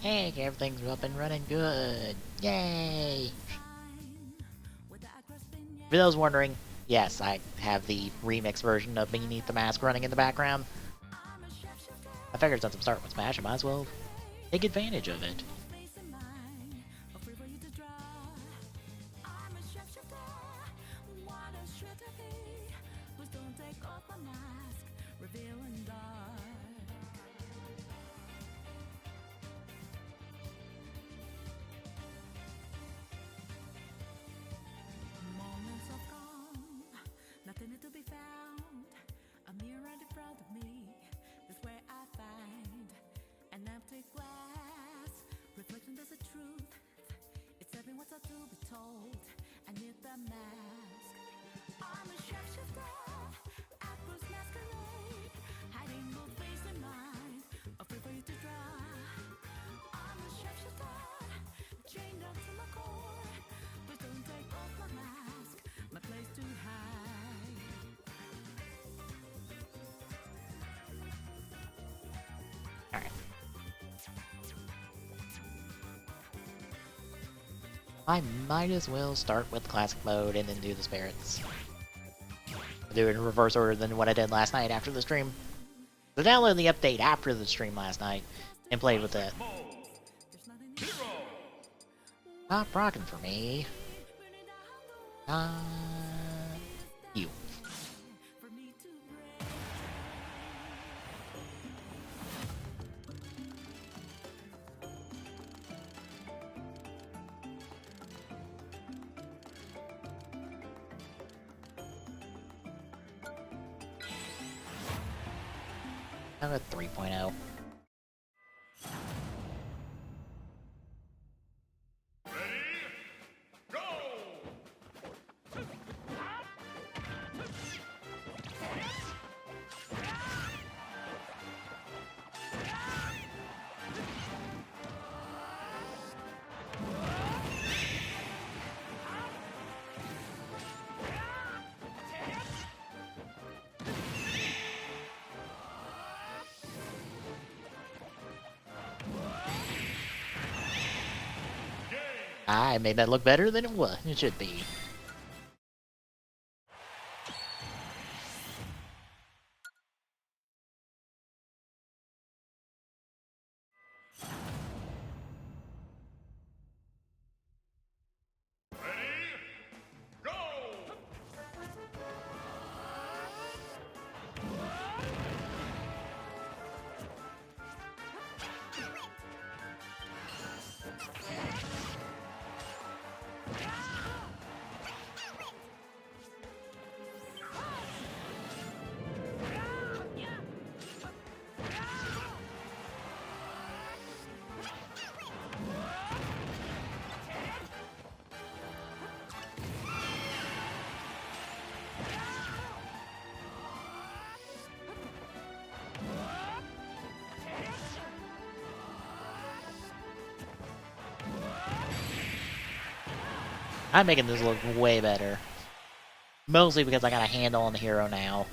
Hey, everything's up and running good. Yay! For those wondering, yes, I have the remix version of Beneath the Mask running in the background. I figured since I'm starting with Smash, I might as well take advantage of it. Alright. I might as well start with classic mode and then do the spirits. I'll do it in reverse order than what I did last night after the stream. I downloaded the update after the stream last night and played with it. Stop rocking for me. You. I'm at 3.0. I made that look better than it was. It should be. I'm making this look way better. Mostly because I got a handle on the hero now.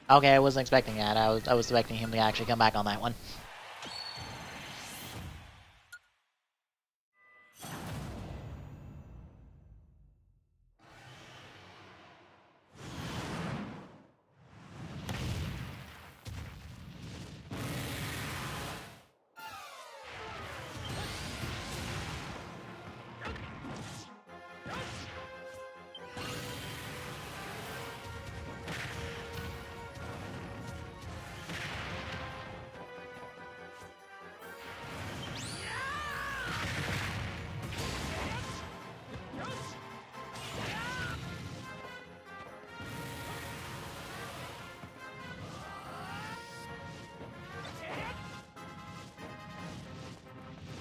Okay, I wasn't expecting that. I was expecting him to actually come back on that one.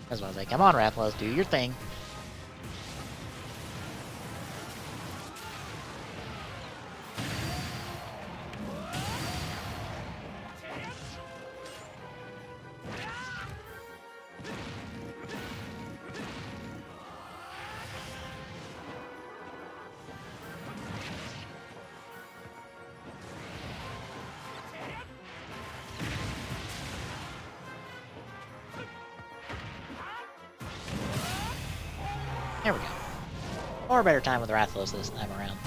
That's why I was like, come on, Rathalos, do your thing. There we go. Or a better time with Rathalos this time around.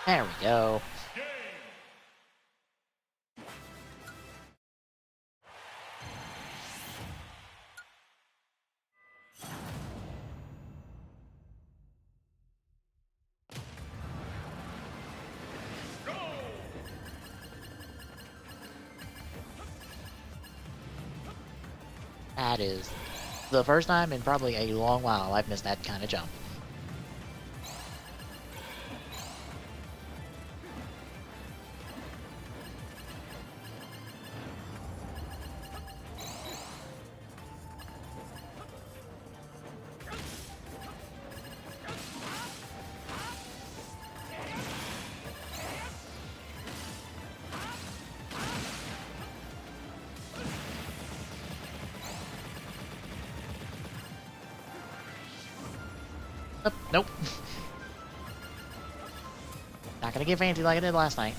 There we go. That is the first time in probably a long while I've missed that kind of jump. Nope. Not gonna get fancy like I did last night.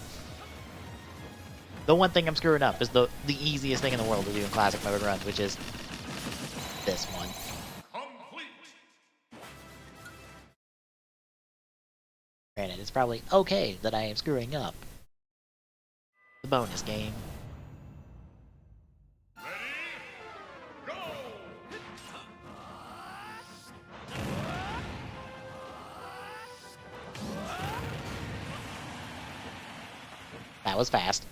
The one thing I'm screwing up is the easiest thing in the world to do in classic mode runs, which is this one. Granted, it's probably okay that I am screwing up the bonus game. That was fast.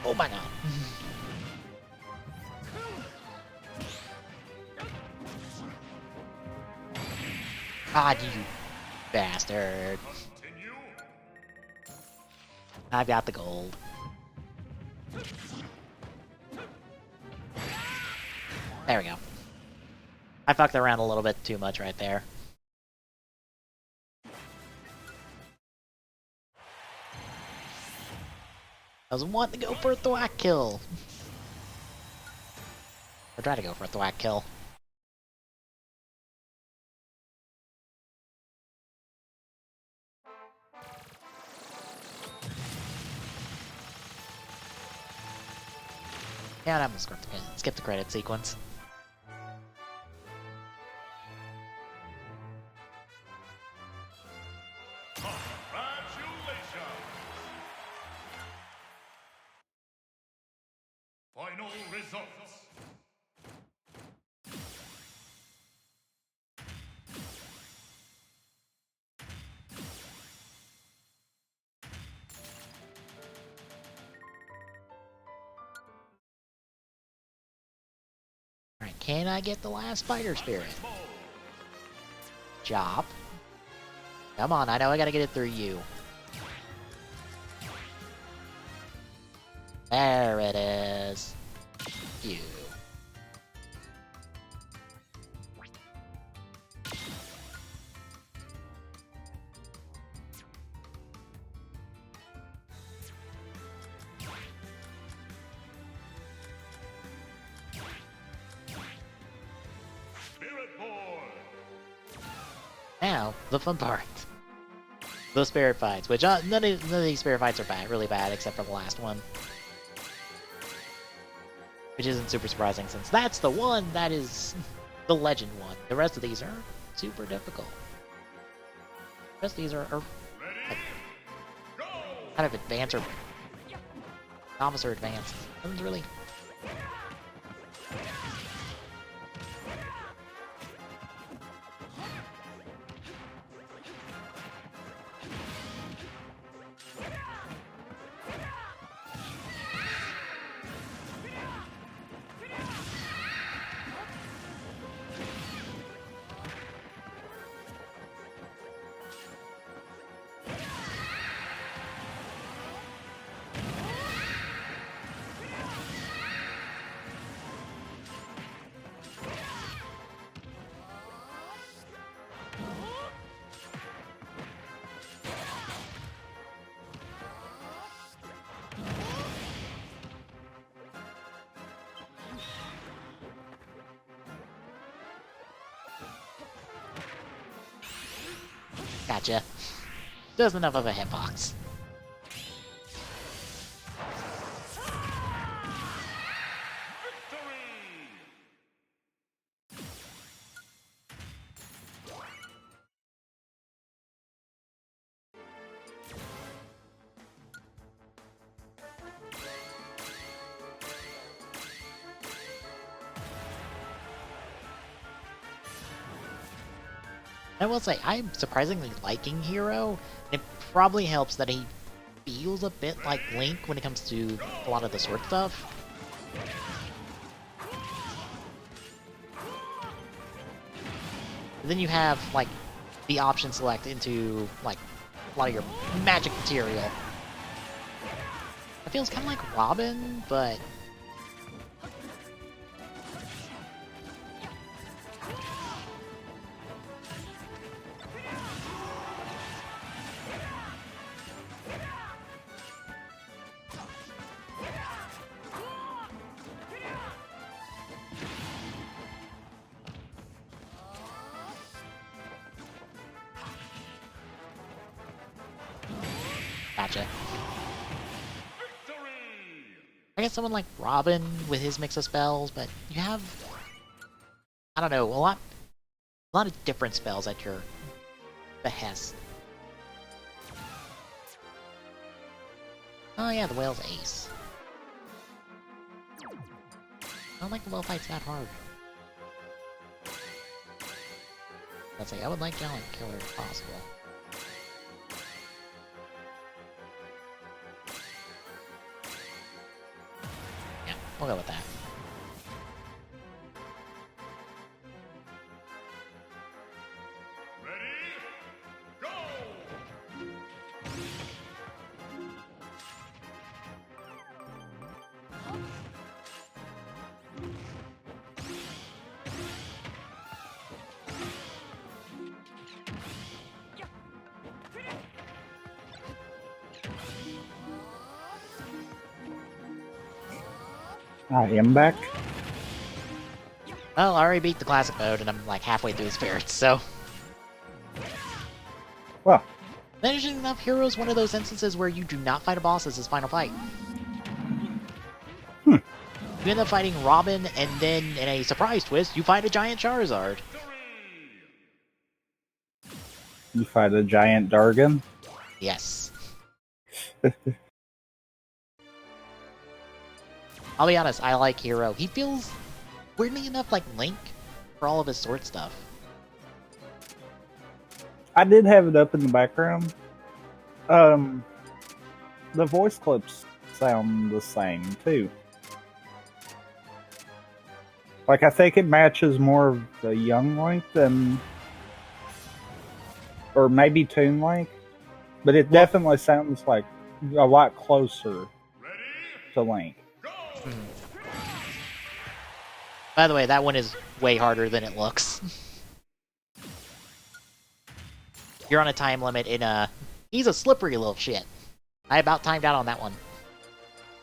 Oh my god. God, you bastard. I've got the gold. There we go. I fucked around a little bit too much right there. I was wanting to go for a thwack kill. Or try to go for a thwack kill. Yeah, I'm gonna skip the credit sequence. Final results. Alright, can I get the last Spider Spirit? Chop. Come on, I know I gotta get it through you. There it is. You. Spirit Board. Now, the fun part. The spirit fights, which none of these spirit fights are bad, really bad, except for the last one. Which isn't super surprising, since that's the one that is the legend one. The rest of these are super difficult. The rest of these are like, kind of advanced or novice or advanced. Nothing's really. Gotcha. Just enough of a hitbox. I will say, I'm surprisingly liking Hero. It probably helps that he feels a bit like Link when it comes to a lot of the sword stuff. Then you have, like, the option select into, like, a lot of your magic material. It feels kind of like Robin, but... Gotcha. I guess someone like Robin with his mix of spells, but you have, I don't know, a lot of different spells at your behest. Oh yeah, the whale's ace. I don't like the whale fights that hard. Let's say I would like Giant Killer if possible. Yeah, we'll go with that. I am back. Well, I already beat the classic mode, and I'm like halfway through the spirits, so... Well, Managing enough, Hero is one of those instances where you do not fight a boss as his final fight. You end up fighting Robin, and then in a surprise twist, you fight a giant Charizard. You fight a giant Dargon. Yes. I'll be honest, I like Hero. He feels, weirdly enough, like Link for all of his sword stuff. I did have it up in the background. The voice clips sound the same too. Like, I think it matches more of the young Link than, or maybe Toon Link, but it definitely sounds like a lot closer to Link. By the way, that one is way harder than it looks. You're on a time limit in he's a slippery little shit. I about timed out on that one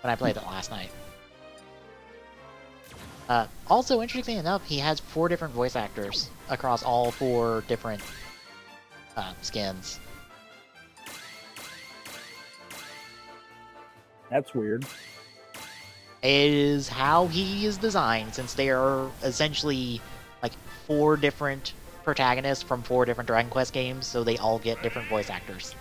when I played it last night. Also, interestingly enough, he has 4 different voice actors across all 4 different skins. That's weird. It is how he is designed, since they are essentially like 4 different protagonists from 4 different Dragon Quest games, so they all get different voice actors.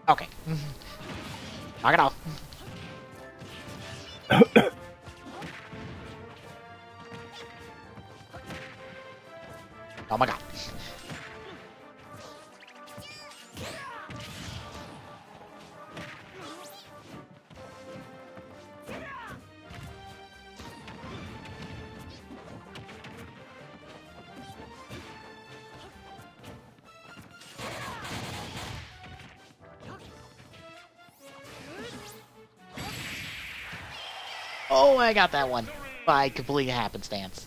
Okay. Knock it off. Oh my god. Oh, I got that one by complete happenstance.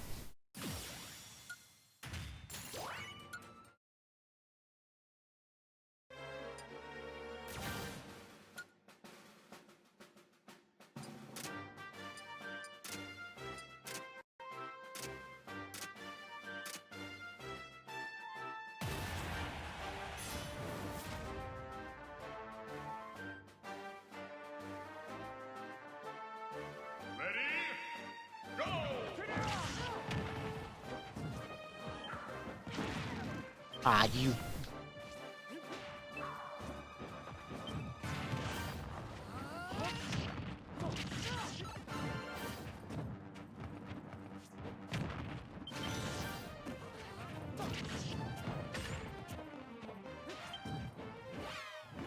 Ah, you...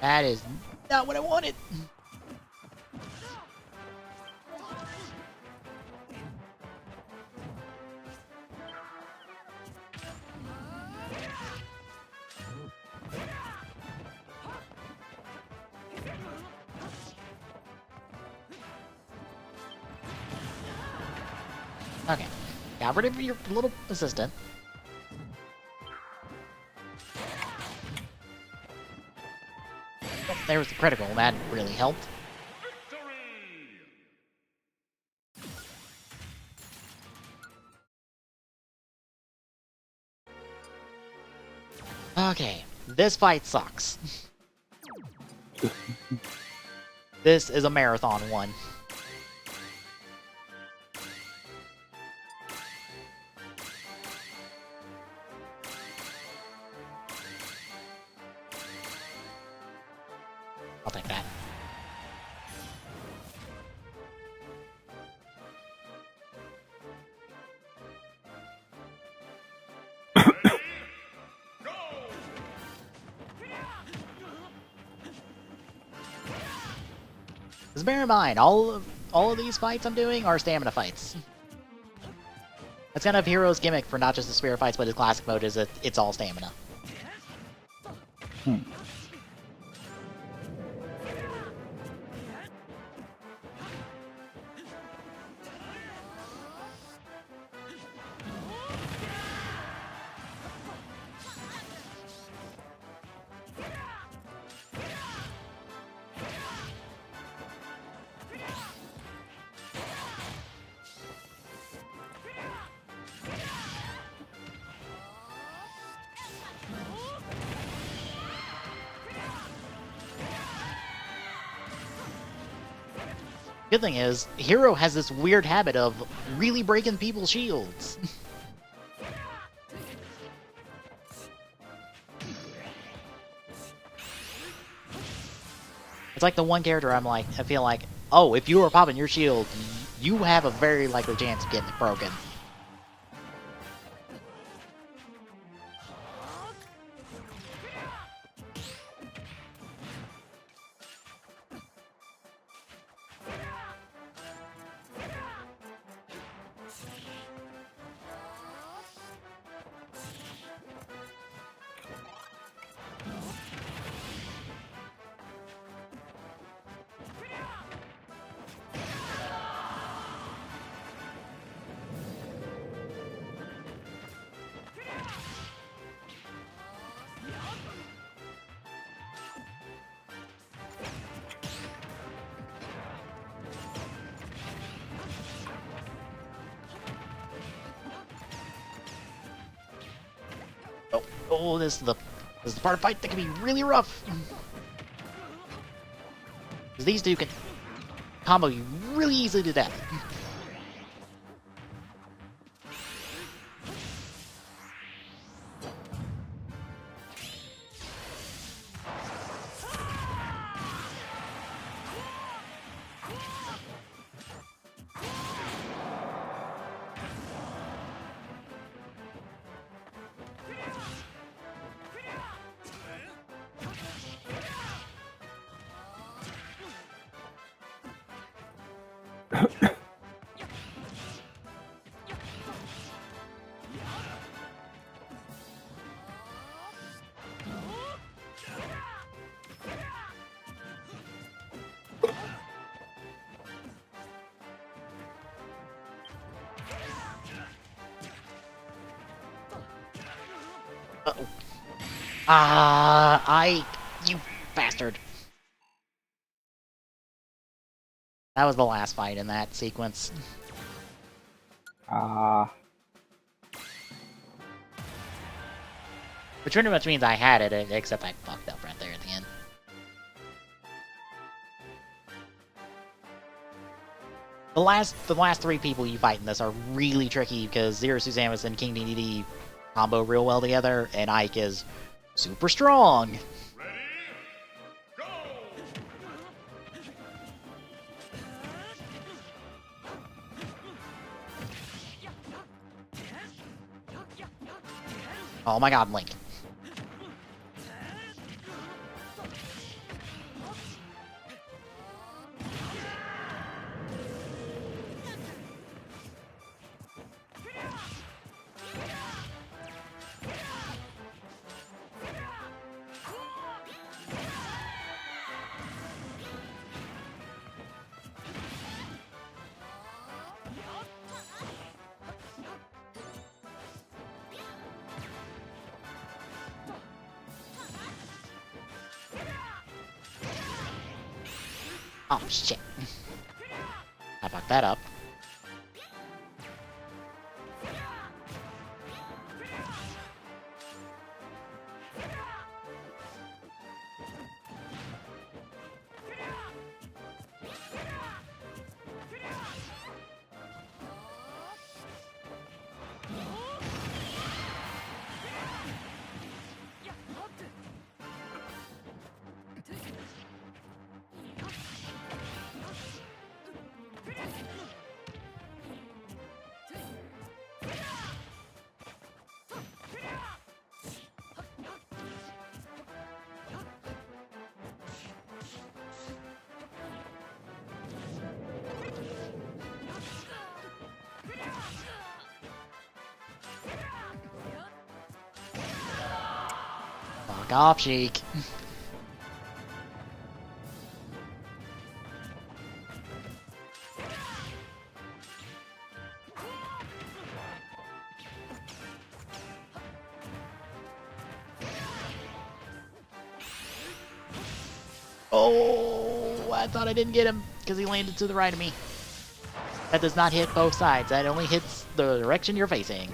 That is not what I wanted. Okay, got rid of your little assistant. Oh, there was the critical, that really helped. Okay, this fight sucks. This is a marathon one. I'll take that. Just bear in mind, all of these fights I'm doing are stamina fights. That's kind of Hero's gimmick for not just the spirit fights, but his classic mode is that it's all stamina. Good thing is, Hero has this weird habit of really breaking people's shields. It's like the one character I feel like, oh, if you were popping your shield, you have a very likely chance of getting it broken. Oh, this is the part of the fight that can be really rough. Because these two can combo you really easily to death. Uh-oh. You bastard. That was the last fight in that sequence. Which pretty much means I had it, except I fucked up right there at the end. The last three people you fight in this are really tricky because Zero Suit Samus and King Dedede combo real well together, and Ike is super strong. Ready? Go! Oh my god, Link. Oh shit. I fucked that up. Fuck off, Sheik. Oh, I thought I didn't get him because he landed to the right of me. That does not hit both sides. That only hits the direction you're facing.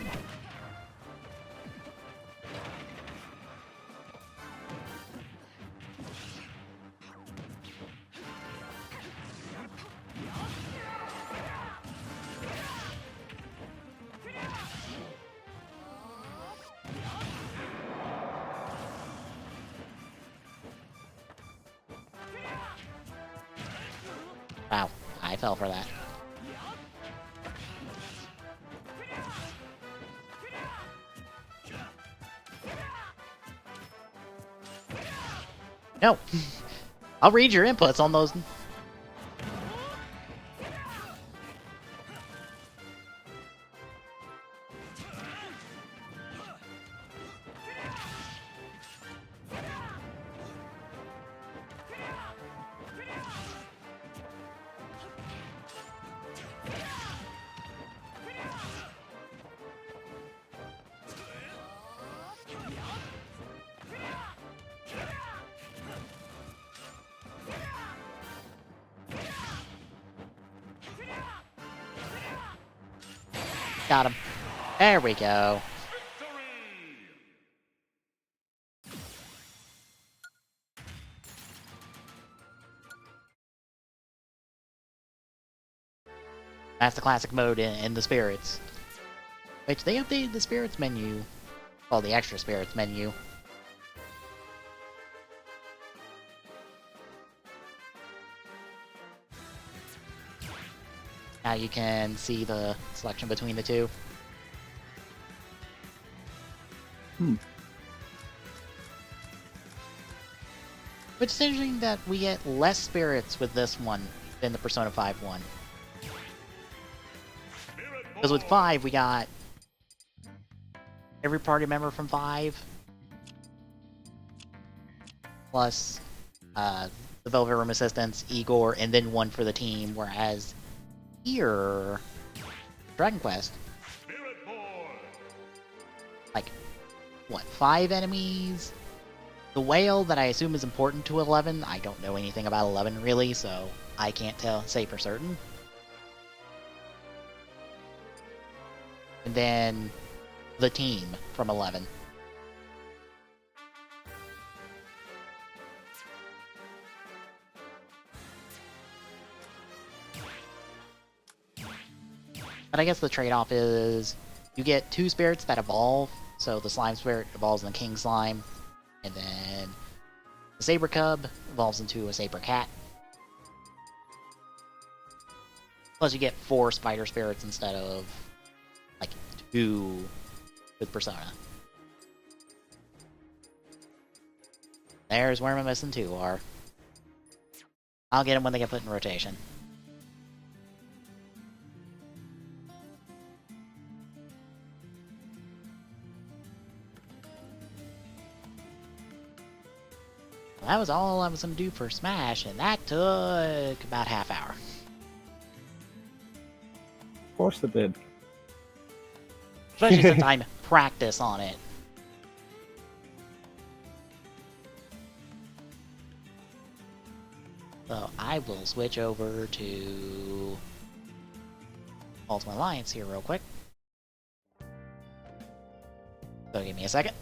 Wow, I fell for that. No! I'll read your inputs on those. Got him. There we go. That's the classic mode in the spirits. Which they updated the spirits menu. Well, the extra spirits menu. Now you can see the selection between the two. Which is interesting that we get less spirits with this one than the Persona 5 one. Because with 5, we got every party member from 5, plus the Velvet Room Assistants, Igor, and then one for the team, whereas here, Dragon Quest, like, what, 5 enemies? The whale that I assume is important to 11, I don't know anything about 11 really, so I can't say for certain. And then the team from 11. But I guess the trade-off is you get 2 spirits that evolve, so the slime spirit evolves into King Slime, and then the Saber Cub evolves into a Saber Cat. Plus you get 4 Spider Spirits instead of, like, 2 with Persona. There's where my missing 2 are. I'll get them when they get put in rotation. That was all I was going to do for Smash, and that took about half hour. Of course it did. Especially since I'm practice on it. So I will switch over to Ultimate Alliance here real quick. So give me a second.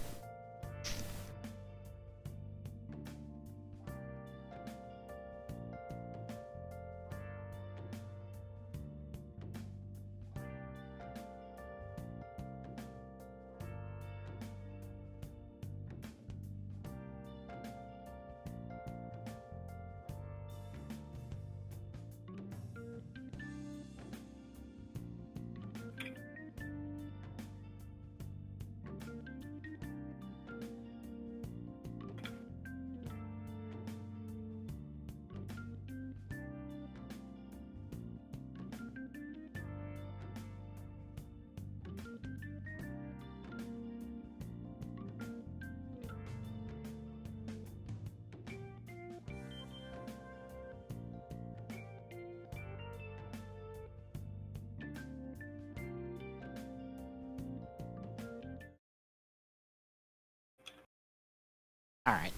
Alright.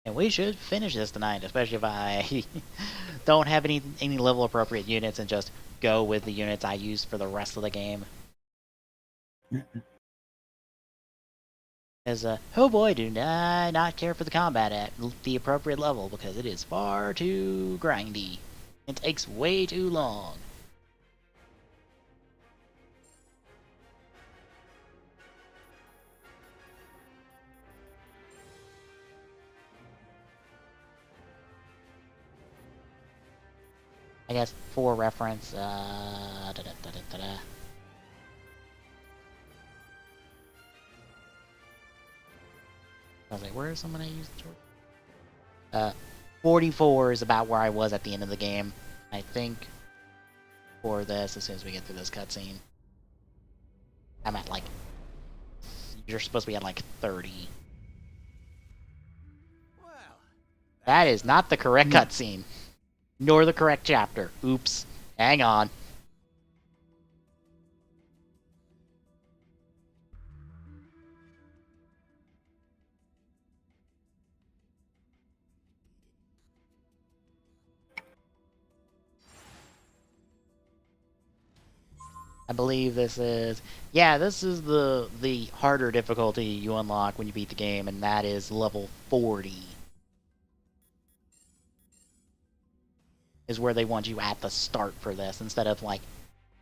And we should finish this tonight, especially if I don't have any level appropriate units and just go with the units I used for the rest of the game. As oh boy, do I not care for the combat at the appropriate level because it is far too grindy. It takes way too long. I guess for reference, I was like, where is someone I used the torch? 44 is about where I was at the end of the game. I think for this, as soon as we get through this cutscene, I'm at like, you're supposed to be at like 30. That is not the correct cutscene. Nor the correct chapter. Oops. Hang on. I believe this is... Yeah, this is the harder difficulty you unlock when you beat the game, and that is level 40. Is where they want you at the start for this, instead of, like,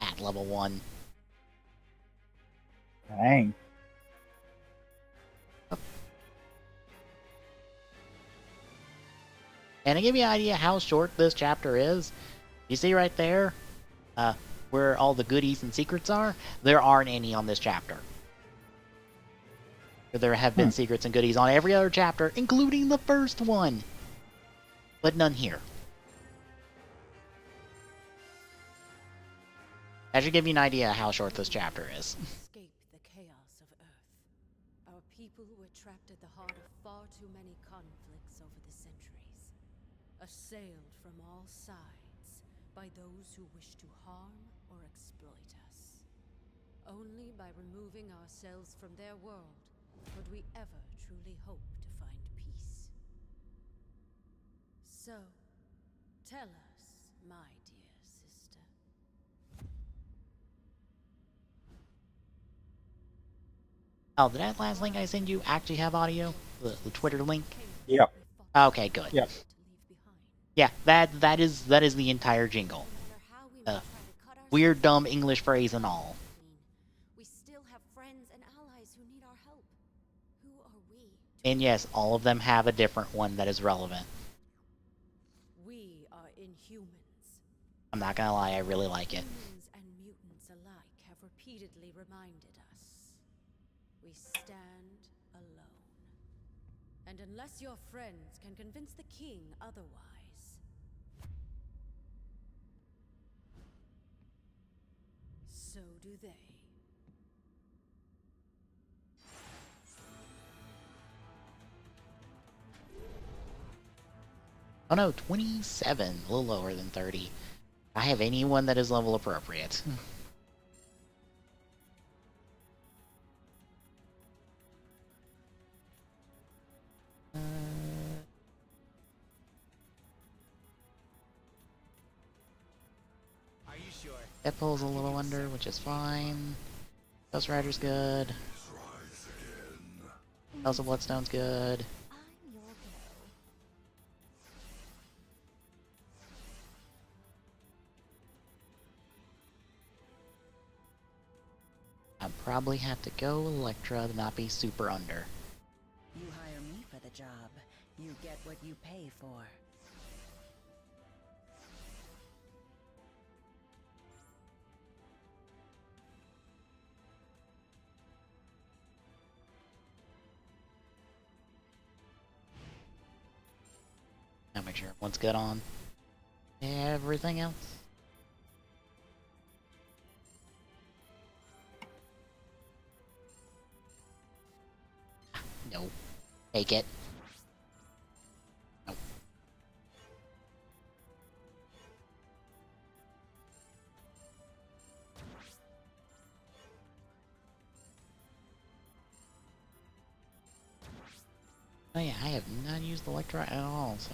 at level 1. Dang. And to give you an idea how short this chapter is, you see right there, where all the goodies and secrets are? There aren't any on this chapter. There have been secrets and goodies on every other chapter, including the first one. But none here. That should give you an idea how short this chapter is. Escape the chaos of Earth. Our people were trapped at the heart of far too many conflicts over the centuries. Assailed from all sides by those who wish to harm or exploit us. Only by removing ourselves from their world would we ever truly hope to find peace. So, tell us, my dear sister. Oh, did that last link I sent you actually have audio? The Twitter link? Yep. Okay, good. Yep. Yeah, that is the entire jingle. Weird, dumb English phrase and all. We still have friends and allies who need our help. Who are we? And yes, all of them have a different one that is relevant. We are Inhumans. I'm not gonna lie, I really like it. Humans and mutants alike have repeatedly reminded us. We stand alone. And unless your friends can convince the king otherwise, so do they. Oh no, 27, a little lower than 30. I have anyone that is level appropriate. Are you sure? That pulls a little under, which is fine. Ghost Rider's good. House of Bloodstone's good. I'm your girl. I'd probably have to go Electra to not be super under. You hire me for the job. You get what you pay for. Now make sure everyone's good on everything else. No. Take it. No. Oh yeah, I have not used Electra at all, so...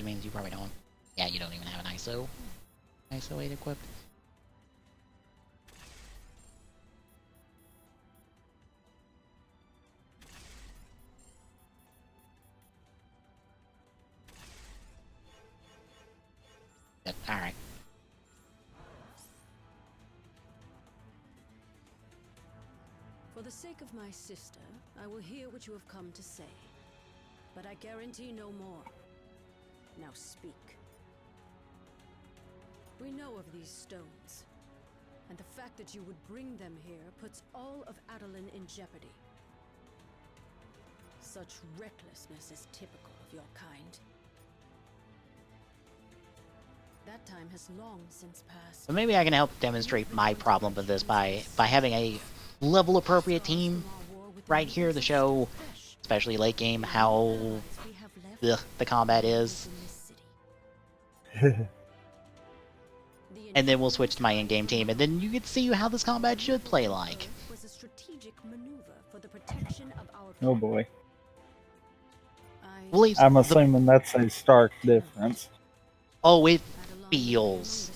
which means you probably don't. Yeah, you don't even have an ISO 8 equipped. Yep, alright. For the sake of my sister, I will hear what you have come to say. But I guarantee no more. Now speak. We know of these stones, and the fact that you would bring them here puts all of Adeline in jeopardy. Such recklessness is typical of your kind. That time has long since passed. So maybe I can help demonstrate my problem with this by having a level appropriate team right here to show, especially late game, how the combat is. And then we'll switch to my in-game team, and then you can see how this combat should play like. Was a strategic maneuver for the protection of our Oh boy. Well, it's I'm assuming that's a stark difference. oh, it feels.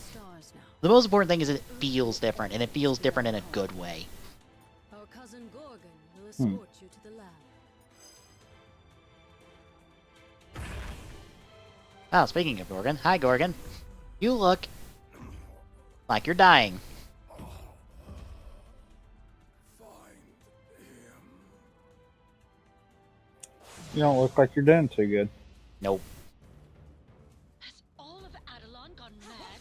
The most important thing is it feels different, and it feels different in a good way. Our cousin Gorgon will escort you to the lab. Oh, speaking of Gorgon, hi Gorgon. You look like you're dying. You don't look like you're doing too good. Nope. Has all of Adelon gone mad?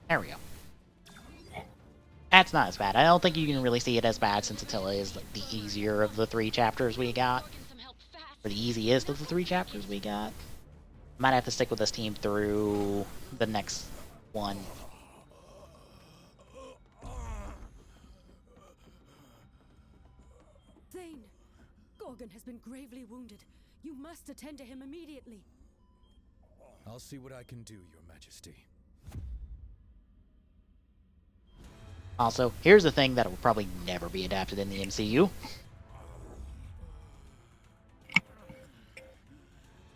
There we go. That's not as bad. I don't think you can really see it as bad since Attila is like, the easier of the 3 chapters we got. Or the easiest of the 3 chapters we got. Might have to stick with this team through the next one. Thane! Gorgon has been gravely wounded. You must attend to him immediately. I'll see what I can do, Your Majesty. Also, here's a thing that will probably never be adapted in the MCU.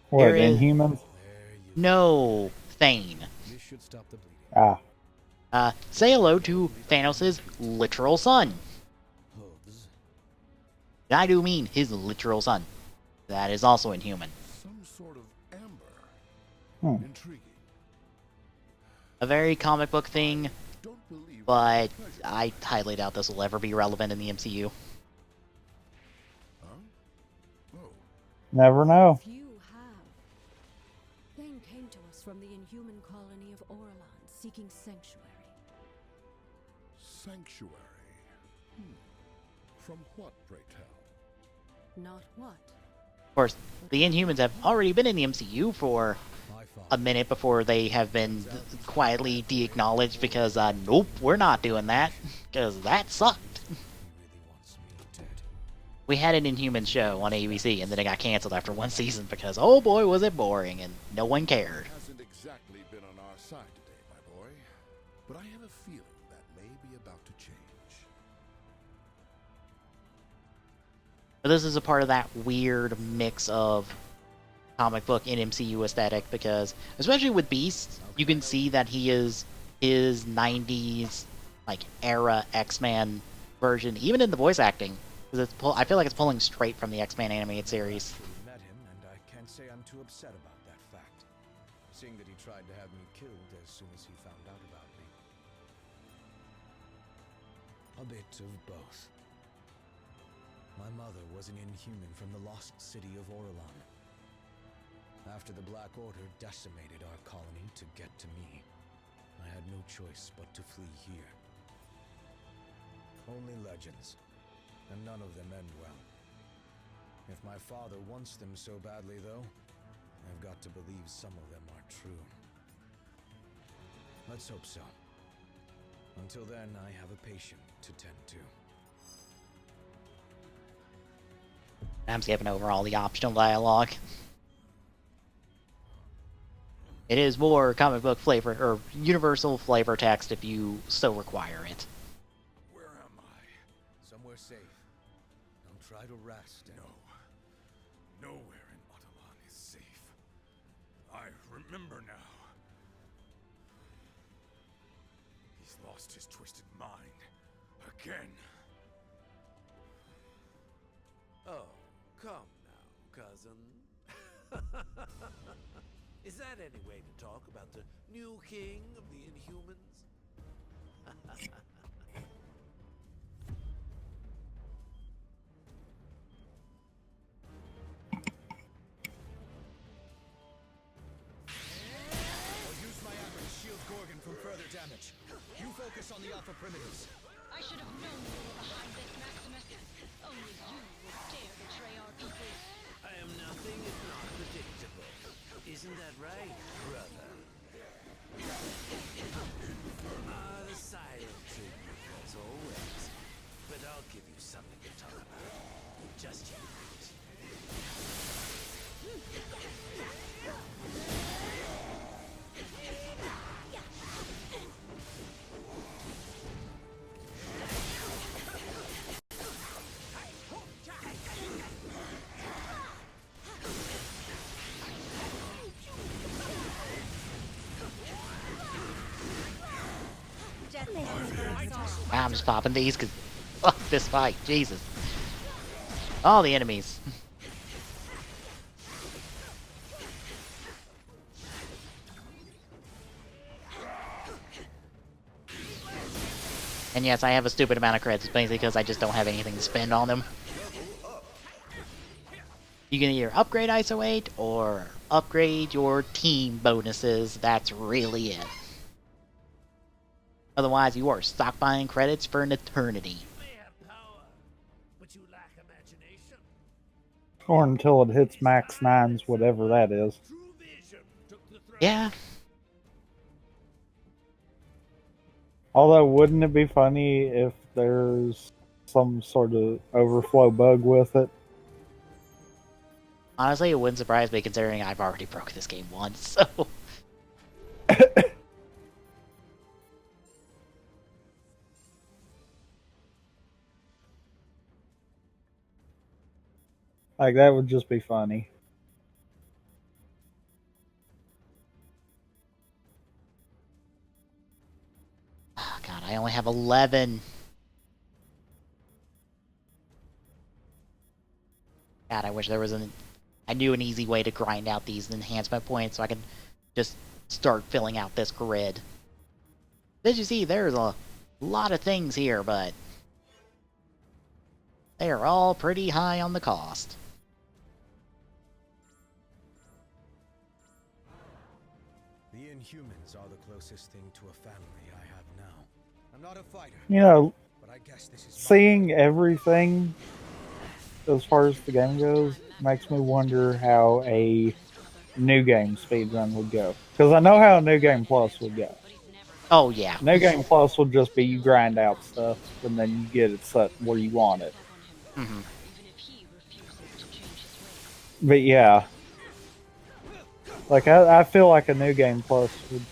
What, There is- Inhumans? No, Thane. This should stop the bleeding. Ah, Say hello to Thanos' literal son. Hooves. I do mean his literal son. That is also Inhuman. Some sort of amber. Hmm. Intriguing. A very comic book thing, Don't believe but pleasure. I highly doubt this will ever be relevant in the MCU. Huh? Oh, never know. Few have. Thane came to us from the Inhuman colony of Orlan, seeking sanctuary. sanctuary. From what, pray tell? Not what? Of course, the Inhumans have already been in the MCU for My father. a minute before they have been quietly de-acknowledged because, nope, we're not doing that, because that sucked. He really wants me dead. We had an Inhuman show on ABC, and then it got canceled after 1 season because, oh boy, was it boring, and no one cared. Hasn't exactly been on our side today, my boy. But I have a feeling that may be about to change. But this is a part of that weird mix of comic book and MCU aesthetic because, especially with Beast, you can see that he is his 90s like era X-Men version, even in the voice acting. Because I feel like it's pulling straight from the X-Men animated series. We met him, and I can't say I'm too upset about that fact. seeing that he tried to have me killed as soon as he found out about me. A bit of both. My mother was an Inhuman from the lost city of Orelon. After the Black Order decimated our colony to get to me, I had no choice but to flee here. Only legends, and none of them end well. If my father wants them so badly, though, I've got to believe some of them are true. Let's hope so. Until then, I have a patient to tend to. I'm skipping over all the optional dialogue. It is more comic book flavor, or universal flavor text if you so require it. Where am I? Somewhere safe. Don't try to rest. No. Nowhere in Adelan is safe. I remember now. He's lost his twisted mind. Again. Oh, come now, cousin. Is that any way to talk about the new king of the Inhumans? I'll use my armor to shield Gorgon from further damage. You focus on the Alpha Primitives. I should have known you were behind this, Maximus. Only you would dare betray our people. I am nothing if not predictable. Isn't that right, brother? The silent tribute, as always. But I'll give you something to talk about. Just you wait. I'm just popping these because fuck this fight, Jesus. All the enemies. And yes, I have a stupid amount of credits, basically because I just don't have anything to spend on them. You can either upgrade ISO 8 or upgrade your team bonuses. That's really it. Otherwise, you are stockpiling credits for an eternity. You may have power, but you lack imagination. Or until it hits max 9s, whatever that is. True vision took the throne. Yeah. Although, wouldn't it be funny if there's some sort of overflow bug with it? Honestly, it wouldn't surprise me considering I've already broke this game once, so... Like, that would just be funny. Oh, God, I only have 11. God, I wish there was I knew an easy way to grind out these enhancement points so I could just start filling out this grid. As you see, there's a lot of things here, but they are all pretty high on the cost. The Inhumans are the closest thing to a family I have now. I'm not a fighter, You know, but I guess this is seeing everything as far as the game goes makes me wonder how a new game speedrun would go. Because I know how a new game plus would go. Oh, yeah. New game plus would just be you grind out stuff and then you get it set where you want it. Mm-hmm. But yeah, like I feel like a new game plus would,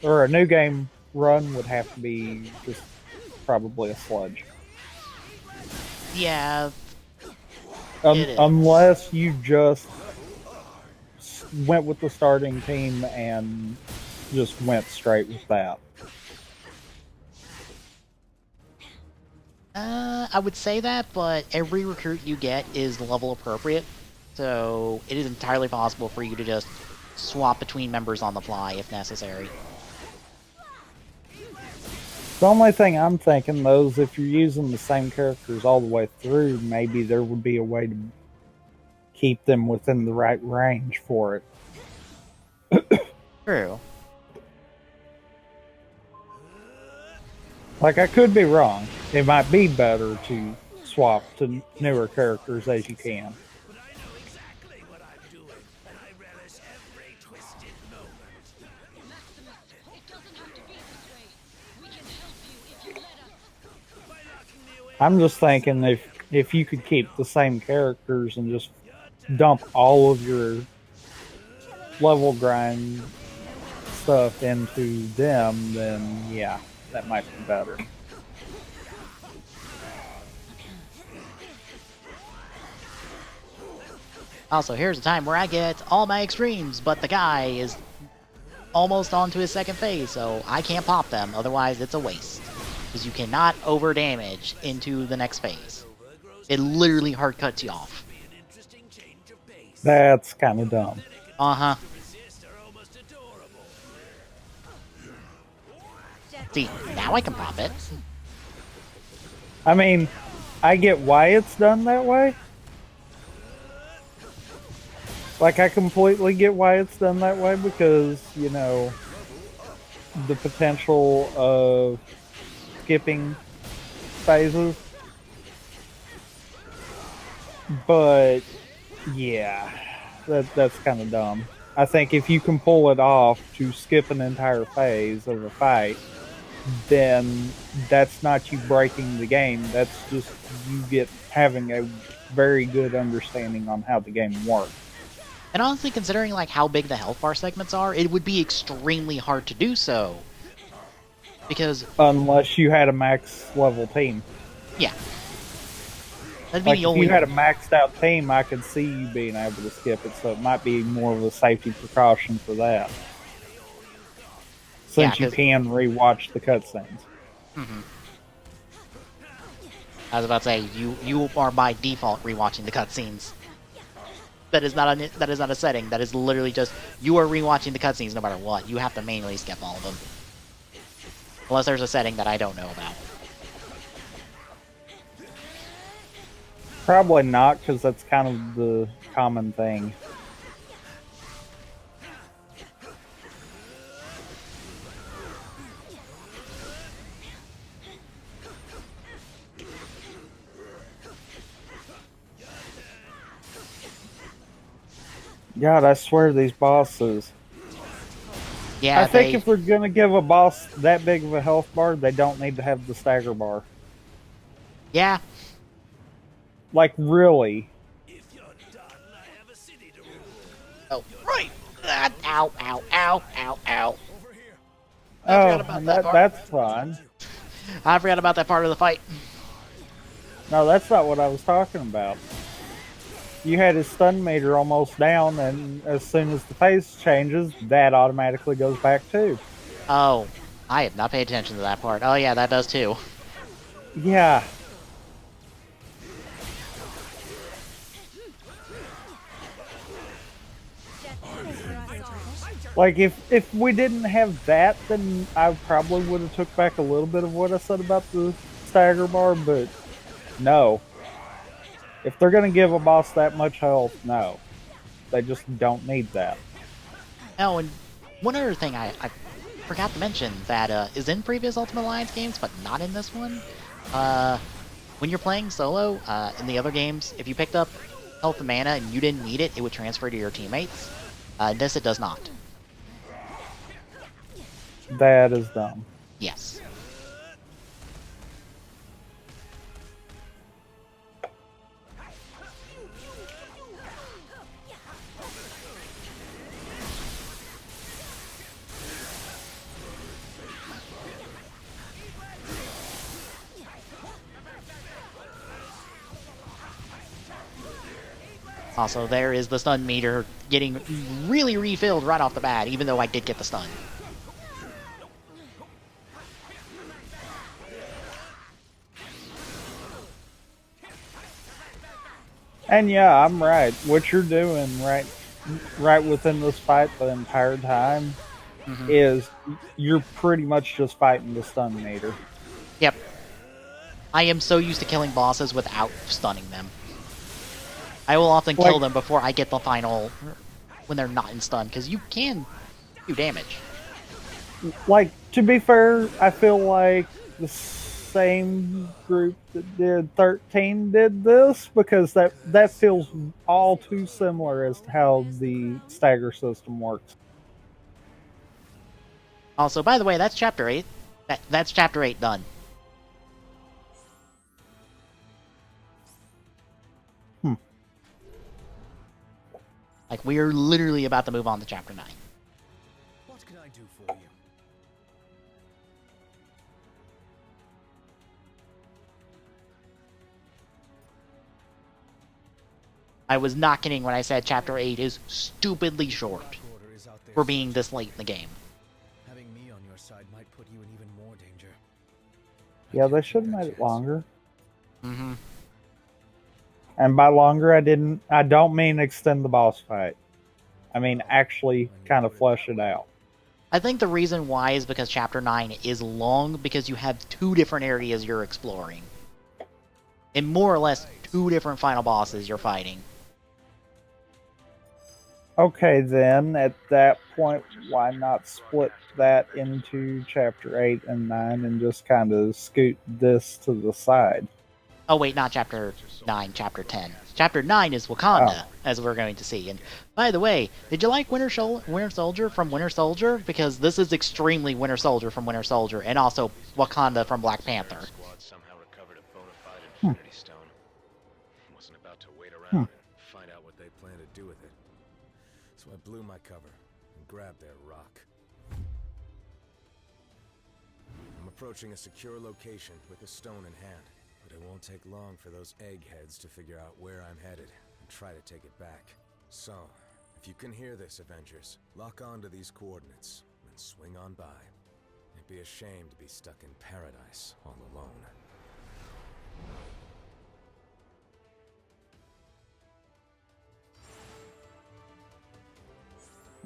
or a new game run would have to be just probably a sludge. Yeah. Unless you just went with the starting team and just went straight with that. I would say that, but every recruit you get is level appropriate, so it is entirely possible for you to just swap between members on the fly if necessary. The only thing I'm thinking, though, is if you're using the same characters all the way through, maybe there would be a way to keep them within the right range for it. True. Like, I could be wrong. It might be better to swap to newer characters as you can. But I know exactly what I'm doing, and I relish every twisted moment. Maximus, it doesn't have to be this way. We can help you if you let us. By locking me away, I'm just thinking if you could keep the same characters and just dump all of your level grind stuff into them, then yeah, that might be better. Also, here's a time where I get all my extremes, but the guy is almost onto his second phase, so I can't pop them, otherwise it's a waste. Because you cannot over damage into the next phase. It literally hard cuts you off. be an interesting change of pace. That's kind of dumb. Uh-huh. Resist are almost adorable. See, now I can pop it. I mean, I get why it's done that way. Like, I completely get why it's done that way because, you know, the potential of skipping phases. But, yeah, that's kind of dumb. I think if you can pull it off to skip an entire phase of a fight, then that's not you breaking the game. That's just you having a very good understanding on how the game works. And honestly, considering like how big the health bar segments are, it would be extremely hard to do so. Because, Unless you had a max level team. yeah. That'd be Like, the if only you had a maxed out team, I could see you being able to skip it, so it might be more of a safety precaution for that. Since Yeah, you 'cause- can rewatch the cutscenes. I was about to say, you are by default rewatching the cutscenes. That is not a setting. That is literally just you are rewatching the cutscenes no matter what. You have to manually skip all of them, unless there's a setting that I don't know about. Probably not, because that's kind of the common thing. God, I swear these bosses. Yeah, I think if we're gonna give a boss that big of a health bar, they don't need to have the stagger bar. yeah, Like, really. If you're done, I have a city to rule. oh right, ow, ow, ow, ow, ow. Oh, forgot about that part. that's fun. I forgot about that part of the fight. No, that's not what I was talking about. You had his stun meter almost down, and as soon as the phase changes, that automatically goes back too. Oh, I have not paid attention to that part. Oh yeah, that does too. Yeah. Like, if we didn't have that, then I probably would have took back a little bit of what I said about the stagger bar, but no. If they're going to give a boss that much health, no. They just don't need that. Oh, and one other thing I forgot to mention that is in previous Ultimate Alliance games, but not in this one. When you're playing solo, in the other games, if you picked up health and mana and you didn't need it, it would transfer to your teammates. In this, it does not. That is dumb. Yes. Also, there is the stun meter getting really refilled right off the bat, even though I did get the stun. And yeah, I'm right. What you're doing right right within this fight the entire time is you're pretty much just fighting the stun meter. Yep. I am so used to killing bosses without stunning them. I will often kill them before I get the final, when they're not in stun, because you can do damage. Like, to be fair, I feel like the same group that did 13 did this, because that feels all too similar as to how the stagger system works. Also, by the way, that's Chapter 8. That's Chapter 8 done. Like, we are literally about to move on to Chapter 9. What can I do for you? I was not kidding when I said Chapter 8 is stupidly short Black Order is out there for being this late in the game. Having me on your side might put you in even more danger. Yeah, they should have made it longer. Mm-hmm. And by longer, I don't mean extend the boss fight. I mean actually kind of flesh it out. I think the reason why is because Chapter 9 is long because you have 2 different areas you're exploring. And more or less 2 different final bosses you're fighting. Okay, then, at that point, why not split that into Chapter 8 and 9 and just kind of scoot this to the side? Oh wait, not Chapter 9, Chapter 10. Chapter 9 is Wakanda, as we're going to see. And by the way, did you like Winter Soldier from Winter Soldier? Because this is extremely Winter Soldier from Winter Soldier, and also Wakanda from Black Panther. Squad somehow recovered a bona fide Infinity Stone. Wasn't about to wait around and find out what they plan to do with it. So I blew my cover and grabbed their rock. I'm approaching a secure location with a stone in hand, but it won't take long for those eggheads to figure out where I'm headed and try to take it back. So, if you can hear this, Avengers, lock on to these coordinates and swing on by. It'd be a shame to be stuck in paradise all alone.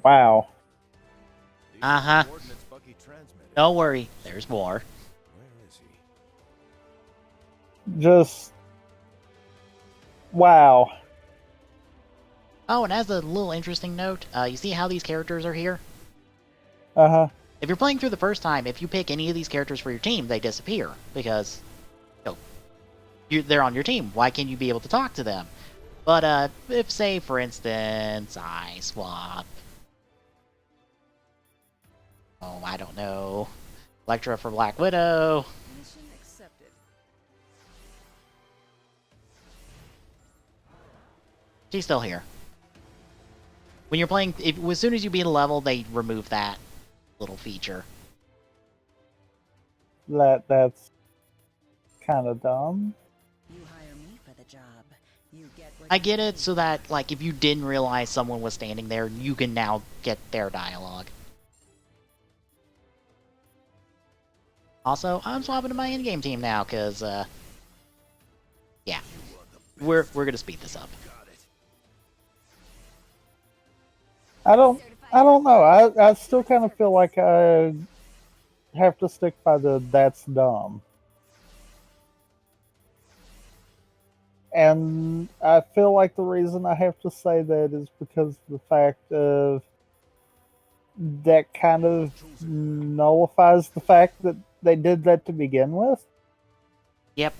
Wow. Uh-huh. Coordinates Bucky transmitted. Don't worry, there's more. Where is he? Just... wow. Oh, and as a little interesting note, you see how these characters are here? Uh-huh. If you're playing through the first time, if you pick any of these characters for your team, they disappear, because they're on your team. Why can't you be able to talk to them? But if, say, for instance, I swap... oh, I don't know. Elektra for Black Widow. Mission accepted. She's still here. When you're playing, as soon as you beat a level, they remove that little feature. That's kind of dumb. You hire me for the job. You get what I you get pay it so that, like, if you didn't realize someone was standing there, you can now get their dialogue. Also, I'm swapping to my in-game team now, because, yeah. We're gonna speed this up. I don't know. I still kind of feel like I have to stick by the that's dumb. And I feel like the reason I have to say that is because of the fact of that kind of nullifies the fact that they did that to begin with. Yep.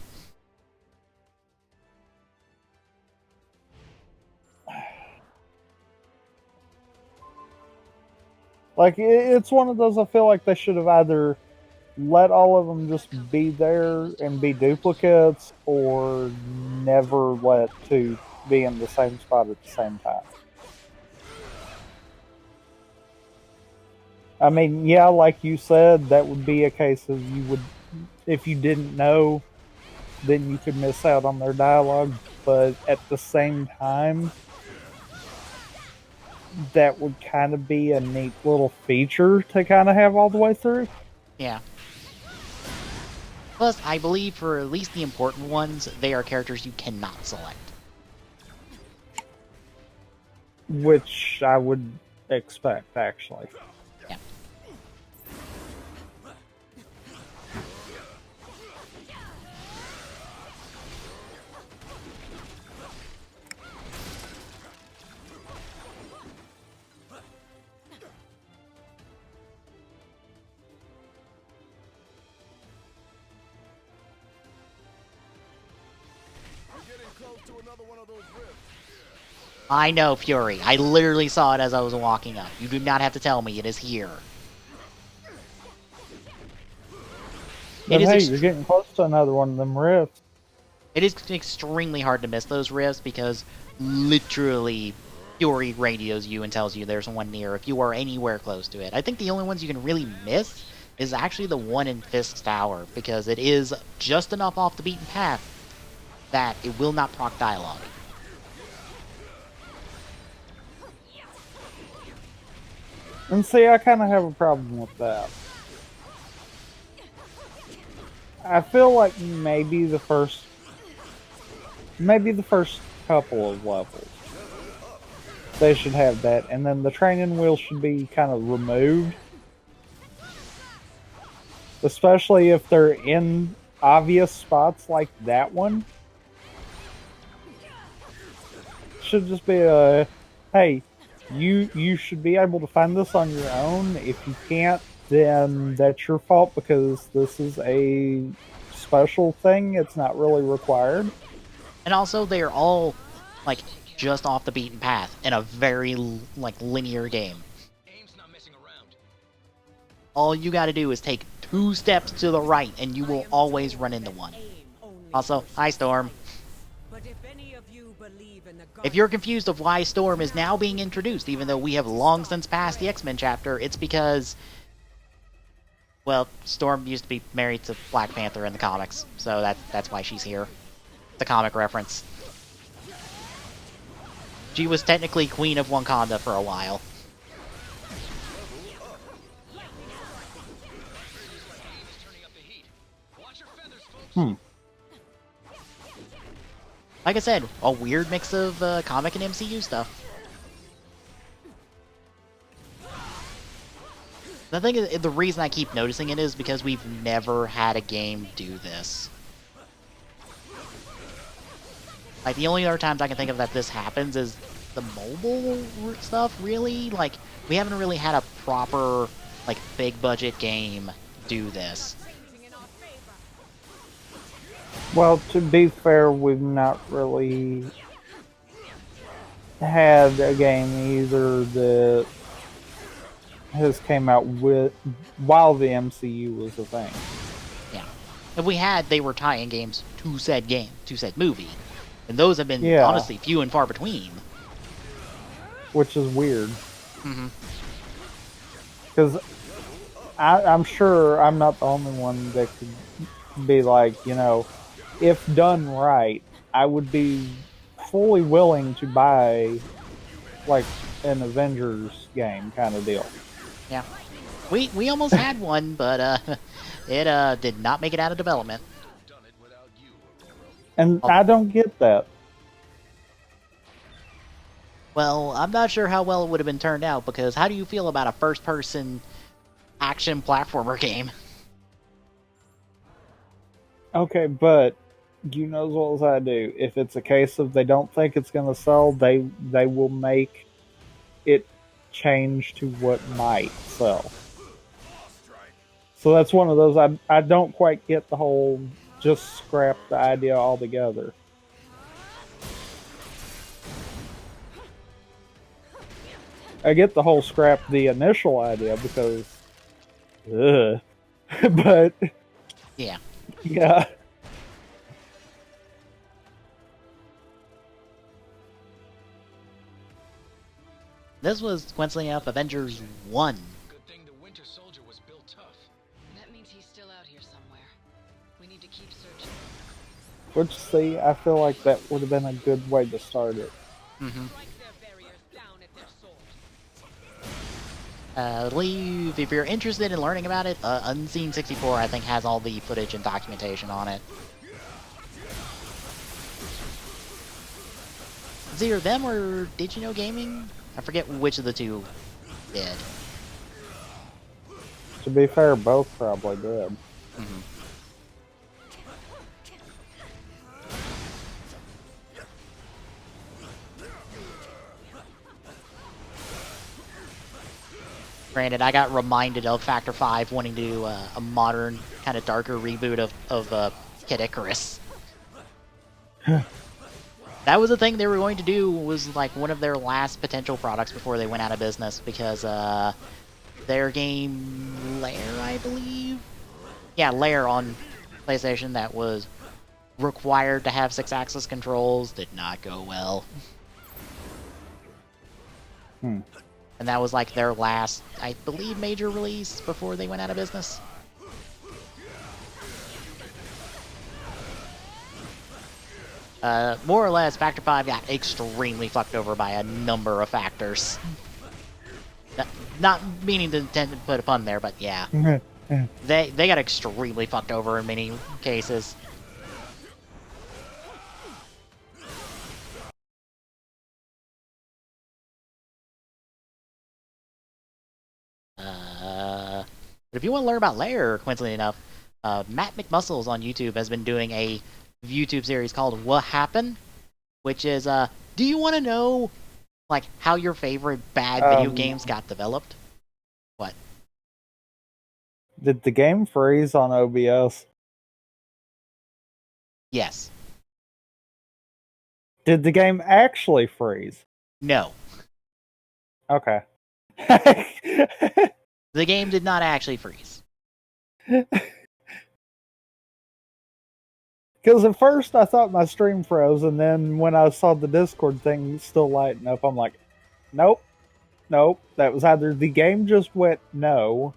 Like, it's one of those I feel like they should have either let all of them just be there and be duplicates, or never let 2 be in the same spot at the same time. I mean, yeah, like you said, that would be a case of you would, if you didn't know, then you could miss out on their dialogue, but at the same time, that would kind of be a neat little feature to kind of have all the way through. Yeah. Plus, I believe for at least the important ones, they are characters you cannot select. which I would expect, actually. Yeah. We're getting close to another one of those rifts. I know, Fury. I literally saw it as I was walking up. You do not have to tell me. It is here. But It is hey, ex- you're getting close to another one of them rifts. It is extremely hard to miss those rifts because literally Fury radios you and tells you there's one near if you are anywhere close to it. I think the only ones you can really miss is actually the one in Fisk's Tower because it is just enough off the beaten path that it will not proc dialogue. And see, I kind of have a problem with that. I feel like maybe the first couple of levels, they should have that, and then the training wheel should be kind of removed. Especially if they're in obvious spots like that one. Should just be a, hey, you should be able to find this on your own. If you can't, then that's your fault because this is a special thing. It's not really required. And also, they're all, like, just off the beaten path in a very, like, linear game. Aim's not messing around. All you gotta do is take 2 steps to the right and you will always run into one. Also, hi Storm. But if any of you believe in the If you're confused of why Storm is now being introduced, even though we have long since passed the X-Men chapter, it's because, well, Storm used to be married to Black Panther in the comics, so that's why she's here. The comic reference. She was technically Queen of Wakanda for a while. Like I said, a weird mix of comic and MCU stuff. The thing is, the reason I keep noticing it is because we've never had a game do this. Like, the only other times I can think of that this happens is the mobile stuff, really. Like, we haven't really had a proper, like, big-budget game do this. Well, to be fair, we've not really had a game either that has came out with while the MCU was a thing. Yeah. If we had, they were tie-in games to said game, to said movie. And those have been, Yeah. honestly, few and far between. Which is weird. Mm-hmm. Because I'm sure I'm not the only one that could be like, you know, if done right, I would be fully willing to buy, like, an Avengers game kind of deal. Yeah. We almost had one, but it did not make it out of development. And I don't get that. Well, I'm not sure how well it would have been turned out, because how do you feel about a first-person action platformer game? Okay, but you know as well as I do, if it's a case of they don't think it's going to sell, they will make it change to what might sell. So that's one of those, I don't quite get the whole just scrap the idea altogether. I get the whole scrap the initial idea because, but Yeah. yeah. This was, coincidentally enough, Avengers 1. Good thing the Winter Soldier was built tough. That means he's still out here somewhere. We need to keep searching. Which, see, I feel like that would have been a good way to start it. Mm-hmm. Break their barriers down at their source. I believe if you're interested in learning about it, Unseen 64 I think has all the footage and documentation on it. It's either them or Did You Know Gaming I forget which of the two did. To be fair, both probably did. Mhm. Granted, I got reminded of Factor 5 wanting to do a modern, kind of darker reboot of Kid Icarus. That was the thing they were going to do, was like one of their last potential products before they went out of business, because their game Lair, I believe? Yeah, Lair on PlayStation that was required to have 6-axis controls did not go well. Hmm. And that was like their last, I believe, major release before they went out of business. More or less, Factor 5 got extremely fucked over by a number of factors. Not meaning to intend to put a pun there, but yeah. They got extremely fucked over in many cases. But if you want to learn about Lair, coincidentally enough, Matt McMuscles on YouTube has been doing a YouTube series called What Happened, which is, do you want to know, like, how your favorite bad video games got developed? What? Did the game freeze on OBS? Yes. Did the game actually freeze? No. Okay. The game did not actually freeze. Because at first I thought my stream froze, and then when I saw the Discord thing still lighting up, I'm like, nope. Nope. That was either the game just went no,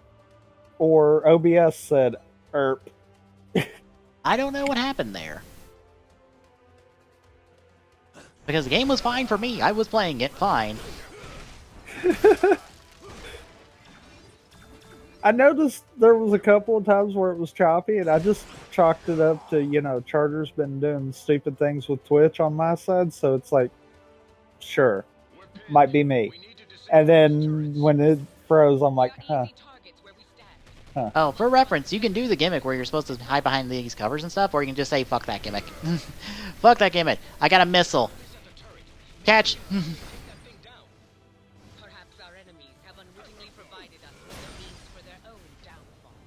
or OBS said, erp. I don't know what happened there. Because the game was fine for me. I was playing it fine. I noticed there was a couple of times where it was choppy, and I just chalked it up to, you know, Charter's been doing stupid things with Twitch on my side, so it's like, sure, might be me. And then when it froze, I'm like, huh. Oh, for reference, you can do the gimmick where you're supposed to hide behind these covers and stuff, or you can just say, fuck that gimmick. Fuck that gimmick. I got a missile. Catch. Perhaps our enemies have unwittingly provided us with the means for their own downfall.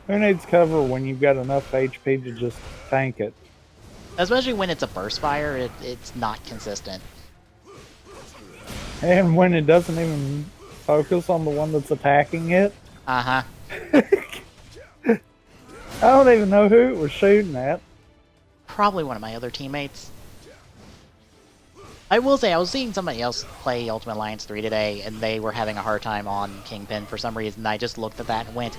Who needs cover when you've got enough HP to just tank it? Especially when it's a burst fire, it's not consistent. And when it doesn't even focus on the one that's attacking it? Uh-huh. I don't even know who it was shooting at. Probably one of my other teammates. I will say, I was seeing somebody else play Ultimate Alliance 3 today, and they were having a hard time on Kingpin for some reason. I just looked at that and went,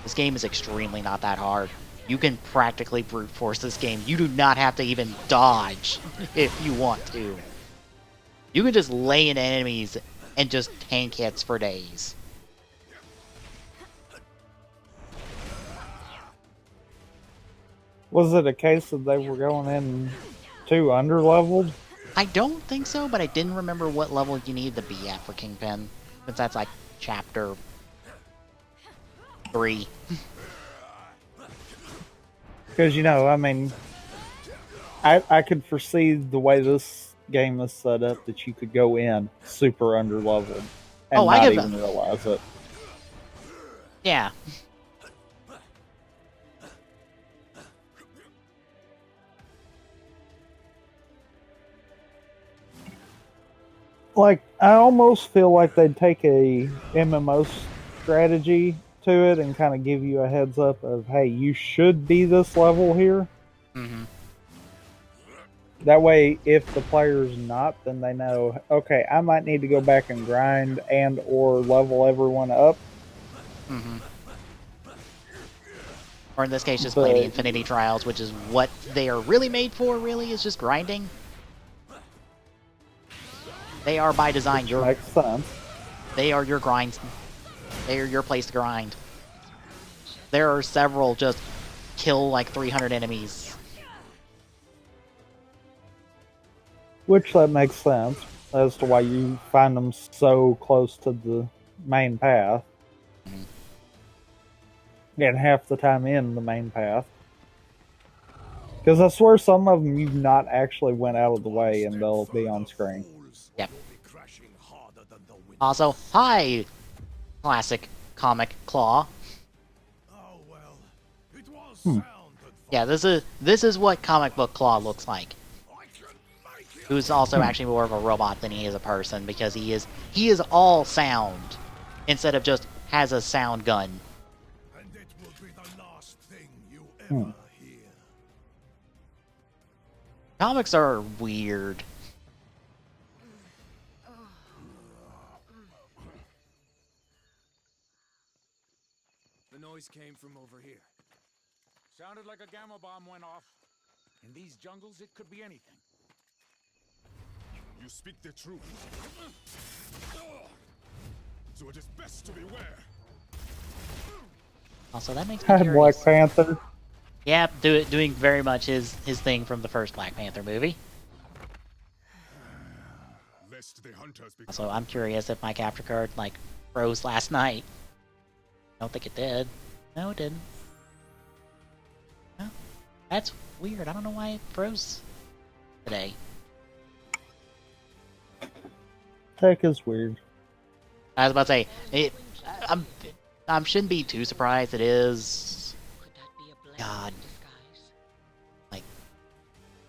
this game is extremely not that hard. You can practically brute force this game. You do not have to even dodge if you want to. You can just lay in enemies and just tank hits for days. Was it a case that they were going in too underleveled? I don't think so, but I didn't remember what level you need to be at for Kingpin, since that's like chapter 3. Because, you know, I mean, I could foresee the way this game is set up that you could go in super underleveled and not even realize it. Yeah. Like, I almost feel like they'd take a MMO strategy to it and kind of give you a heads up of, hey, you should be this level here. Mm-hmm. That way, if the player's not, then they know, okay, I might need to go back and grind and or level everyone up. Mm-hmm. Or in this case, just play the Infinity Trials, which is what they are really made for, really, is just grinding. They are, by design, Makes sense. They are your grinds. They are your place to grind. There are several just kill like 300 enemies. Which that makes sense as to why you find them so close to the main path. And half the time in the main path. Because I swear some of them you've not actually went out of the way and they'll be on screen. Yep. Also, hi, classic comic Claw. Yeah, this is what comic book Claw looks like. Who's also actually more of a robot than he is a person, because he is all sound instead of just has a sound gun. And it will be the last thing you ever hear. Comics are weird. The noise came from over here. Sounded like a gamma bomb went off. In these jungles, it could be anything. You speak the truth. So it is best to beware. Also, that makes me Black curious. Panther. Yeah, doing very much his thing from the first Black Panther movie. Lest the hunters be Also, I'm curious if my capture card like froze last night. I don't think it did. No, it didn't. No, that's weird. I don't know why it froze today. Tech is weird. I was about to say it. I shouldn't be too surprised. It is. God, like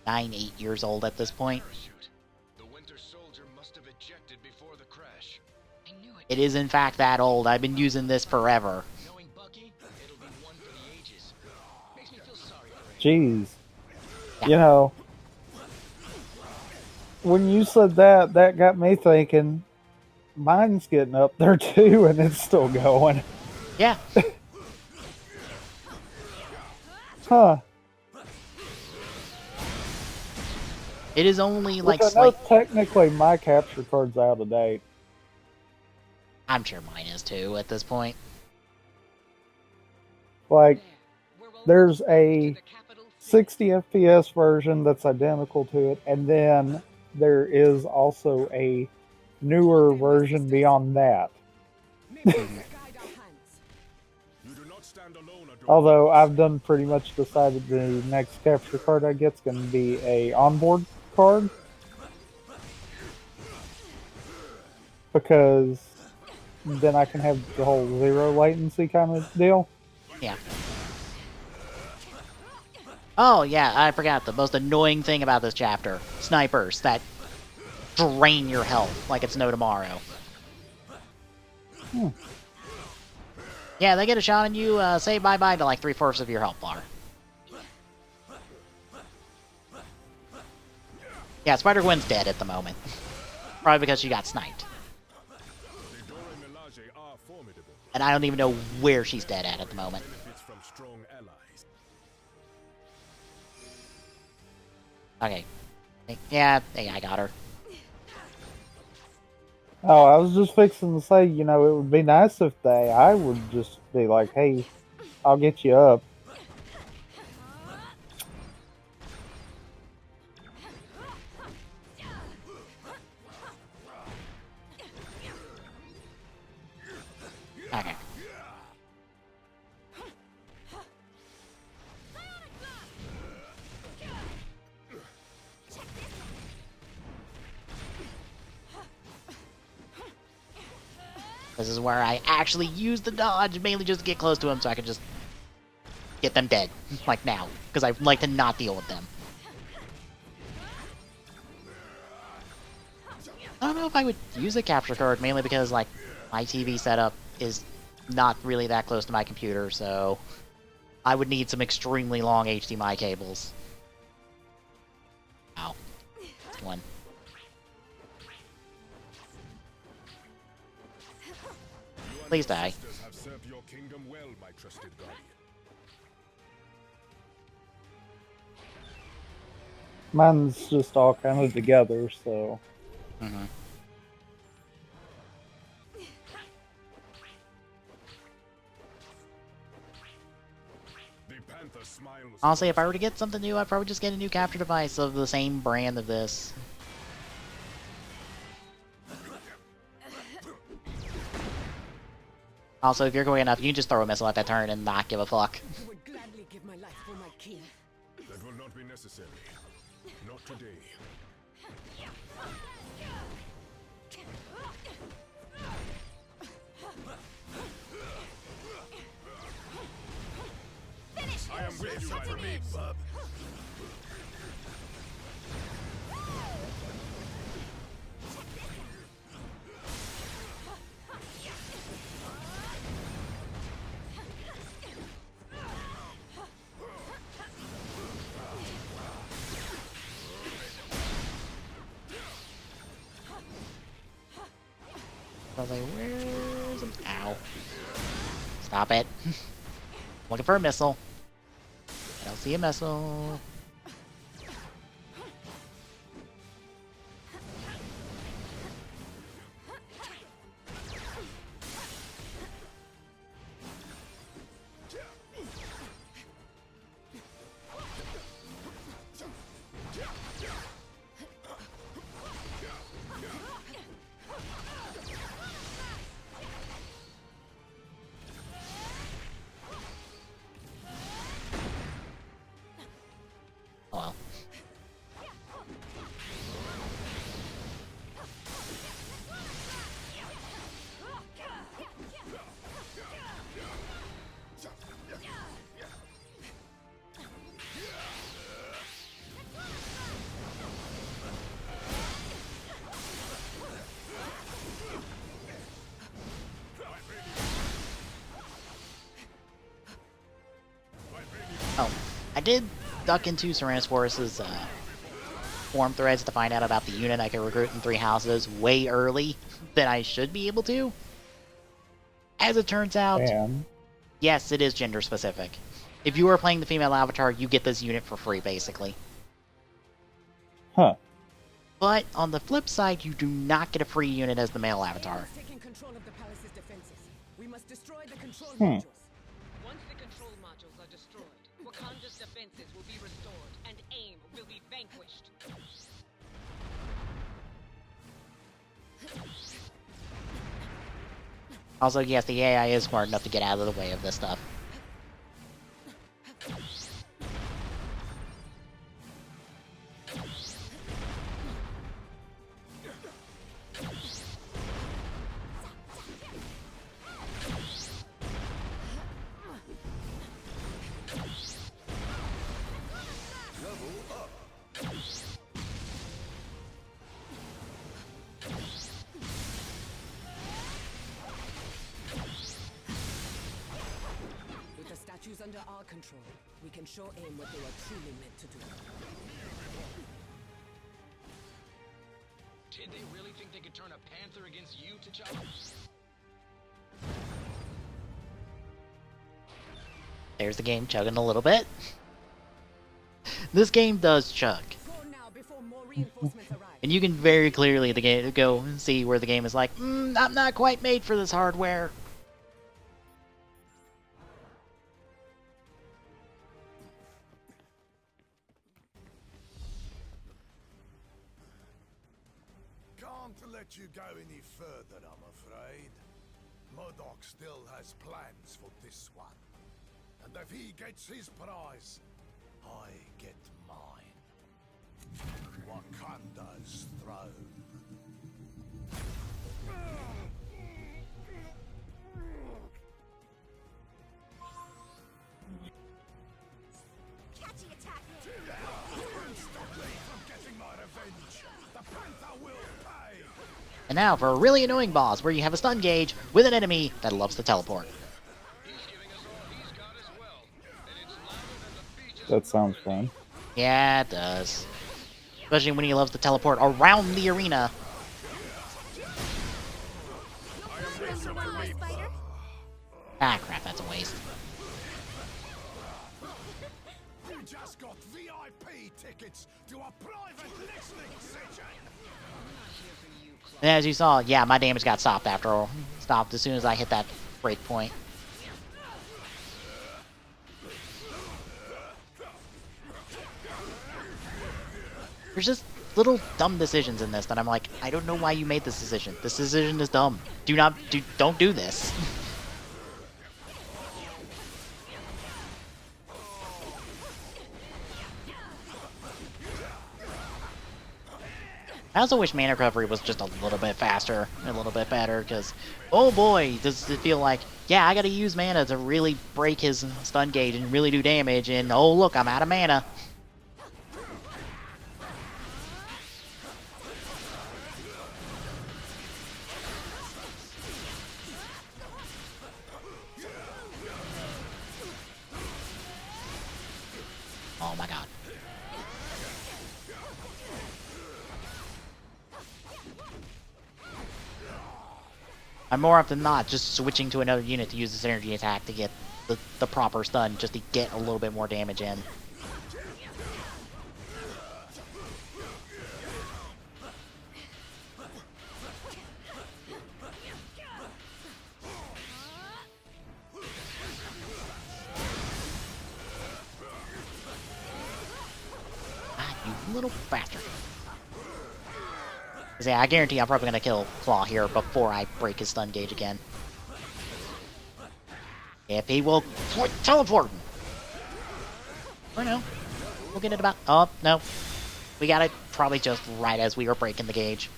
8 years old at this point. The Winter Soldier must have ejected before the crash. I knew it. It is in fact that old. I've been using this forever. Knowing Bucky, it'll be one for the ages. Makes me feel sorry for him. Jeez. You know, when you said that, that got me thinking, mine's getting up there too, and it's still going. Yeah. Huh. It is only like Which I know technically my capture card's out of date. I'm sure mine is too at this point. Like, there's a 60 FPS version that's identical to it, and then there is also a newer version beyond that. Although I've done pretty much decided the next capture card I get's going to be a onboard card, because then I can have the whole zero latency kind of deal. Yeah. Oh yeah, I forgot the most annoying thing about this chapter. Snipers that drain your health like it's no tomorrow. Yeah, they get a shot on you, say bye-bye to like 3/4 of your health bar. Yeah, Spider-Gwen's dead at the moment. Probably because she got sniped. And I don't even know where she's dead at the moment. Okay. Yeah, I got her. Oh, I was just fixing to say, you know, it would be nice if I would just be like, hey, I'll get you up. Okay. This is where I actually use the dodge, mainly just to get close to him so I can just get them dead, like now, because I like to not deal with them. I don't know if I would use a capture card, mainly because, like, my TV setup is not really that close to my computer, so I would need some extremely long HDMI cables. Ow. One. Please die. have served your kingdom well, my trusted guardian. Mine's just all kind of together, so. Mm-hmm. The panther's smile was Honestly, if I were to get something new, I'd probably just get a new capture device of the same brand of this. Also, if you're going enough, you can just throw a missile at that turn and not give a fuck. I would gladly give my life for my king. That will not be necessary. Not today. I am with you, my friend, bub. I was like, where's it? Ow. Stop it. Looking for a missile. I don't see a missile. Oh well. Oh, I did duck into Tyrannosaurus's forum threads to find out about the unit I could recruit in 3 houses way early than I should be able to. As it turns out, And yes, it is gender specific. If you are playing the female avatar, you get this unit for free, basically. huh. But on the flip side, you do not get a free unit as the male avatar. Taking control of the palace's defenses. We must destroy the control Hmm. modules. Once the control modules are destroyed, Wakanda's defenses will be restored, and AIM will be vanquished. Also, yes, the AI is smart enough to get out of the way of this stuff. With the statues under our control, we can show AIM what they are truly meant to do. Did they really think they could turn a panther against you, T'Challa? There's the game chugging a little bit. This game does chug. Go now before more reinforcements arrive. And you can very clearly go and see where the game is like, I'm not quite made for this hardware. Can't let you go any further, I'm afraid. Modok still has plans for this one. And if he gets his prize, I get mine. Wakanda's throne. Catchy attack here. Stop me from getting my revenge. The Panther will pay. And now for a really annoying boss where you have a stun gauge with an enemy that loves to teleport. That sounds fun. Yeah, it does. Especially when he loves to teleport around the arena. Ah, crap, that's a waste. You just got VIP tickets to a private listening session. And as you saw, yeah, my damage got stopped after all. Stopped as soon as I hit that break point. There's just little dumb decisions in this that I'm like, I don't know why you made this decision. This decision is dumb. Don't do this. I also wish mana recovery was just a little bit faster, a little bit better, because, oh boy, does it feel like, yeah, I gotta use mana to really break his stun gauge and really do damage, and oh look, I'm out of mana. Oh my god. I'm more often than not just switching to another unit to use this energy attack to get the proper stun, just to get a little bit more damage in. Ah, you little bastard. Yeah, I guarantee I'm probably going to kill Claw here before I break his stun gauge again. If he will teleport! Or no. We'll get it about... Oh, no. We got it probably just right as we were breaking the gauge.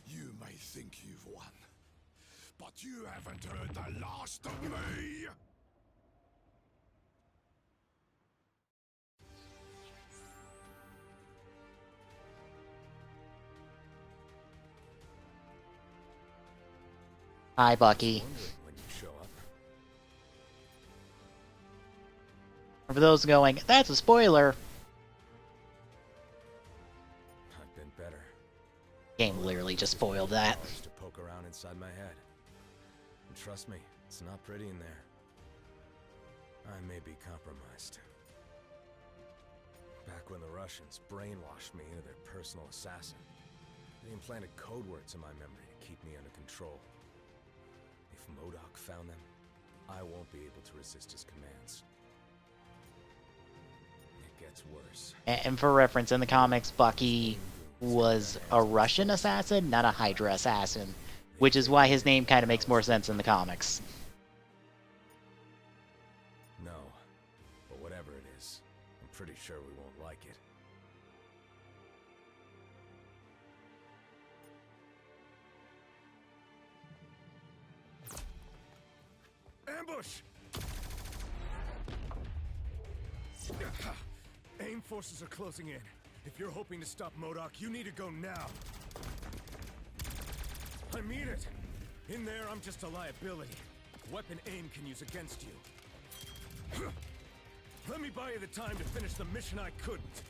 You may think you've won, but you haven't heard the last of me! Hi, Bucky. When you show up. For those going, that's a spoiler. I've been better. Game literally just spoiled that. To poke around inside my head. And trust me, it's not pretty in there. I may be compromised. Back when the Russians brainwashed me into their personal assassin, they implanted code words in my memory to keep me under control. If MODOK found them, I won't be able to resist his commands. It gets worse. And for reference, in the comics, Bucky was a Russian assassin, not a Hydra assassin, which is why his name kind of makes more sense in the comics. No, but whatever it is, I'm pretty sure we won't like it. Ambush! AIM forces are closing in. If you're hoping to stop MODOK, you need to go now. I mean it. In there, I'm just a liability. Weapon AIM can use against you. Let me buy you the time to finish the mission I couldn't.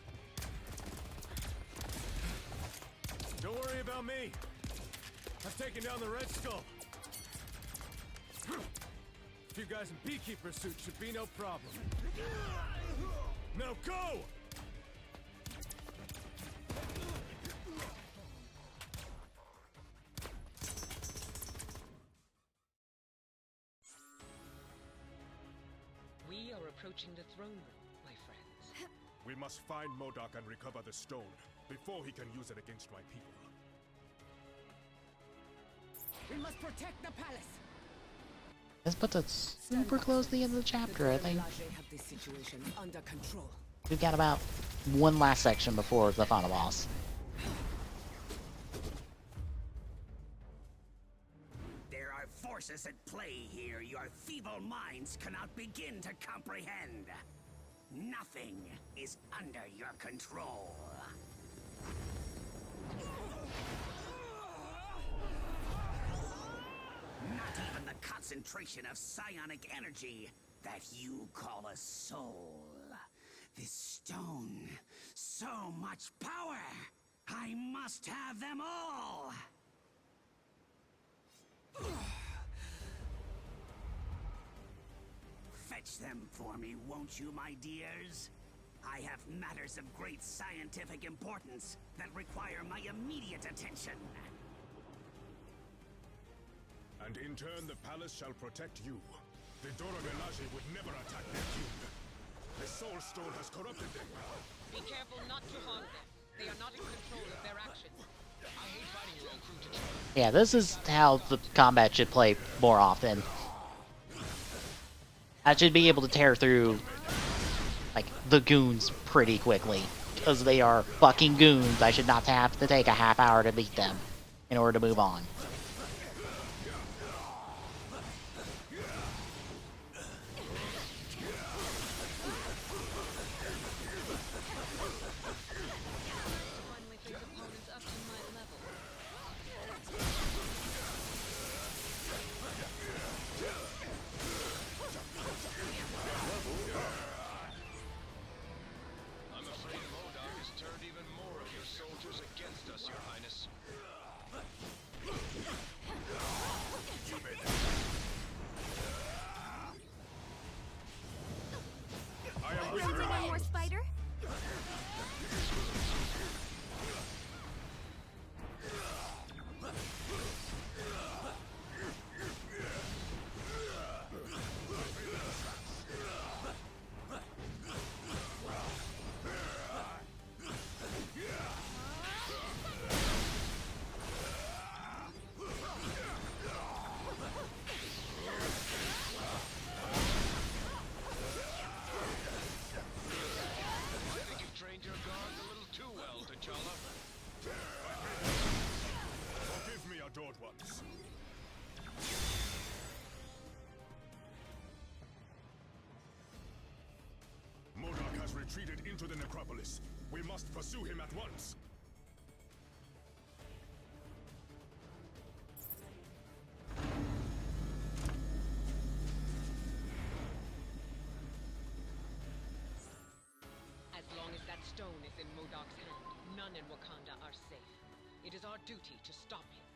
Don't worry about me. I've taken down the Red Skull. A few guys in beekeeper suits should be no problem. Now go! We are approaching the throne room, my friends. We must find MODOK and recover the stone before he can use it against my people. We must protect the palace. This puts us super close to the end of the chapter, I think. Have this situation under control. We've got about one last section before the final boss. There are forces at play here your feeble minds cannot begin to comprehend. Nothing is under your control. Not even the concentration of psionic energy that you call a soul. This stone, so much power! I must have them all! Fetch them for me, won't you, my dears? I have matters of great scientific importance that require my immediate attention. And in turn, the palace shall protect you. The Dora Milaje would never attack their king. The Soul Stone has corrupted them. Be careful not to harm them. They are not in control of their actions. I hate fighting your own crew to try. Yeah, this is how the combat should play more often. I should be able to tear through, like, the goons pretty quickly. Because they are fucking goons. I should not have to take a half hour to beat them in order to move on. Finally face opponents up to my level. I'm afraid Modok has turned even more of your soldiers against us, Your Highness. I am One more spider? I think you've trained your guards a little too well, T'Challa. Forgive me, adored ones. Modok has retreated into the necropolis. We must pursue him at once. As long as that stone is in Modok's hand, none in Wakanda are safe. It is our duty to stop him.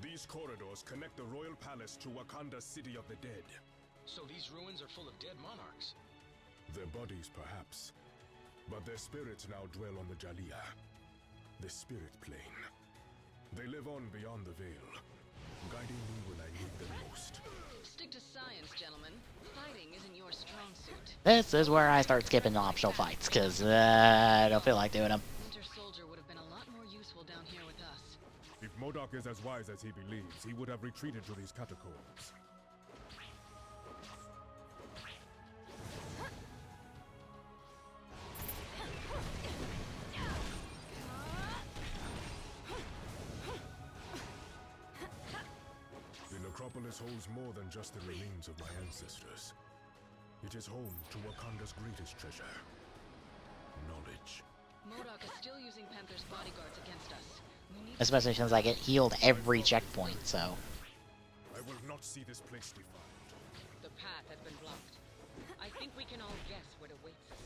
These corridors connect the royal palace to Wakanda's city of the dead. So these ruins are full of dead monarchs. Their bodies, perhaps. But their spirits now dwell on the Jaliyah, the spirit plane. They live on beyond the veil, guiding me when I need them most. Stick to science, gentlemen. Fighting isn't your strong suit. This is where I start skipping optional fights, because I don't feel like doing them. Winter Soldier would have been a lot more useful down here with us. If Modok is as wise as he believes, he would have retreated to these catacombs. The necropolis holds more than just the remains of my ancestors. It is home to Wakanda's greatest treasure, knowledge. Modok is still using Panther's bodyguards against us. We need Especially since I get healed every checkpoint, so... I will not see this place defiled. The path has been blocked. I think we can all guess what awaits us.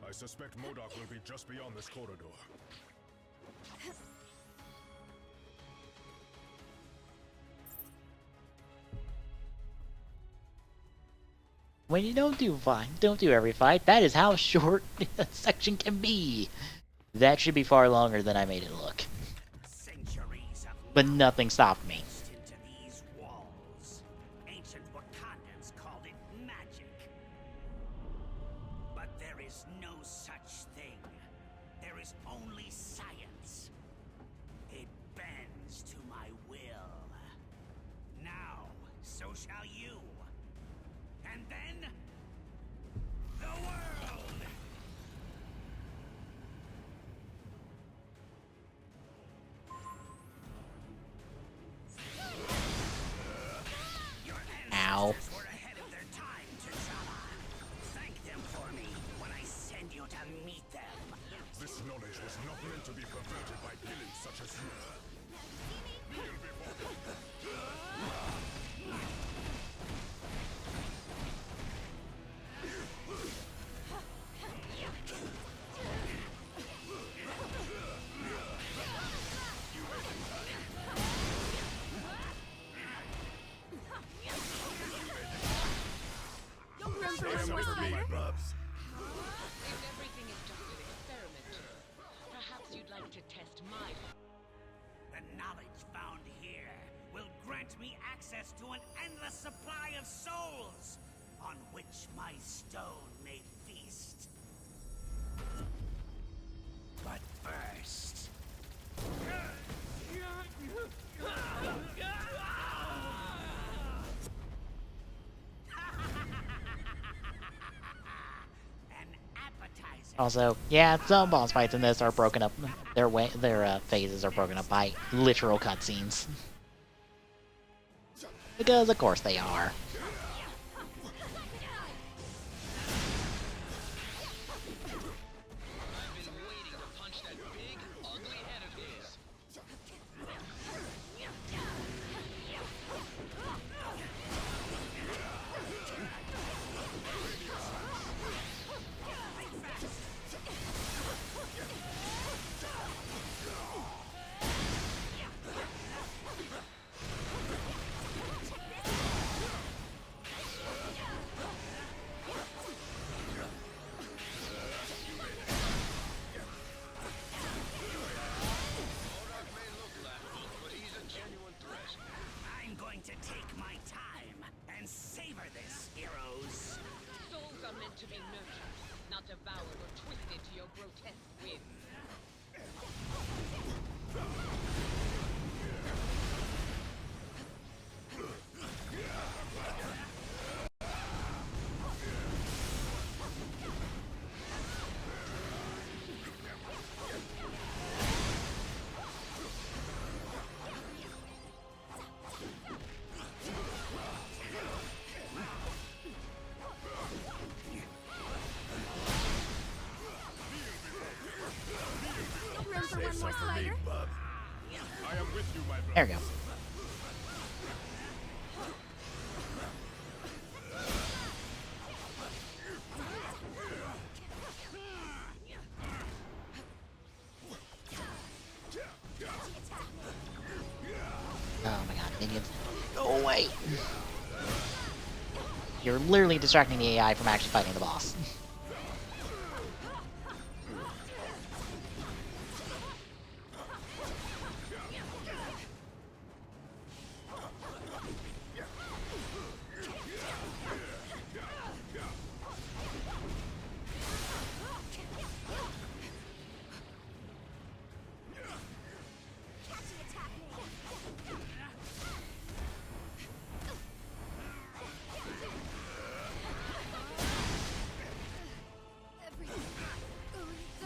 I suspect Modok will be just beyond this corridor. When you don't do every fight, that is how short a section can be. That should be far longer than I made it look. Centuries of But nothing stopped me. etched into these walls. Ancient Wakandans called it magic. But there is no such thing. There is only science. It bends to my will. Now, so shall you. And then, the world! Your Ow. ancestors were ahead of their time, T'Challa. Thank them for me when I send you to meet them. This knowledge was not meant to be perverted by villains such as you. Kneel before me. Room for one more spider? mine. The knowledge found here will grant me access to an endless supply of souls, on which my stone may feast. But first... An appetizer. Also, yeah, some boss fights in this are broken up. Their phases are broken up by literal cutscenes. Because of course they are. I've been waiting to punch that big, ugly head of his. I'm going to take my time and savor this, heroes. Souls are meant to be nurtured, not devoured or twisted to your grotesque whims. Room for one more spider? I am with you, my brother. There we go. Oh my god, minions. Go away! You're literally distracting the AI from actually fighting the boss.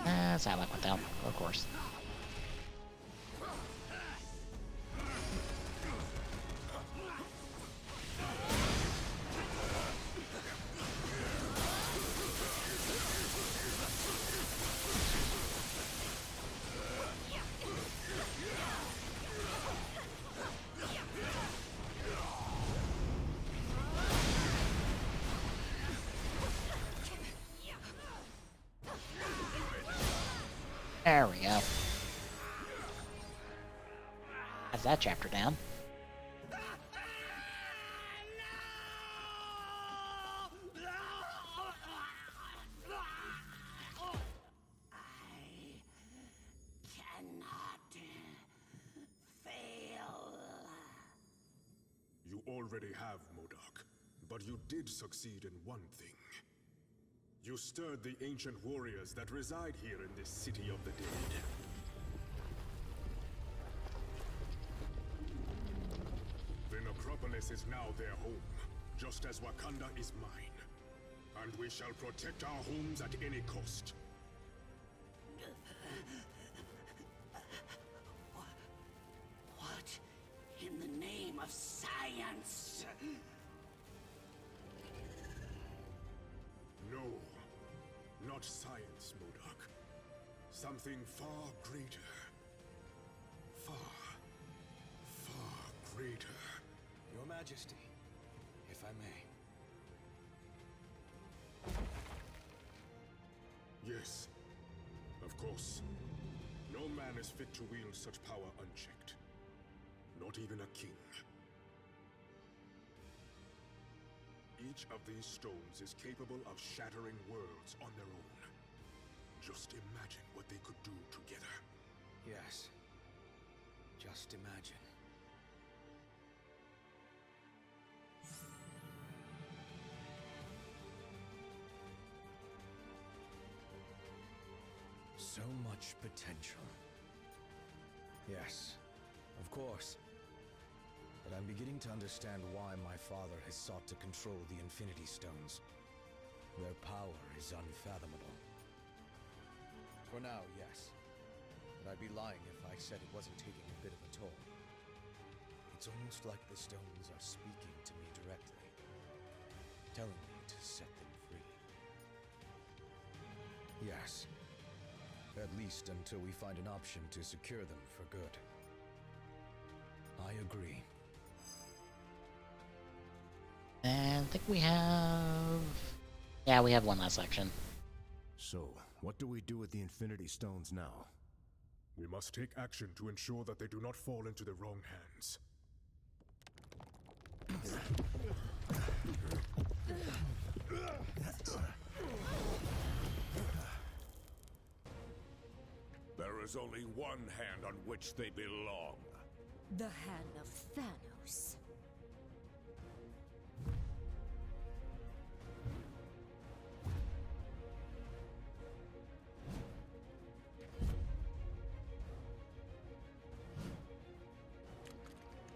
That's how that went down, of course. There we go. That's that chapter down. You already have, Modok, but you did succeed in one thing. You stirred the ancient warriors that reside here in this city of the dead. The necropolis is now their home, just as Wakanda is mine. And we shall protect our homes at any cost. What in the name of science? No, not science, Modok. Something far greater. Far greater. Your Majesty, if I may. Yes, of course. No man is fit to wield such power unchecked. Not even a king. Each of these stones is capable of shattering worlds on their own. Just imagine what they could do together. Yes. Just imagine. So much potential. Yes, of course. But I'm beginning to understand why my father has sought to control the Infinity Stones. Their power is unfathomable. For now, yes. But I'd be lying if I said it wasn't taking a bit of a toll. It's almost like the stones are speaking to me directly, telling me to set them free. Yes. At least until we find an option to secure them for good. I agree. And I think we have... Yeah, we have one last section. So, what do we do with the Infinity Stones now? We must take action to ensure that they do not fall into the wrong hands. There is only one hand on which they belong. The hand of Thanos.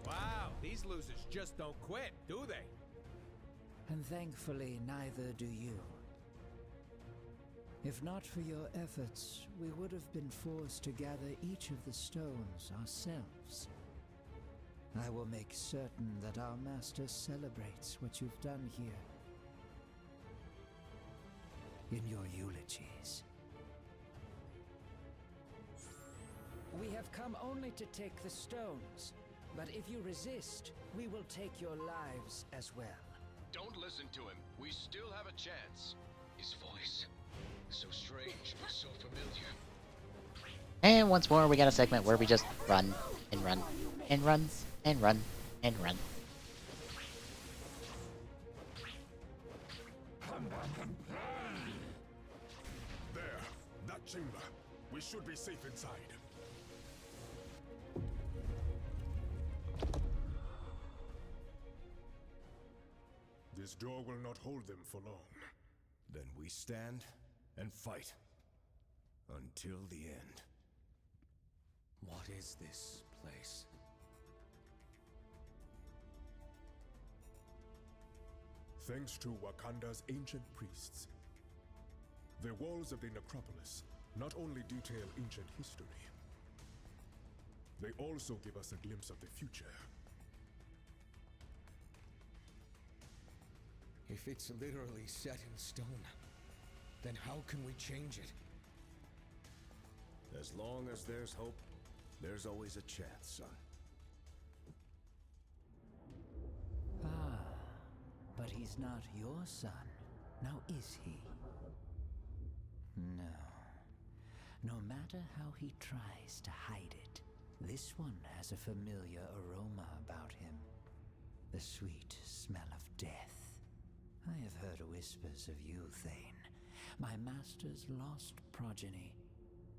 Wow, these losers just don't quit, do they? And thankfully, neither do you. If not for your efforts, we would have been forced to gather each of the stones ourselves. I will make certain that our master celebrates what you've done here. In your eulogies. We have come only to take the stones, but if you resist, we will take your lives as well. Don't listen to him. We still have a chance. His voice, so strange, so familiar. And once more, we got a segment where we just run, and run, and run, and run, and run. There, that chamber. We should be safe inside. This door will not hold them for long. Then we stand and fight. Until the end. What is this place? Thanks to Wakanda's ancient priests. The walls of the necropolis not only detail ancient history, they also give us a glimpse of the future. If it's literally set in stone, then how can we change it? As long as there's hope, there's always a chance, son. Ah, but he's not your son, now is he? No. No matter how he tries to hide it, this one has a familiar aroma about him. The sweet smell of death. I have heard whispers of you, Thane, my master's lost progeny.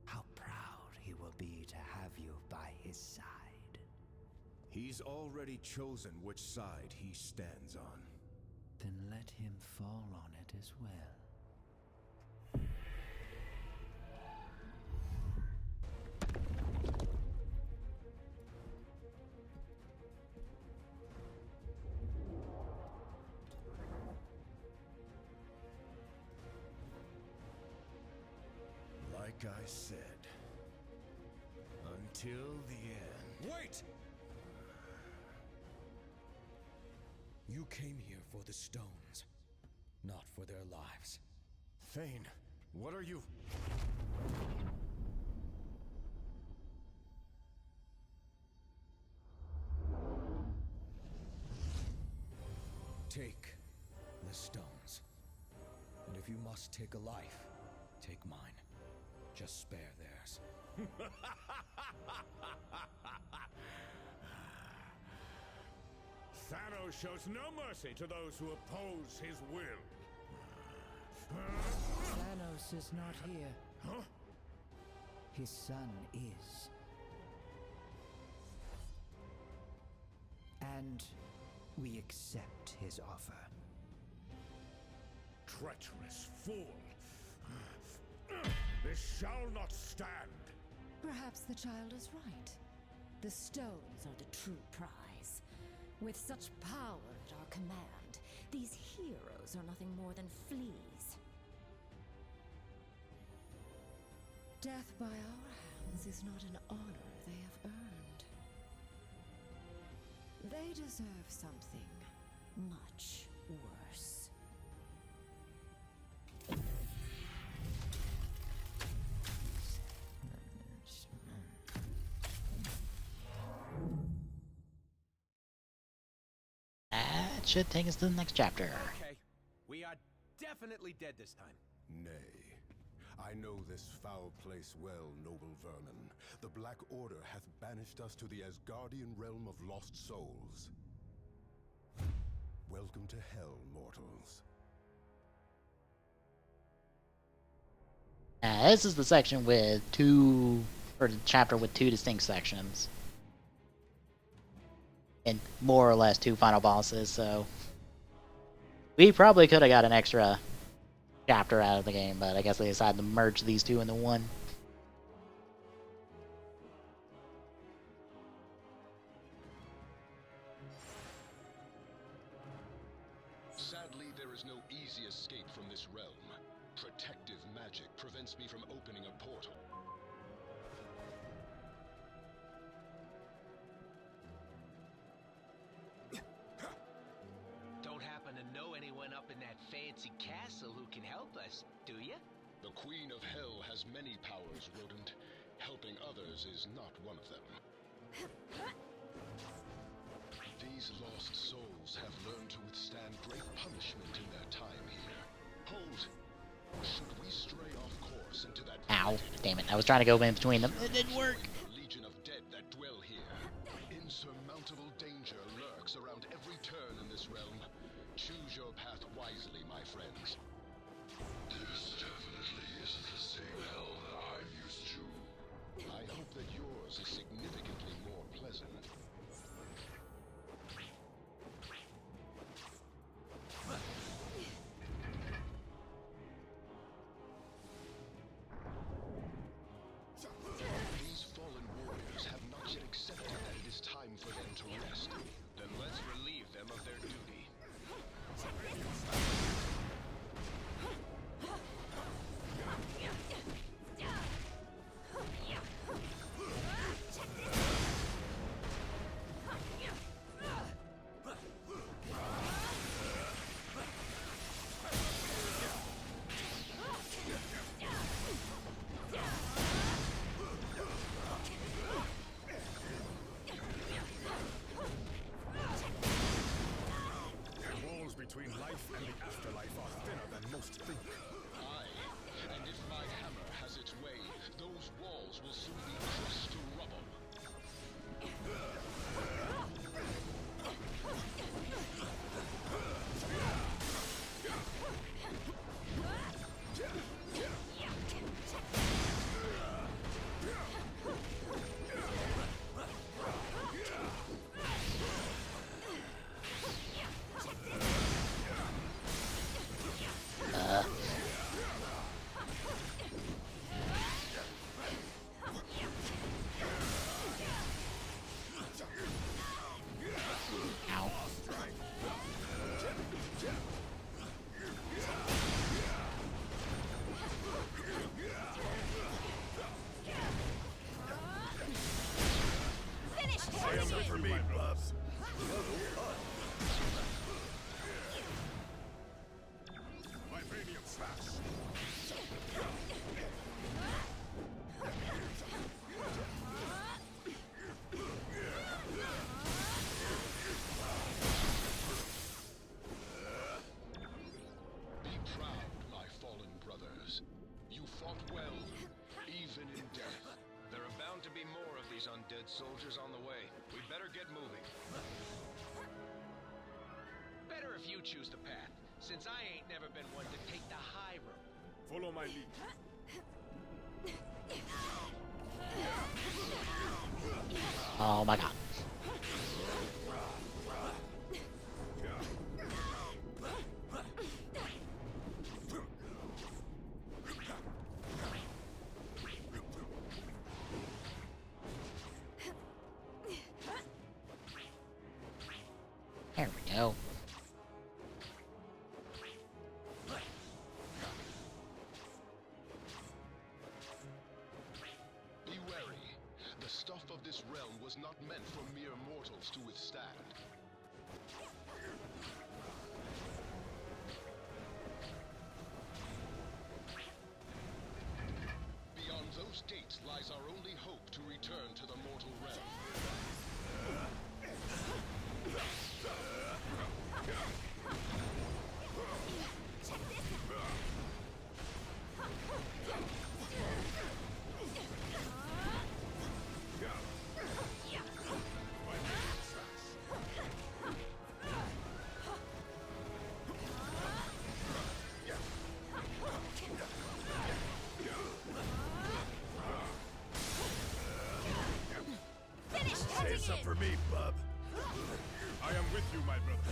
How proud he will be to have you by his side. He's already chosen which side he stands on. Then let him fall on it as well. Like I said, until the end. Wait! You came here for the stones, not for their lives. Thane, what are you? Take the stones. And if you must take a life, take mine. Just spare theirs. Thanos shows no mercy to those who oppose his will. Thanos is not here. Huh? His son is. And we accept his offer. Treacherous fool! This shall not stand! Perhaps the child is right. The stones are the true prize. With such power at our command, these heroes are nothing more than fleas. Death by our hands is not an honor they have earned. They deserve something much worse. That should take us to the next chapter. Okay, we are definitely dead this time. Nay. I know this foul place well, noble vermin. The Black Order hath banished us to the Asgardian realm of lost souls. Welcome to hell, mortals. This is the section with two, or the chapter with two distinct sections. And more or less two final bosses, so we probably could have got an extra chapter out of the game, but I guess they decided to merge these two into one. Sadly, there is no easy escape from this realm. Protective magic prevents me from opening a portal. Don't happen to know anyone up in that fancy castle who can help us, do you? The Queen of Hell has many powers, Rodent. Helping others is not one of them. These lost souls have learned to withstand great punishment in their time here. Hold! Should we stray off course into that... Ow, damn it, I was trying to go in between them. It didn't work. Legion of dead that dwell here. Insurmountable danger lurks around every turn in this realm. Choose your path wisely, my friends. This definitely isn't the same hell that I'm used to. I hope that yours is significantly more pleasant. These fallen warriors have not yet accepted that it is time for them to rest. Then let's relieve them of their duty. The walls between life and the afterlife are thinner than most think. Aye, and if my hammer has its way, those walls will soon be crushed to rubble. Ow. I am for me, gloves. Vibranium slash. Be proud, my fallen brothers. You fought well, even in death. There are bound to be more of these undead soldiers on the way. We better get moving. Better if you choose the path, since I ain't never been one to take the high road. Follow my lead. Oh my god. no. Be wary. The stuff of this realm was not meant for mere mortals to withstand. Beyond those gates lies our only hope to return to the mortal realm. Say something for me, bub. I am with you, my brothers.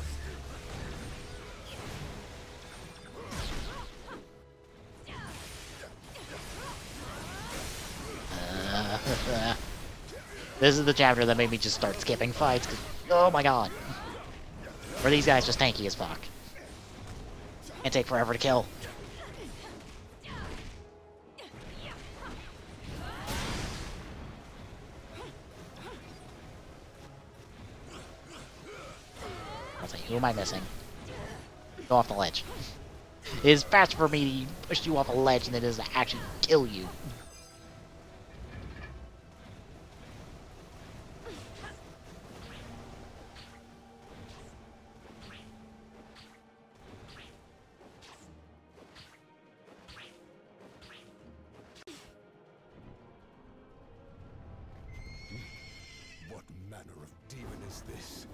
This is the chapter that made me just start skipping fights, 'cause, oh my god. Or these guys just tanky as fuck. And take forever to kill. I was like, who am I missing? Go off the ledge. It is faster for me to push you off a ledge than it is to actually kill you. What manner of demon is this?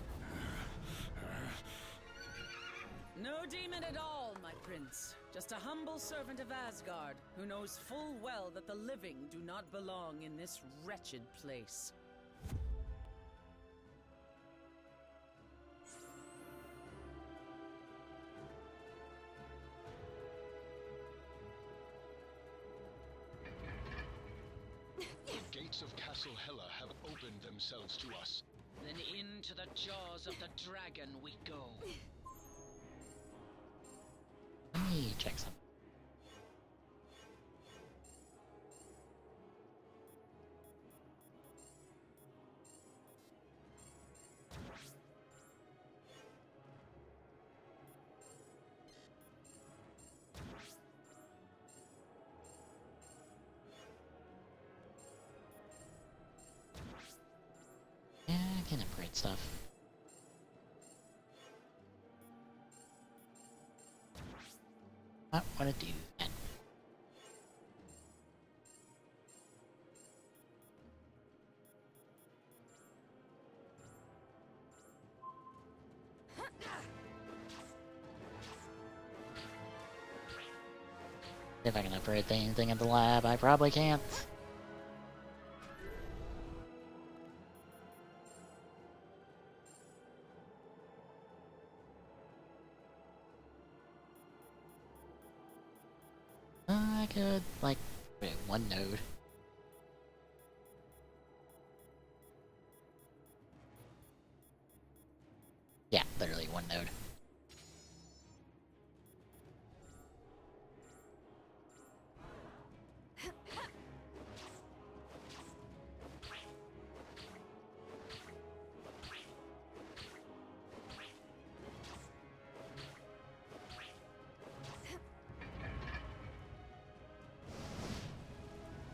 No demon at all, my prince. Just a humble servant of Asgard, who knows full well that the living do not belong in this wretched place. The gates of Castle Hela have opened themselves to us. Then into the jaws of the dragon we go. Let me check something. Yeah, I can upgrade stuff. I want to do that. If I can upgrade anything in the lab, I probably can't. I could, like, wait, one node. Yeah, literally one node.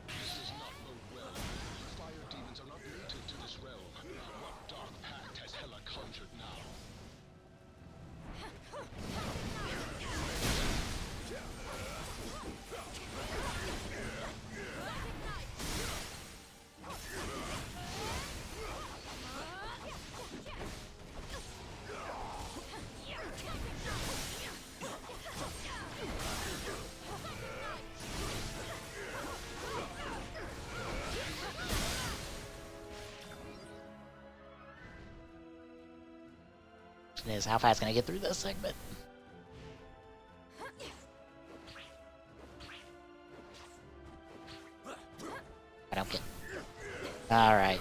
This does not bode well. Fire demons are not native to this realm. What dark pact has Hela conjured now? Question is, how fast can I get through this segment? I don't get. Alright.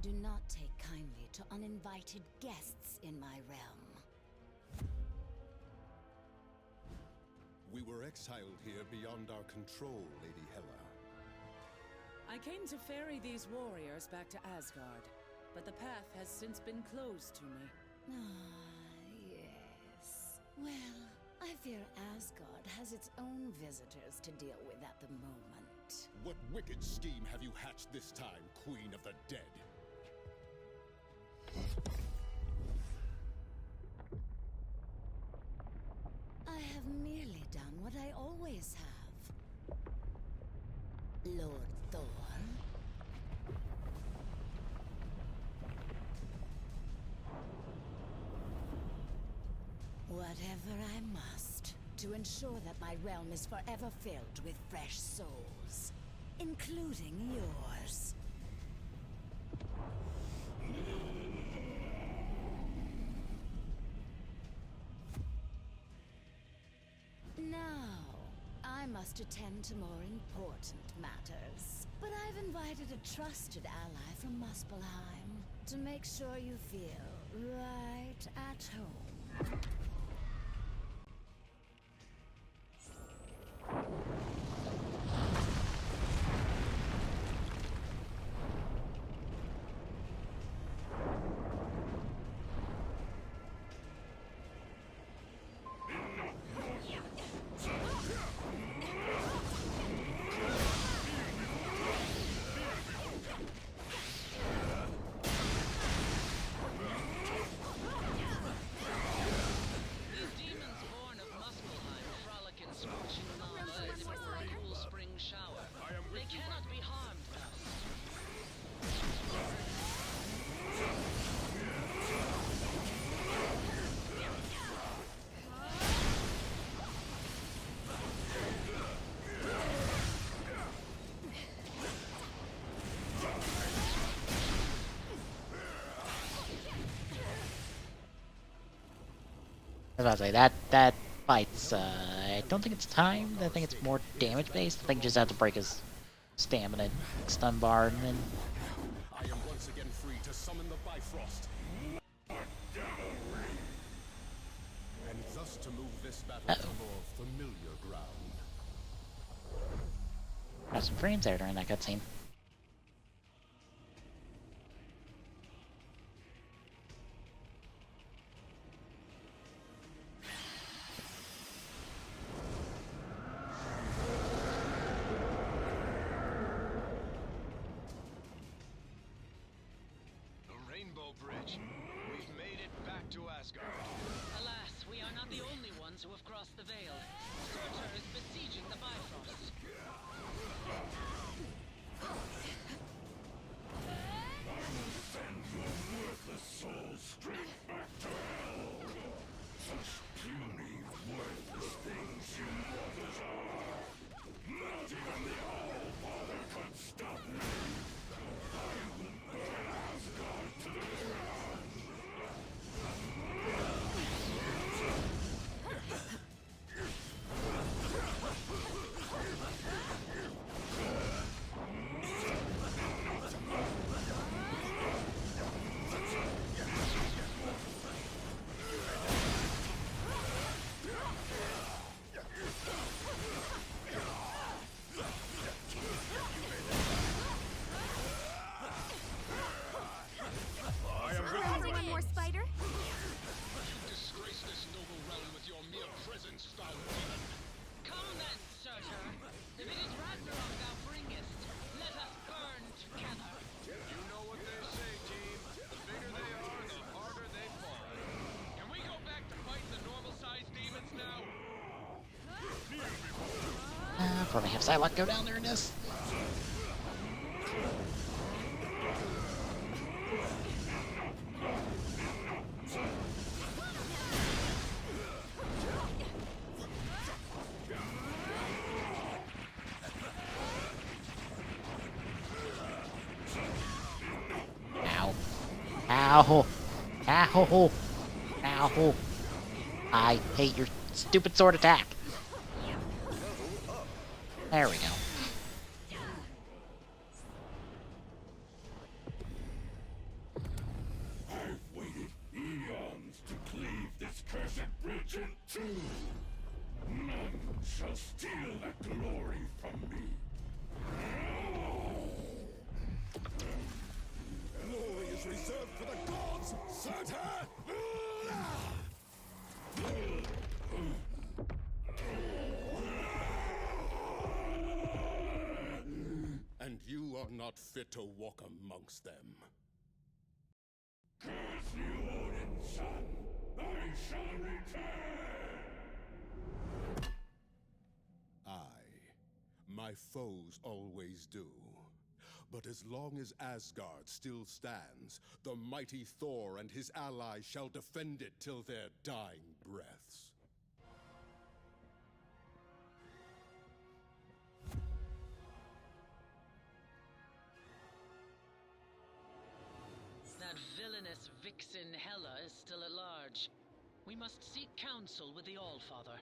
do not take kindly to uninvited guests in my realm. We were exiled here beyond our control, Lady Hela. I came to ferry these warriors back to Asgard, but the path has since been closed to me. Ah, yes. Well, I fear Asgard has its own visitors to deal with at the moment. What wicked scheme have you hatched this time, Queen of the Dead? I have merely done what I always have. Lord Thor. Whatever I must, to ensure that my realm is forever filled with fresh souls, including yours. Now, I must attend to more important matters. But I've invited a trusted ally from Muspelheim to make sure you feel right at home. I was about to say, that fight's, I don't think it's timed, I think it's more damage based. I think you just have to break his stamina, stun bar, and then... I am once again free to summon the Bifrost. And thus to move this battle to more familiar ground. Got some frames there during that cutscene. Bridge. We've made it back to Asgard. Alas, we are not the only ones who have crossed the Veil. Surtur is besieging the Bifrost. Send your worthless souls straight back to hell. Such puny, worthless things you mortals are. Not even the All-Father could stop me. I will burn Asgard to the ground. Probably have Psylocke go down there in this. Ow. Ow. Ow. Ow. I hate your stupid sword attack. There we go. shall steal that glory from me. Glory is reserved for the gods, Surtur! And you are not fit to walk amongst them. Curse you, Odin's son! I shall return! Aye, my foes always do. But as long as Asgard still stands, the mighty Thor and his allies shall defend it till their dying breaths. That villainous vixen Hela is still at large. We must seek counsel with the Allfather.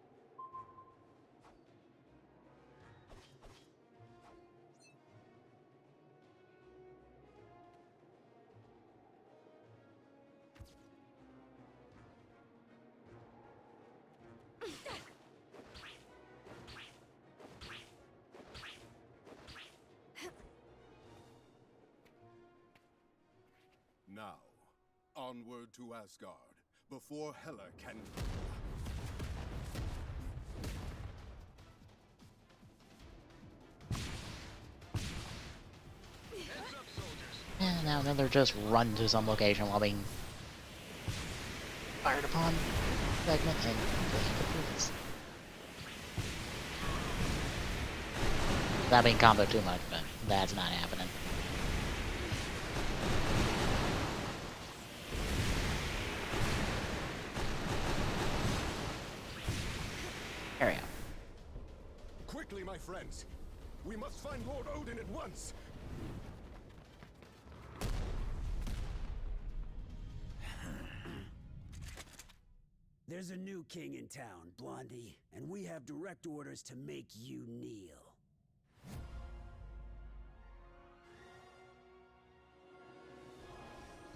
Now, onward to Asgard, before Hela can... And now then they're just run to some location while being fired upon segment and completely. That being combo too much, but that's not happening. Carry on. Quickly, my friends! We must find Lord Odin at once! There's a new king in town, Blondie, and we have direct orders to make you kneel.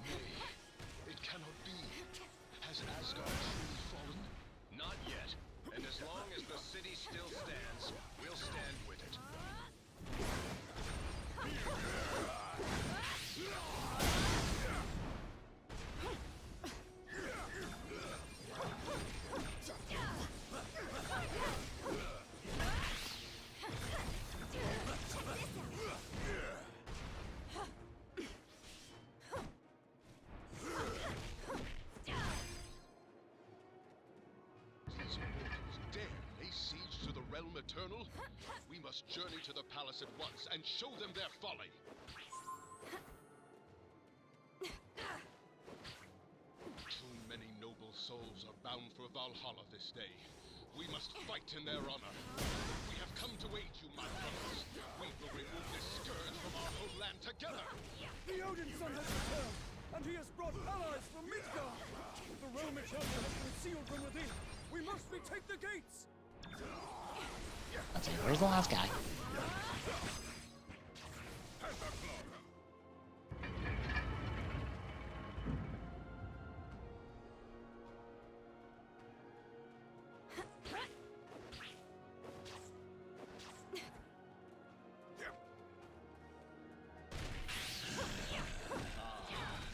Nay, it cannot be. Has Asgard truly fallen? Not yet. And as long as the city still stands, we'll stand with it. Realm Eternal? We must journey to the palace at once and show them their folly. Too many noble souls are bound for Valhalla this day. We must fight in their honor. We have come to aid you, my brothers. We will remove this scourge from our homeland together. The Odin Son has returned, and he has brought allies from Midgard. The realm Eternal has been sealed from within. We must retake the gates. Let's see, where's the last guy?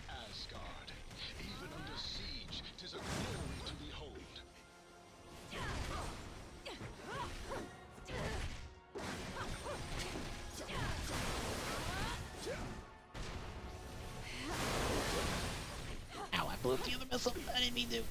Asgard. Even under siege, 'tis a glory to behold. Ow, I blew up the other missile. I didn't mean to.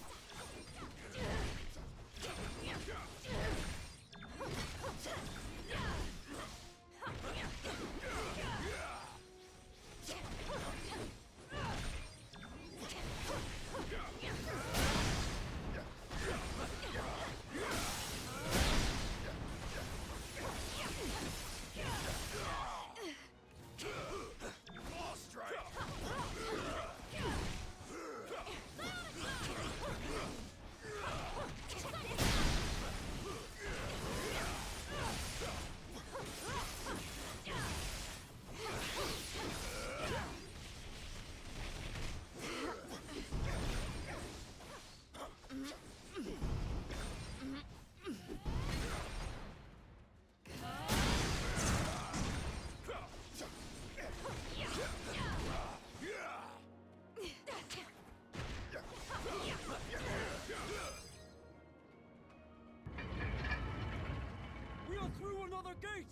other gate!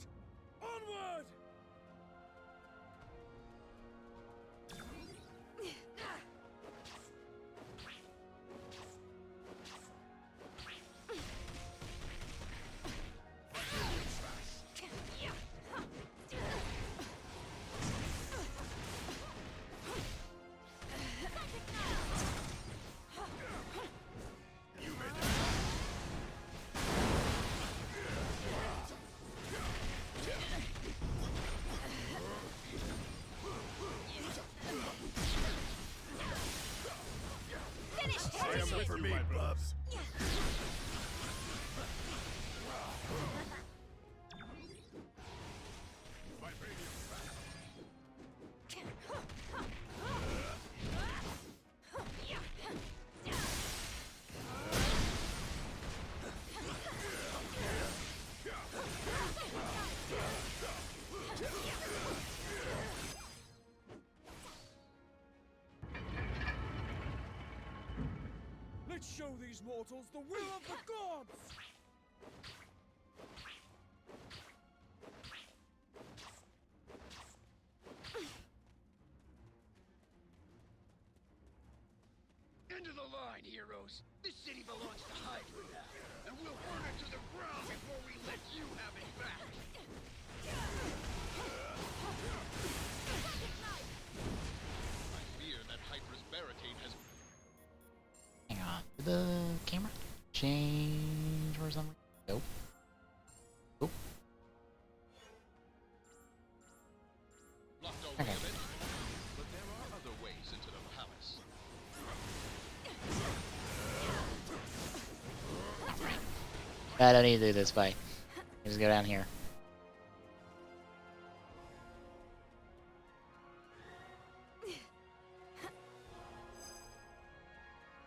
Onward! For me, bubs. Let's show these mortals the will of the gods! End of the line, heroes. This city belongs to Hydra now, and we'll burn it to the ground before we let you have it back. I fear that Hydra's barricade has... Hang on. Did the camera change for some reason? Nope. Nope. blocked our way of entry, but there are other ways into the palace. I don't need to do this way. Just go down here.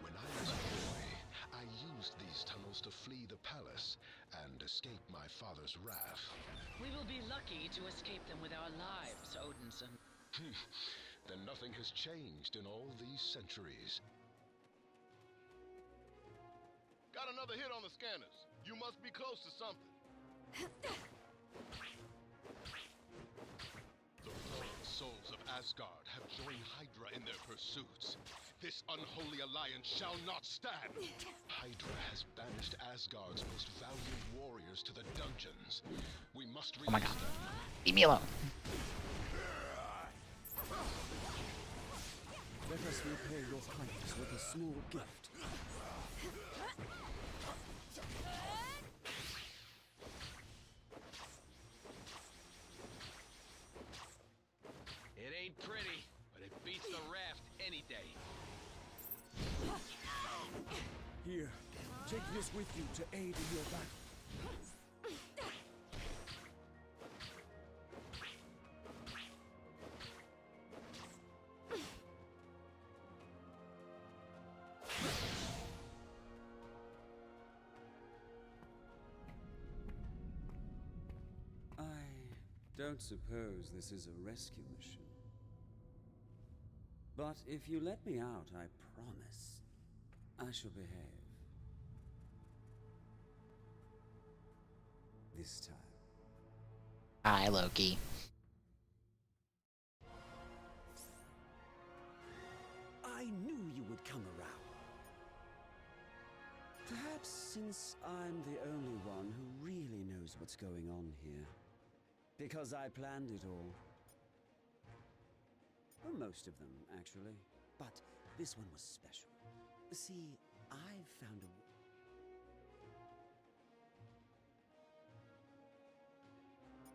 When I was a boy, I used these tunnels to flee the palace and escape my father's wrath. We will be lucky to escape them with our lives, Odinson. Then nothing has changed in all these centuries. Got another hit on the scanners. You must be close to something. The fallen souls of Asgard have joined Hydra in their pursuits. This unholy alliance shall not stand. Hydra has banished Asgard's most valiant warriors to the dungeons. We must release Oh my god. them. Leave me alone. Let us repay your kindness with a small gift. It ain't pretty, but it beats the raft any day. Here, take this with you to aid in your battle. I don't suppose this is a rescue mission. But if you let me out, I promise I shall behave. This time. Hi, Loki. I knew you would come around. Perhaps since I'm the only one who really knows what's going on here. Because I planned it all. Well, most of them, actually. But this one was special. See, I found a...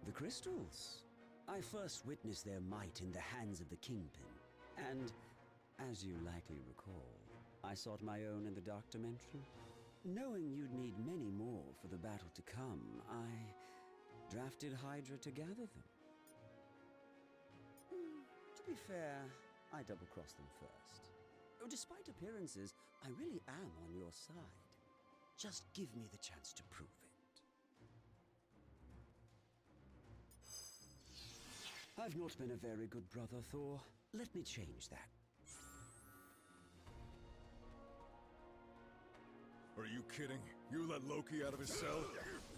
The crystals. I first witnessed their might in the hands of the Kingpin. And, as you likely recall, I sought my own in the Dark Dimension. Knowing you'd need many more for the battle to come, I drafted Hydra to gather them. To be fair, I double-crossed them first. Despite appearances, I really am on your side. Just give me the chance to prove it. I've not been a very good brother, Thor. Let me change that. Are you kidding? You let Loki out of his cell?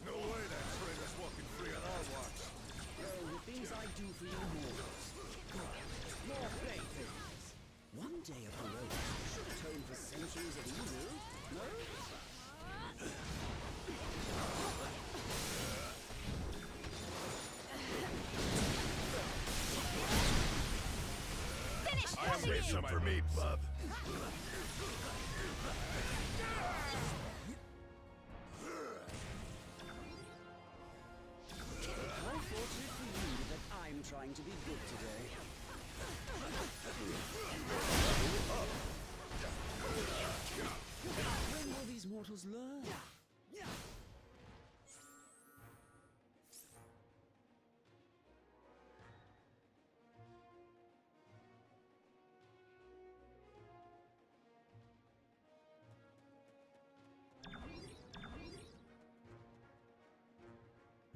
No way that traitor's walking free on our watch. Oh, the things I do for you mortals. More playthings. One day of heroics should atone for centuries of evil, no? I am ready some for me, bub. How fortunate for you that I'm trying to be good today. When will these mortals learn?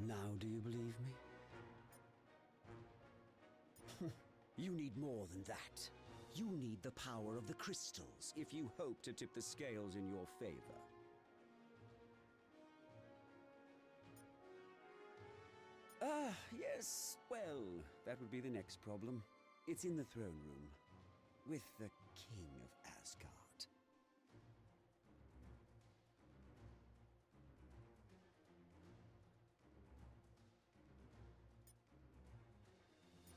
Now do you believe me? You need more than that. You need the power of the crystals if you hope to tip the scales in your favor. Ah, yes. Well, that would be the next problem. It's in the throne room, with the King of Asgard.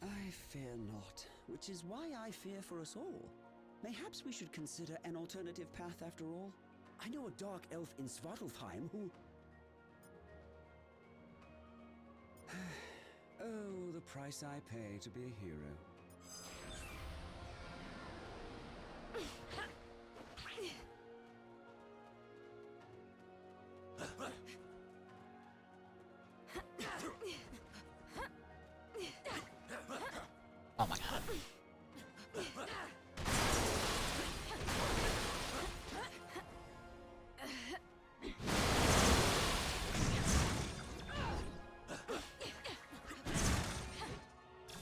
I fear not, which is why I fear for us all. Mayhaps we should consider an alternative path after all. I know a dark elf in Svartalfheim who... Oh, the price I pay to be a hero. Oh my god.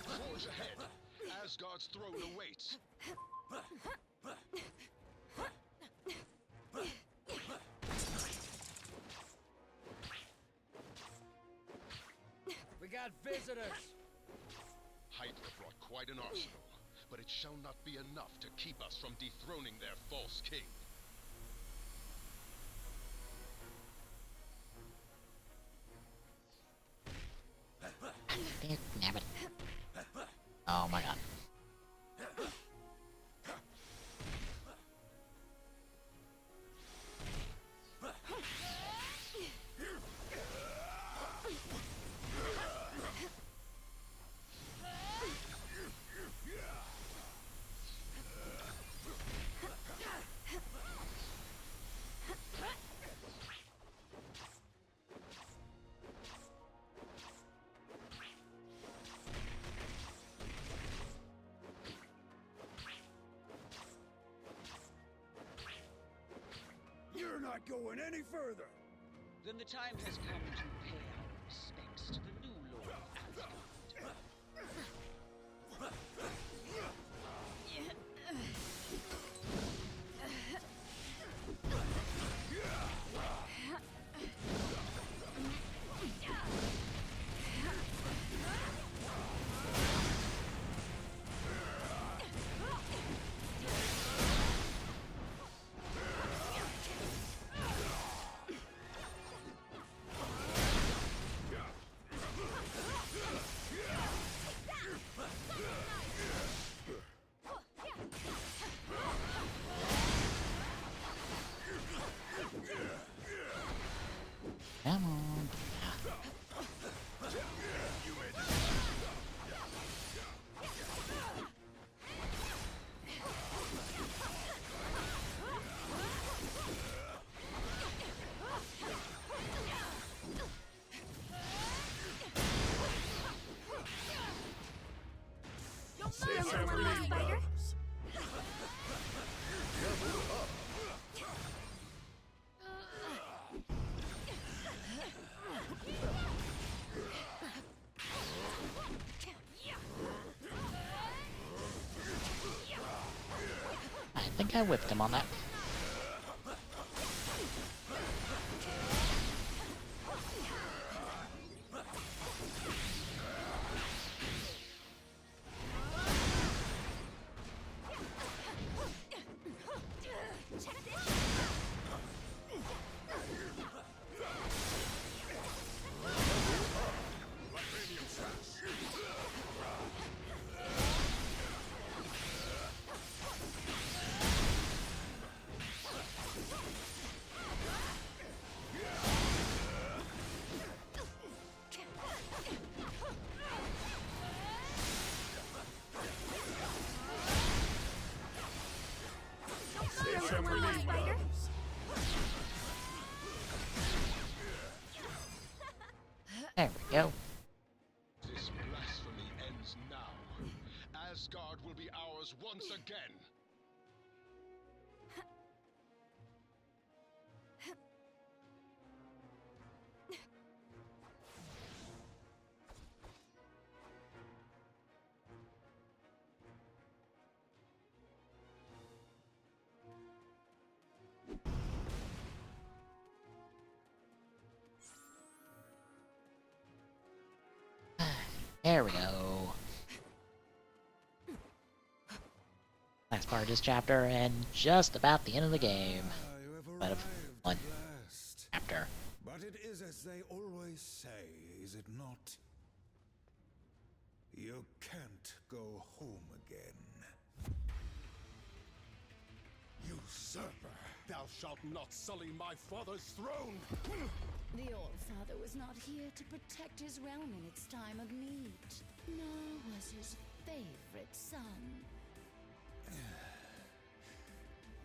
Forge ahead. Asgard's throne awaits. We got visitors. Hydra brought quite an arsenal, but it shall not be enough to keep us from dethroning their false king. Damn it. Oh my god. You're not going any further. Then the time has come to pay our respects to the new Lord of Asgard. Come on. I think I whipped him on that. Spider? There we go. This blasphemy ends now. Asgard will be ours once again. There we go. Last part of this chapter, and just about the end of the game. But of one chapter. But it is as they always say, is it not? You can't go home again. Usurper! Thou shalt not sully my father's throne! The All-Father was not here to protect his realm in its time of need, nor was his favorite son.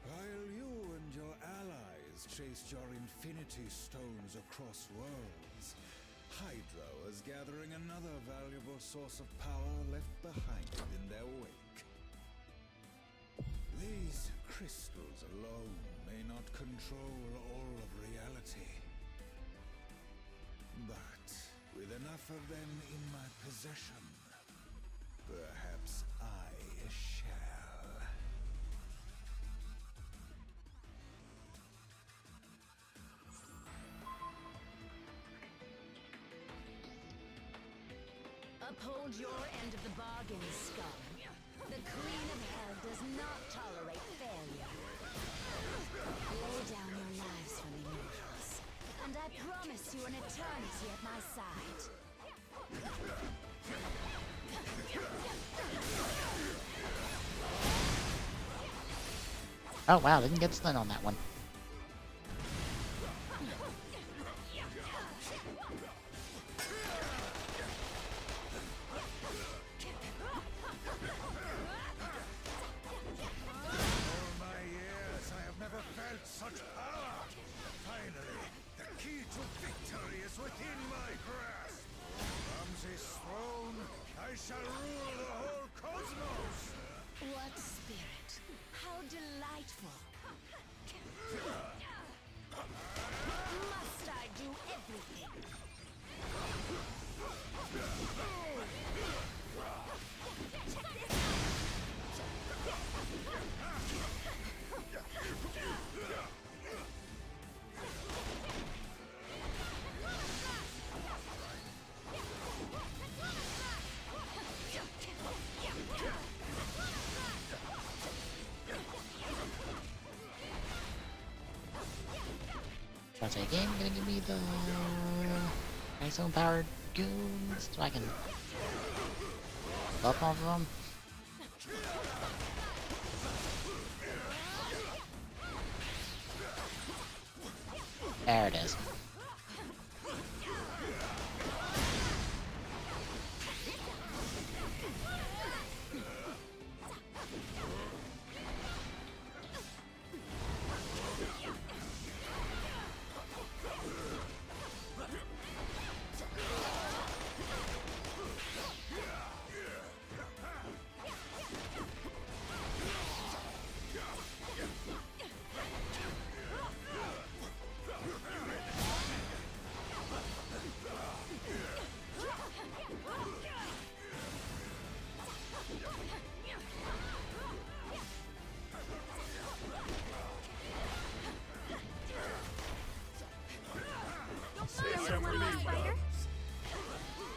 While you and your allies chased your Infinity Stones across worlds, Hydra was gathering another valuable source of power left behind in their wake. These crystals alone may not control all of reality. But with enough of them in my possession, perhaps I shall. Uphold your end of the bargain, scum. The Queen of Hell does not tolerate failure. Lay down your lives for me, mortals, and I promise you an eternity at my side. Oh wow, didn't get stun on that one. Such power! Finally, the key to victory is within my grasp! From this throne, I shall rule the whole cosmos! What spirit? How delightful! Must I do everything? Try to say again, gonna give me the nice own powered goons so I can buff off of them. There it is.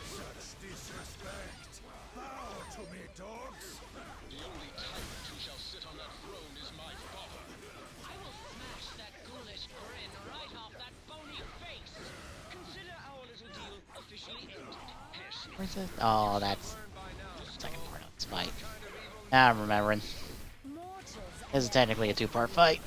Such disrespect! Bow to me, dogs! The only tyrant who shall sit on that throne is my father. I will smash that ghoulish grin right off that bony face. Consider our little deal officially ended. Where's this? Oh, that's the second part of this fight. Now I'm remembering. This is technically a two-part fight.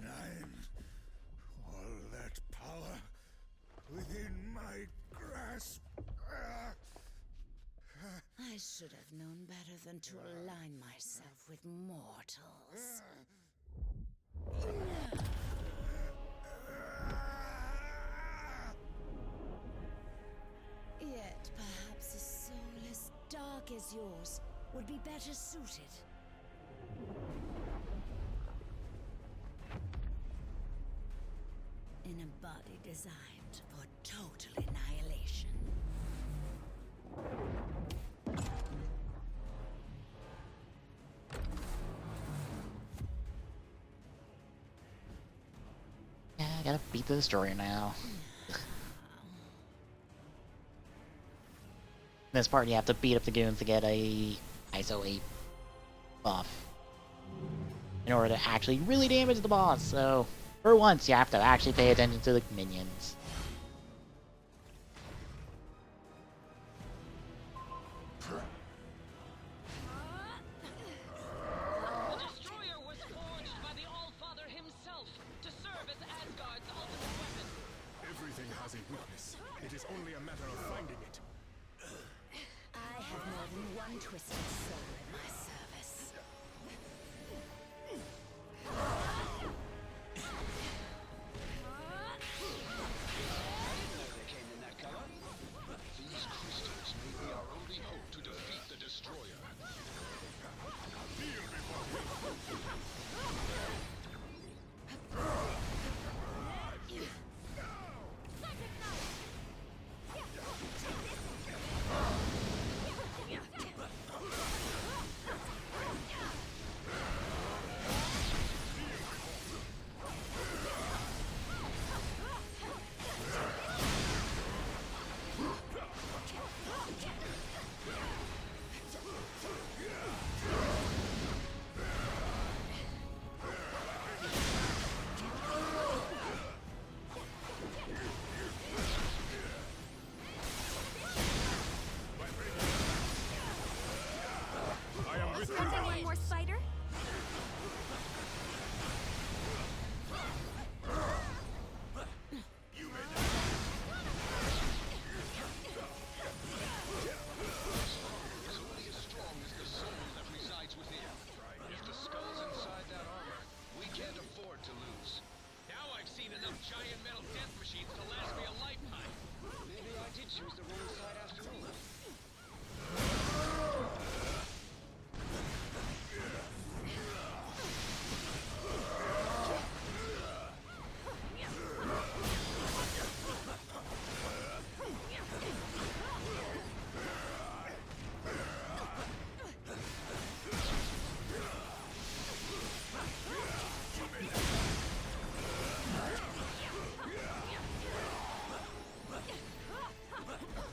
Now should have known better than to align myself with mortals. Yet perhaps a soul as dark as yours would be better suited. In a body designed for total annihilation. Yeah, I gotta beat the destroyer now. This part, you have to beat up the goons to get a ISO 8 buff in order to actually really damage the boss. So, for once, you have to actually pay attention to the minions. The destroyer was forged by the Allfather himself to serve as Asgard's ultimate weapon. Everything has a weakness. It is only a matter of finding it. I have more than one twisted soul in my service. They came in that color. These crystals may be our only hope to defeat the destroyer. Feel One more spider? is only as strong as the soul that resides within. If the skull's inside that armor, we can't afford to lose. Now I've seen enough giant metal death machines to last me a lifetime. Maybe I did choose the wrong side after all.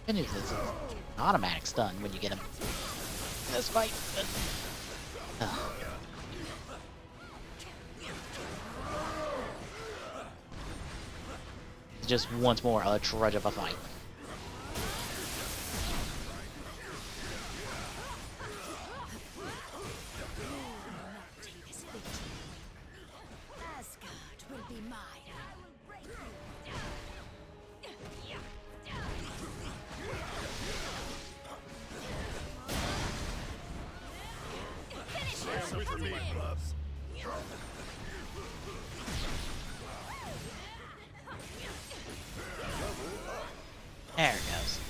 Good news is it's an automatic stun when you get him in this fight. Just once more a trudge of a fight. Asgard will be mine. Stand with me, bubs. There it goes.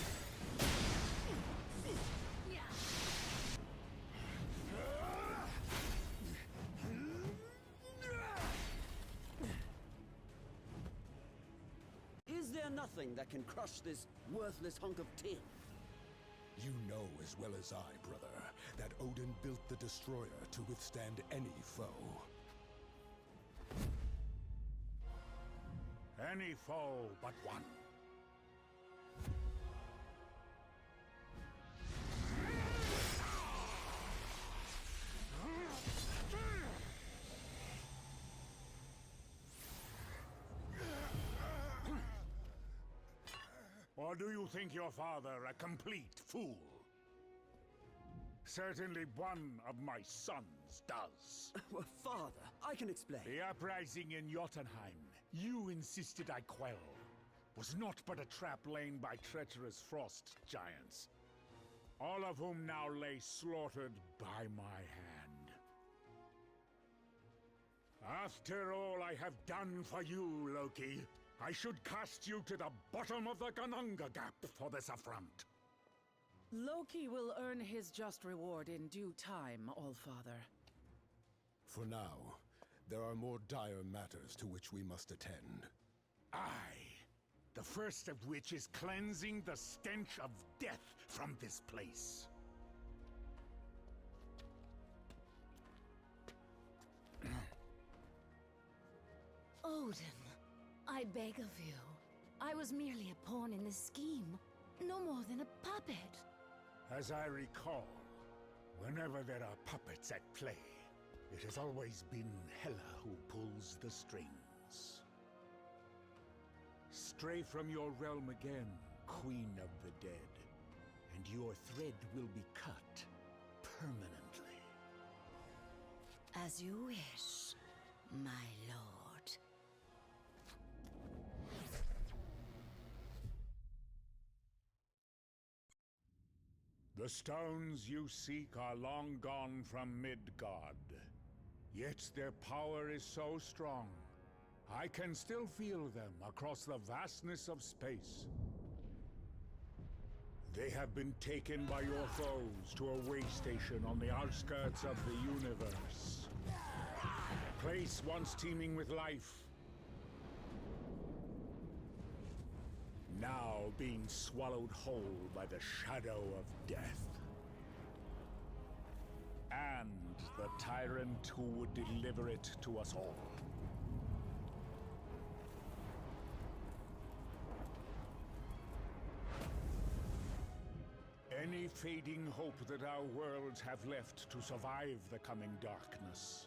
Is there nothing that can crush this worthless hunk of tin? You know as well as I, brother, that Odin built the destroyer to withstand any foe. Any foe but one. Or do you think your father a complete fool? Certainly one of my sons does. Well, father, I can explain. The uprising in Jotunheim, you insisted I quell, was not but a trap laid by treacherous frost giants. all of whom now lay slaughtered by my hand. After all I have done for you, Loki, I should cast you to the bottom of the Kananga Gap for this affront. Loki will earn his just reward in due time, Allfather. For now, there are more dire matters to which we must attend. Aye. The first of which is cleansing the stench of death from this place. Odin, I beg of you. I was merely a pawn in this scheme. No more than a puppet. As I recall, whenever there are puppets at play, it has always been Hela who pulls the strings. Stray from your realm again, Queen of the Dead, and your thread will be cut permanently. As you wish, my lord. The stones you seek are long gone from Midgard. Yet their power is so strong, I can still feel them across the vastness of space. They have been taken by your foes to a way station on the outskirts of the universe. A place once teeming with life, now being swallowed whole by the shadow of death. And the tyrant who would deliver it to us all. Any fading hope that our worlds have left to survive the coming darkness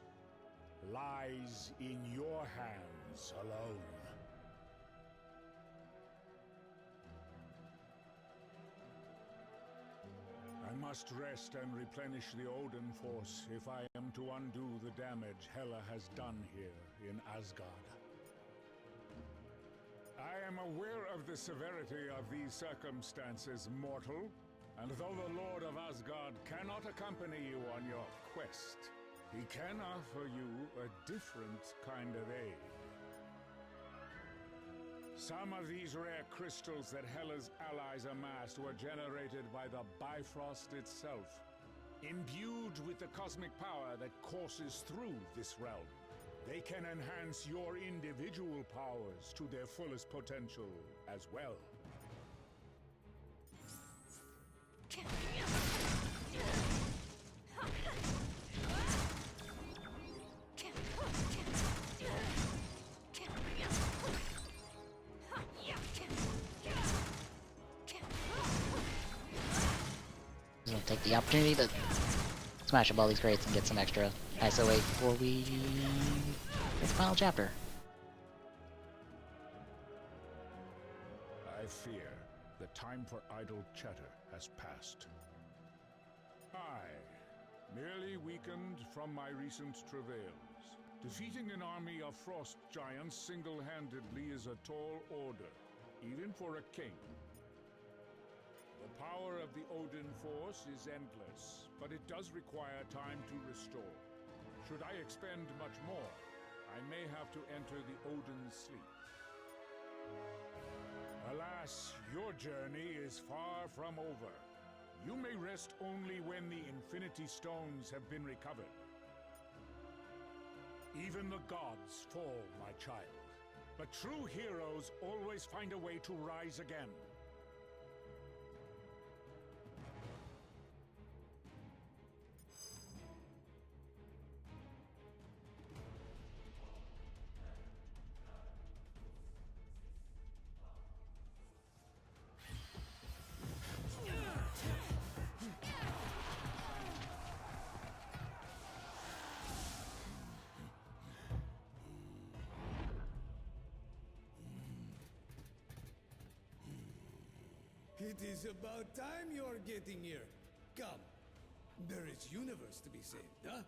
lies in your hands alone. I must rest and replenish the Odin Force if I am to undo the damage Hela has done here in Asgard. I am aware of the severity of these circumstances, mortal, and though the Lord of Asgard cannot accompany you on your quest, he can offer you a different kind of aid. Some of these rare crystals that Hela's allies amassed were generated by the Bifrost itself, imbued with the cosmic power that courses through this realm. They can enhance your individual powers to their fullest potential as well. Just gonna take the opportunity to smash up all these crates and get some extra ISO 8 before we get the final chapter. I fear the time for idle chatter has passed. I, merely weakened from my recent travails. Defeating an army of frost giants single-handedly is a tall order, even for a king. The power of the Odin Force is endless, but it does require time to restore. Should I expend much more, I may have to enter the Odin Sleep. Alas, your journey is far from over. You may rest only when the Infinity Stones have been recovered. Even the gods fall, my child. But true heroes always find a way to rise again. It is about time you're getting here. Come. There is universe to be saved, huh?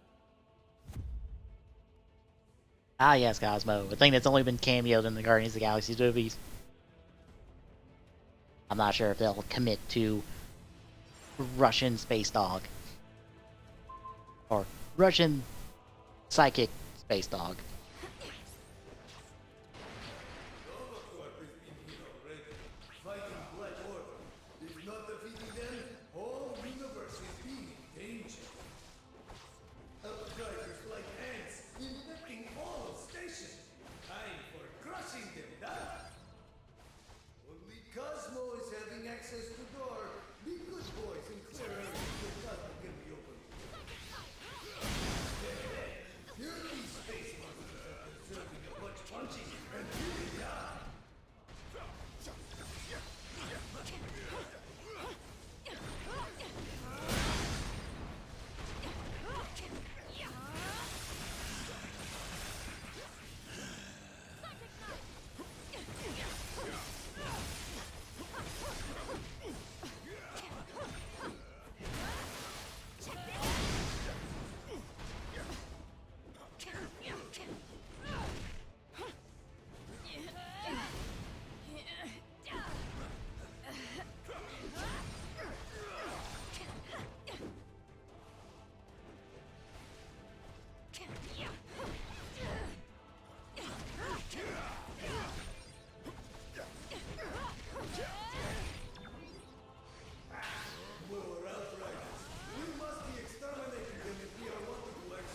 Ah yes, Cosmo. A thing that's only been cameoed in the Guardians of the Galaxy movies. I'm not sure if they'll commit to Russian space dog. Or Russian psychic space dog.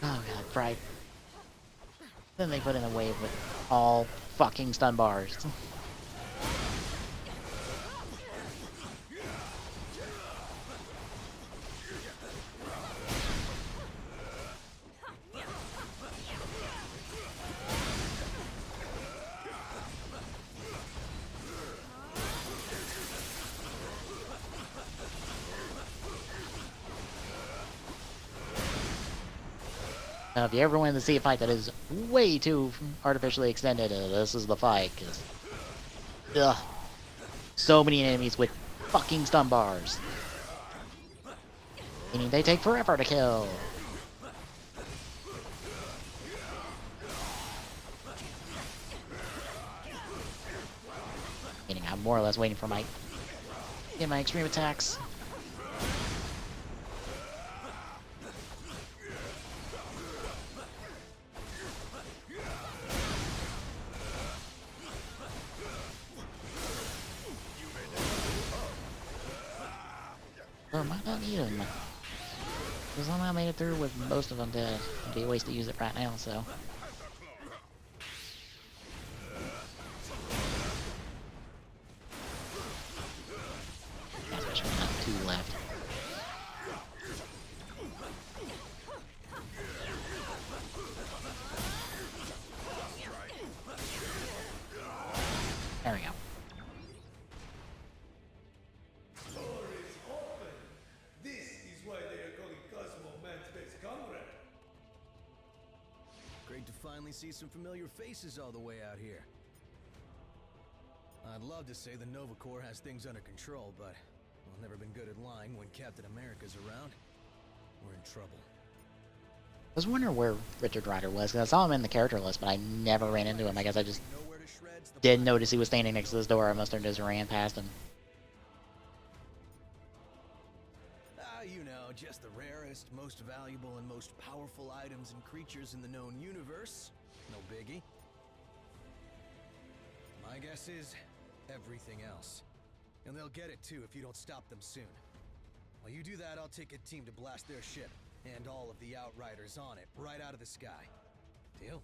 Oh god, fright. Then they put in a wave with all fucking stun bars. Now, if you ever wanted to see a fight that is way too artificially extended, this is the fight, because... Ugh. So many enemies with fucking stun bars. Meaning they take forever to kill. Meaning I'm more or less waiting for my... get my extreme attacks. Or might not need them. Because I made it through with most of them dead. It'd be a waste to use it right now, so. Especially not two left. There we go. Great to finally see some familiar faces all the way out here. I'd love to say the Nova Corps has things under control, but we've never been good at lying when Captain America's around. We're in trouble. I was wondering where Richard Rider was, because I saw him in the character list, but I never ran into him. I guess I just didn't notice he was standing next to this door. I must have just ran past him. You know, just the rarest, most valuable, and most powerful items and creatures in the known universe. No biggie. My guess is everything else. And they'll get it too if you don't stop them soon. While you do that, I'll take a team to blast their ship, and all of the Outriders on it, right out of the sky. Deal?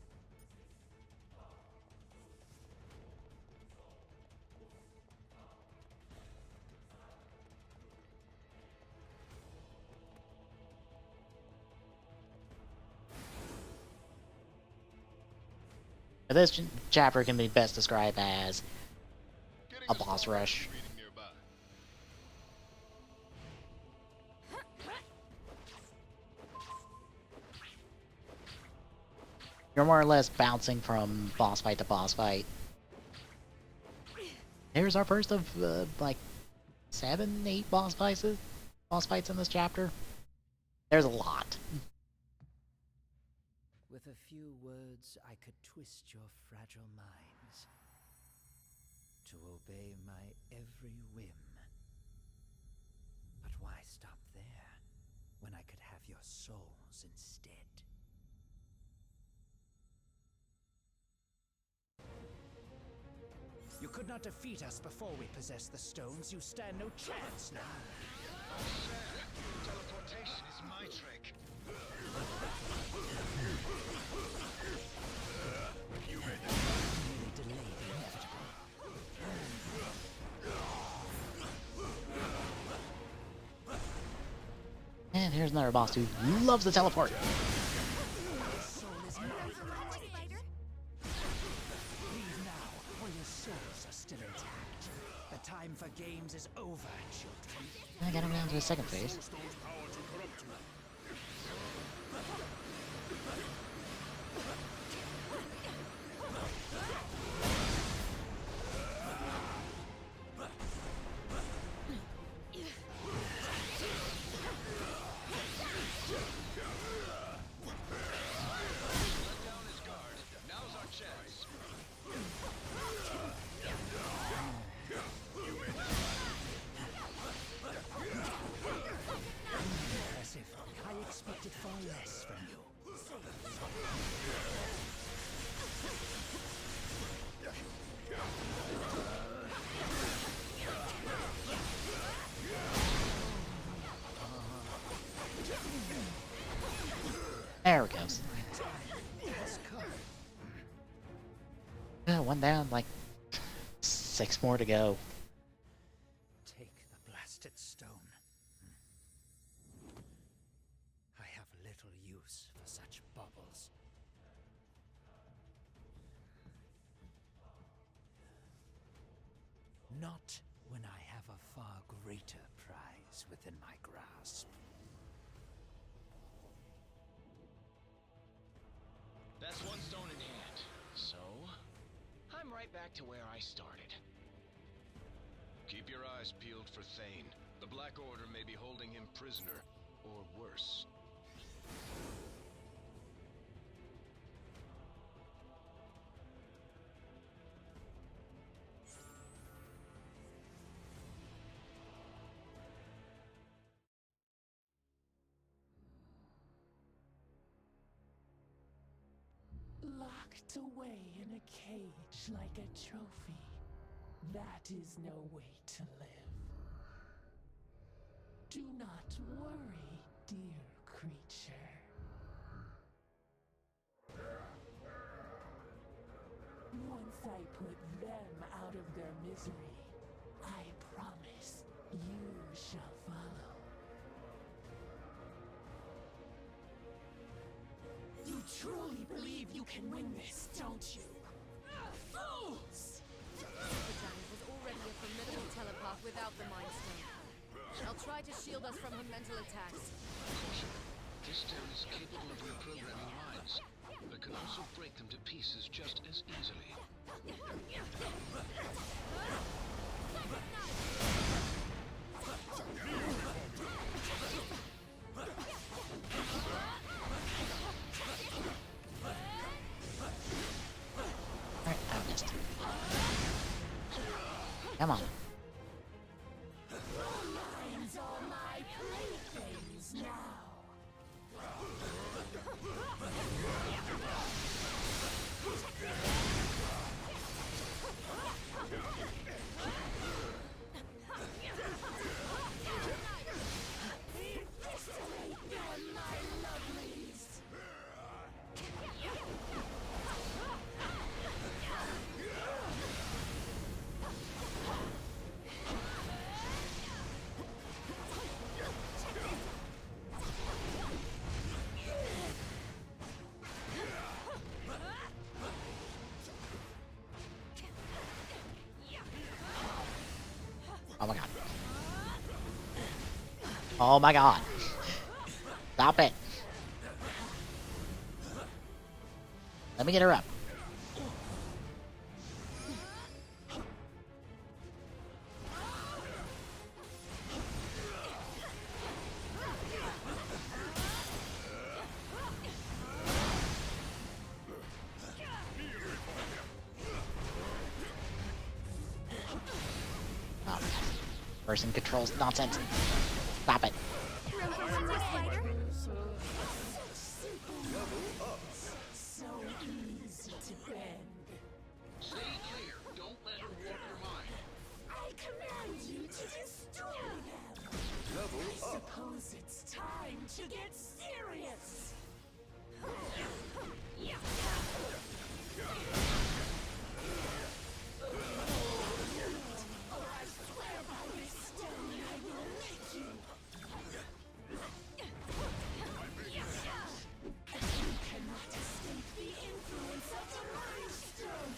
This chapter can be best described as a boss rush. You're more or less bouncing from boss fight to boss fight. Here's our first of like 7, 8 boss fights in this chapter. There's a lot. With a few words, I could twist your fragile minds to obey my every whim. But why stop there, when I could have your souls instead? You could not defeat us before we possessed the stones. You stand no chance now. Teleportation is my trick. You made it. Merely delay the inevitable. And here's another boss who loves the teleport. The time for games is over, children. I got him down to the second phase. There it goes. One down, like 6 more to go. Take the blasted stone. I have little use for such baubles. Not when I have a far greater prize within my grasp. That's one stone in hand. So, I'm right back to where I started. Keep your eyes peeled for Thane. The Black Order may be holding him prisoner, or worse. Locked away in a cage like a trophy. That is no way to live. Do not worry, dear creature. Once I put them out of their misery, I promise you shall follow. You truly believe you can win this, don't you? Fools! Supergiant was already a formidable telepath without the Mind Stone. I'll try to shield us from her mental attacks. Caution. This stone is capable of reprogramming minds, but can also break them to pieces just as easily. Alright, I missed. Come on. Minds are my playthings now. Oh my god. Oh my god. Stop it. Let me get her up. Oh, person controls nonsense. Stop it. So easy to bend. Stay clear. Don't let her warp your mind. I command you to destroy them. I suppose it's time to get serious. Or I swear by this stone I will make you. You cannot escape the influence of the Mind Stone.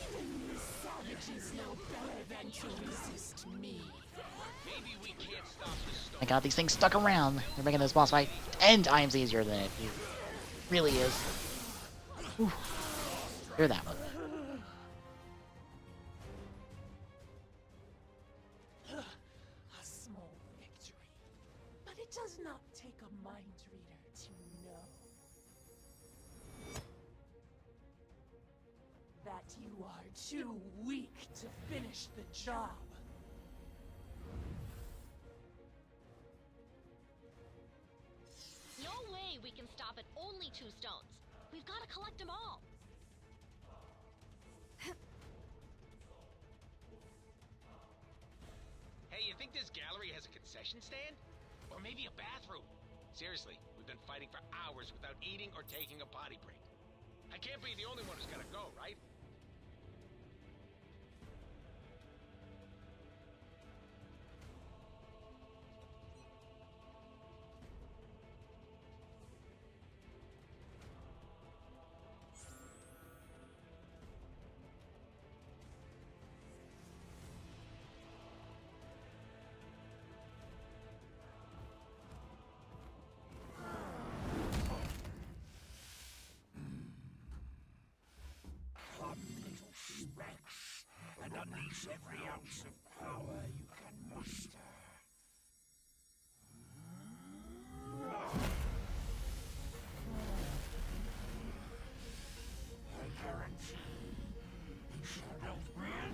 Even these savages know better than to resist me. Maybe we can't stop the storm. I got these things stuck around. They're making this boss fight 10 times easier than it really is. Whew. Hear that one. A small victory. But it does not take a mind reader to know that you are too weak to finish the job. No way we can stop at only 2 stones. We've got to collect them all. Hey, you think this gallery has a concession stand? Or maybe a bathroom? Seriously, we've been fighting for hours without eating or taking a potty break. I can't be the only one who's gotta go, right? And unleash every ounce of power you can muster. I guarantee you shall not win.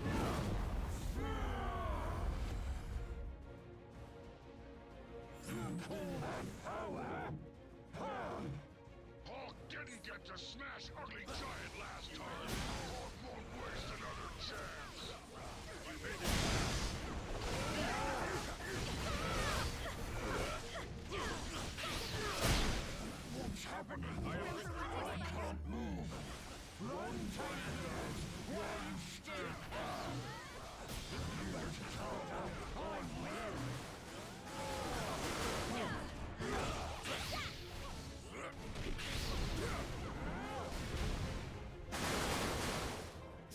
Hulk didn't get to smash Ugly Giant last time. Hulk won't waste another chance. I made it. What's happening? I can't move. One time goes, one step. Let it all out on will.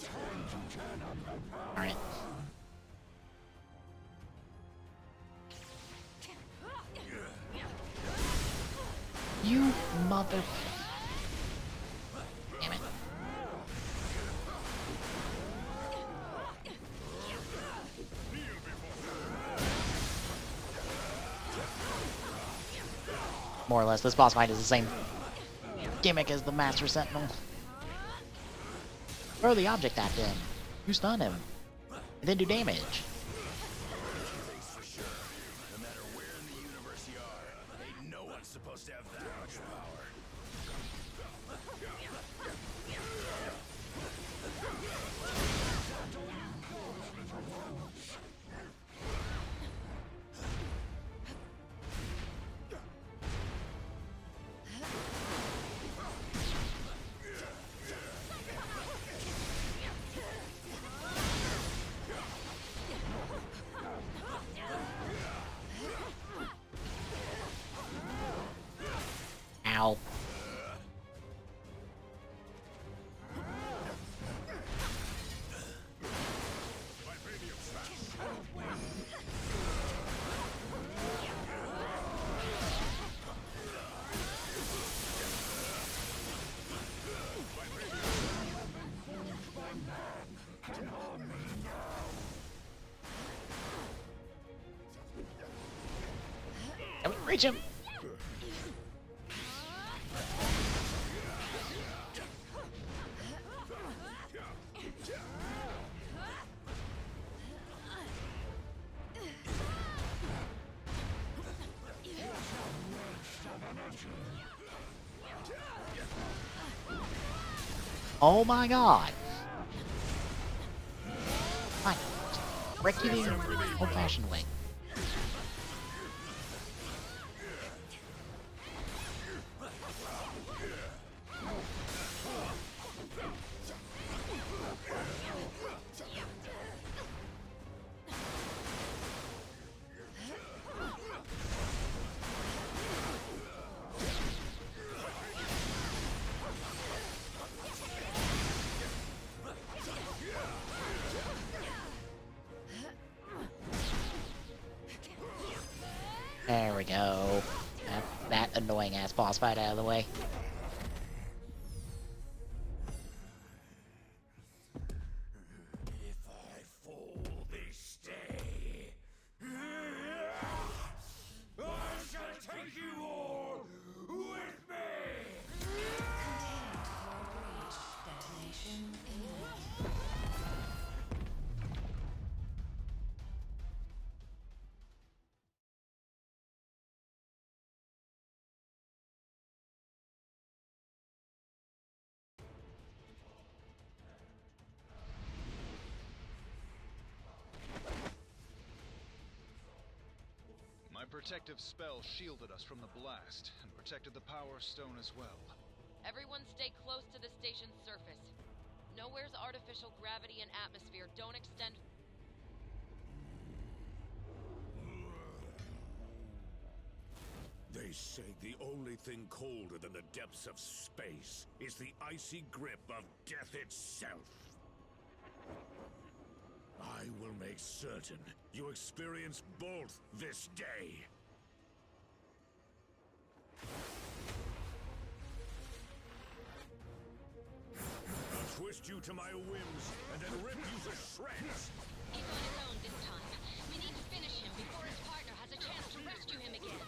Time to turn up the power. Alright. You mother... Damn it. More or less, this boss fight is the same gimmick as the Master Sentinel. Throw the object at him. You stun him. And then do damage. For sure. No matter where in the universe you are, ain't no one's supposed to have that much power. Ow. Can we reach him? Oh my god! Fine. Break you the old-fashioned way. There we go. That annoying ass boss fight out of the way. If I fall this day, I shall take you all with me! Detonation imminent. My protective spell shielded us from the blast, and protected the Power Stone as well. Everyone stay close to the station's surface. Nowhere's artificial gravity and atmosphere don't extend. They say the only thing colder than the depths of space is the icy grip of death itself. I will make certain you experience both this day. I'll twist you to my whims and then rip you to shreds. He's on his own this time. We need to finish him before his partner has a chance to rescue him again.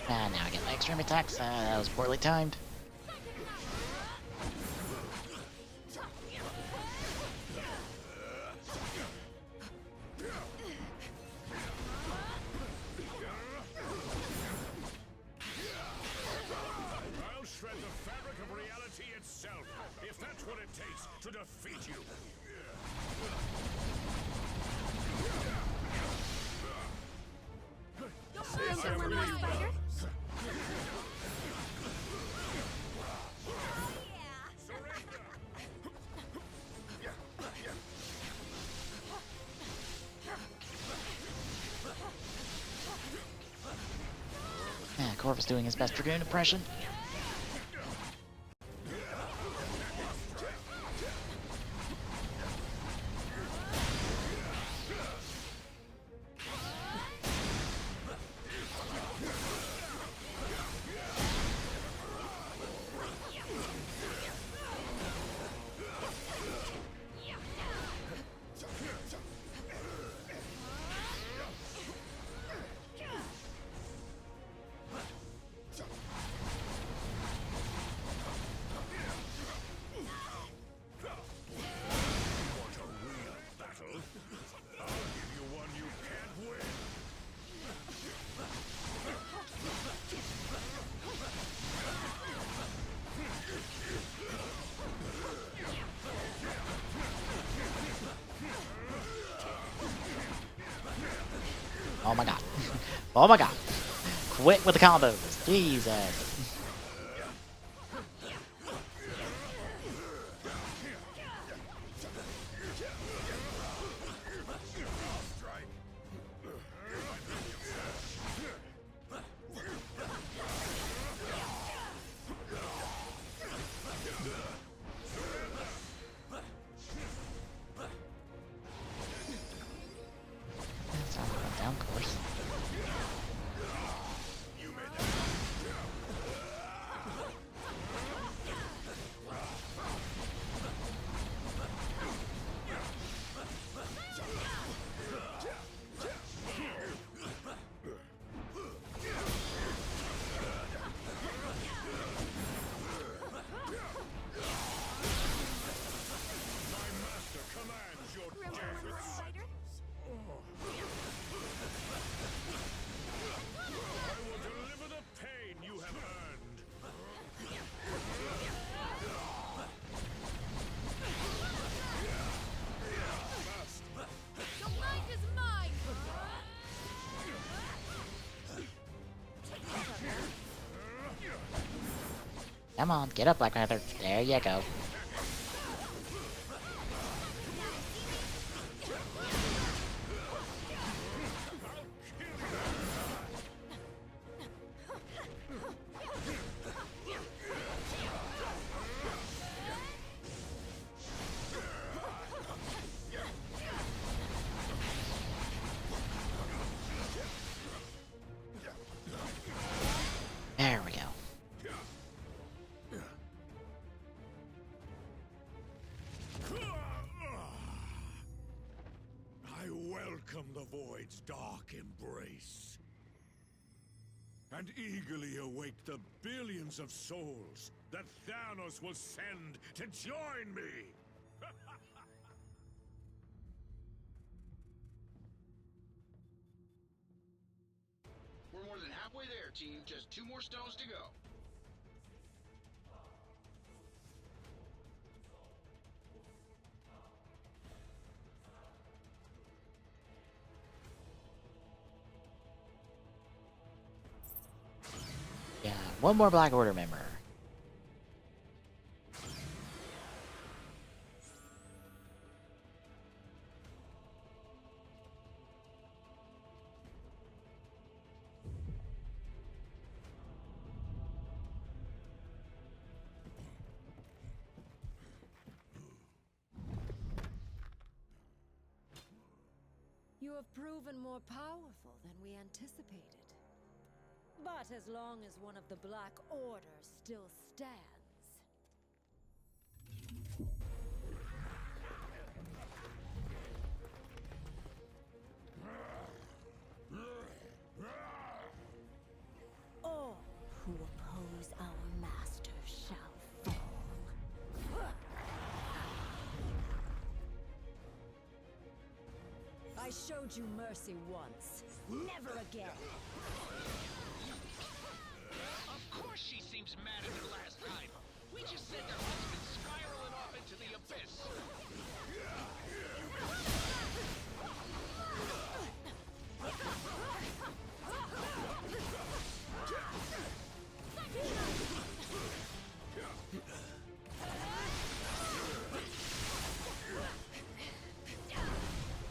Now I get my extreme attacks. That was poorly timed. I'll shred the fabric of reality itself, if that's what it takes to defeat you. Corvus doing his best Dragoon impression. Oh my god. Oh my god. Quit with the combos. Jesus. your Remember death. when Spider? I will deliver the pain you have earned. The light is mine! Come on, get up, Black Panther. There you go. There we go. I welcome the Void's dark embrace, and eagerly await the billions of souls that Thanos will send to join me! We're more than halfway there, team. Just 2 more stones to go. Yeah, one more Black Order member. You have proven more powerful than we anticipated. But as long as one of the Black Order still stands. All who oppose our master shall fall. I showed you mercy once. Never again. Of course she seems mad at her last time. We just sent her husband spiraling off into the abyss.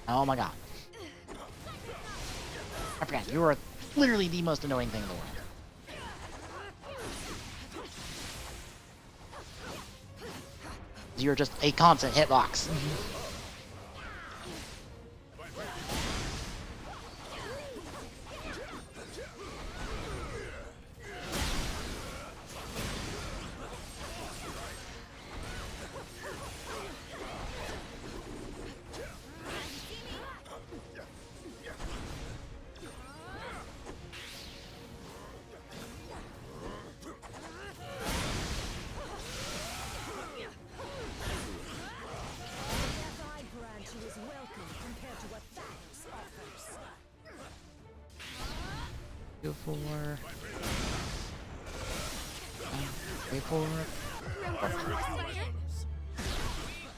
Oh my god. I forgot, you are literally the most annoying thing in the world. You're just a constant hitbox. Go for... Wait for it. We've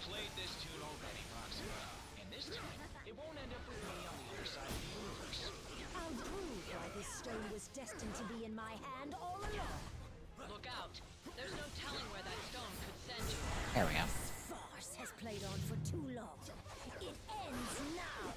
played this tune already, Proxima. And this time, it won't end up with me on the other side of the universe. I'll prove why this stone was destined to be in my hand all along. Look out. There's no telling where that stone could send you. There we go. This farce has played on for too long. It ends now.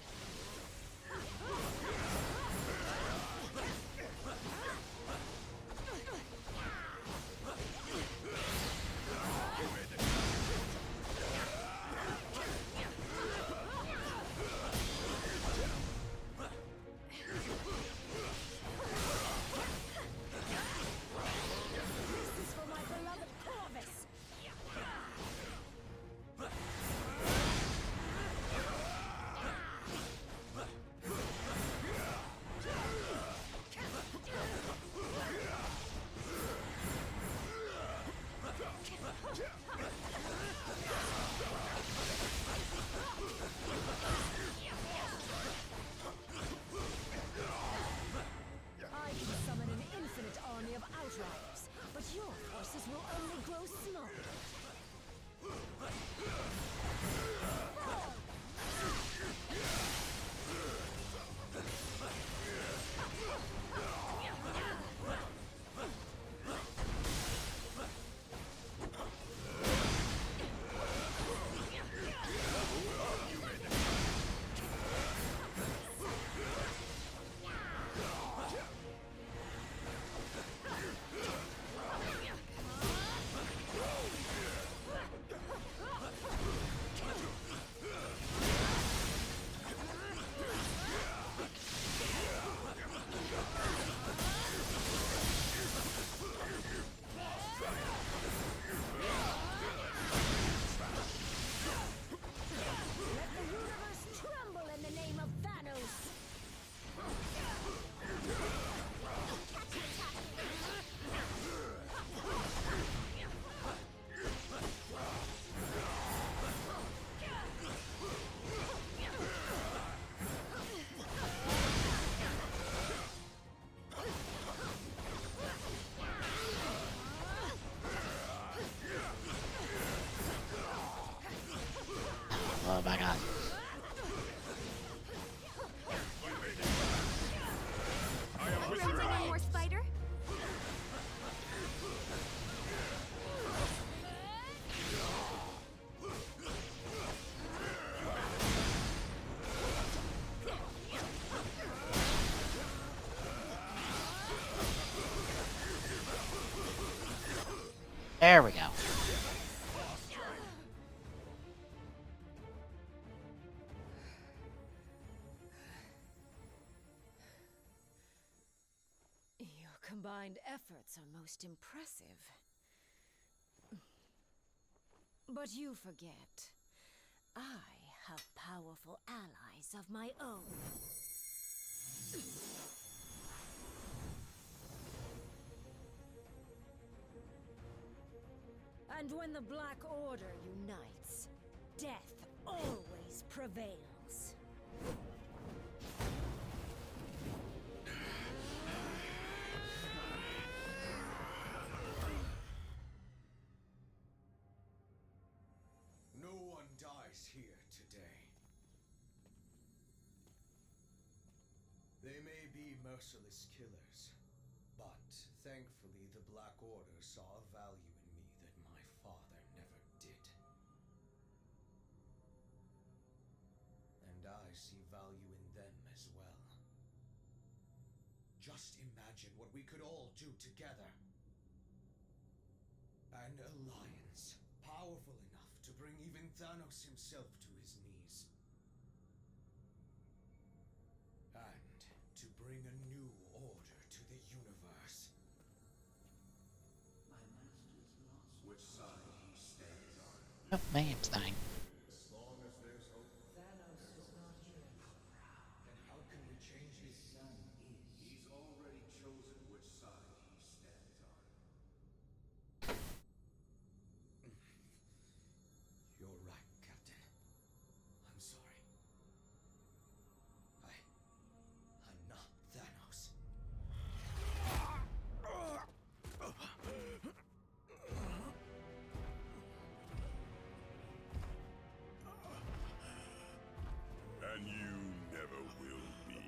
This is for my beloved Corvus. There we go. Your combined efforts are most impressive. But you forget, I have powerful allies of my own. And when the Black Order unites, death always prevails. No one dies here today. They may be merciless killers, but thankfully the Black Order saw a value in me that my father never did. And I see value in them as well. Just imagine what we could all do together. An alliance, powerful enough to bring even Thanos himself to his knees. And to bring a new order to the universe. My master's lost which side he stands on. Oh, my name's dying. As long as there's hope, Thanos is not here. Then how can we change his son is? He's already chosen which side he stands on. You're right, Captain. I'm sorry. I'm not Thanos. And you never will be.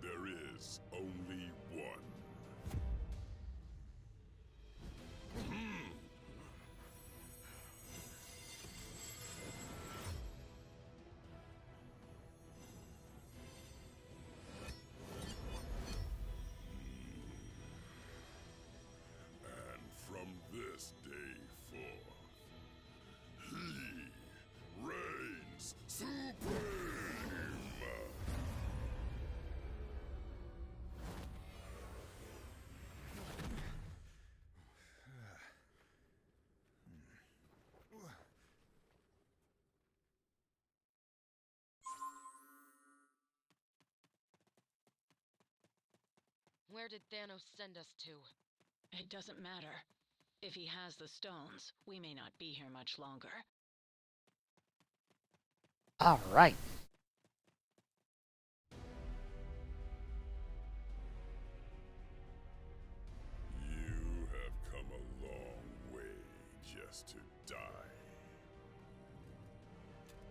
There is only one. And from this day forth, he reigns supreme! Where did Thanos send us to? It doesn't matter. If he has the stones, we may not be here much longer. All right. You have come a long way just to die.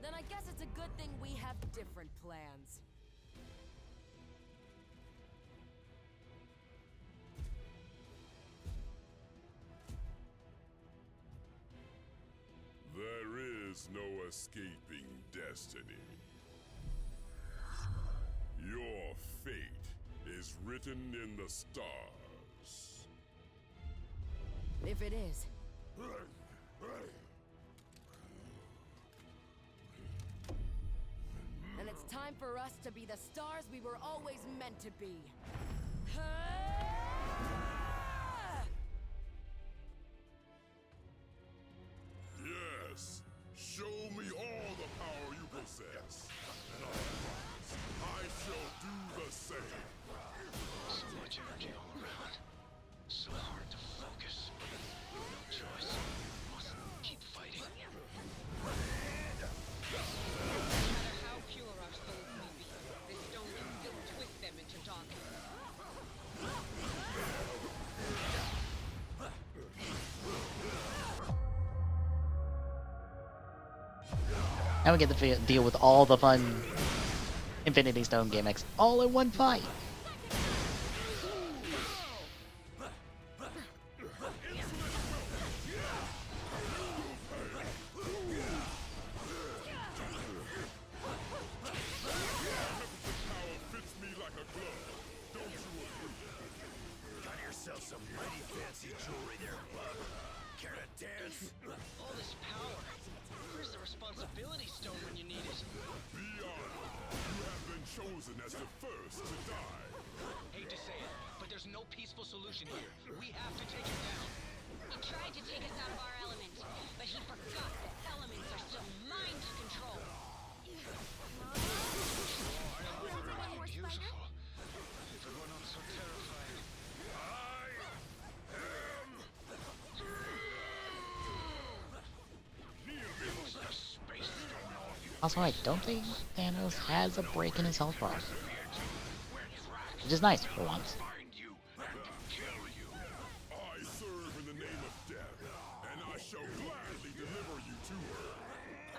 Then I guess it's a good thing we have different plans. There is no escaping destiny. Your fate is written in the stars. If it is. Then it's time for us to be the stars we were always meant to be. Yes, show me all the power you possess. And otherwise, I shall do the same. So much energy all around. So hard to focus. No choice. Must keep fighting. No matter how pure our souls may be, this stone can still twist them into darkness. Now we get to deal with all the fun Infinity Stone gimmicks all in one fight. Got yourself some mighty fancy jewelry there, bud. chosen as the first to die. Hate to say it, but there's no peaceful solution here. We have to take him down. He tried to take us out of our element, but he forgot that elements are still mind control. Beautiful. If it were not so terrifying. Also, I don't think Thanos has a break in his health bar. Which is nice for once. I serve in the name of death, and I shall gladly deliver you to her.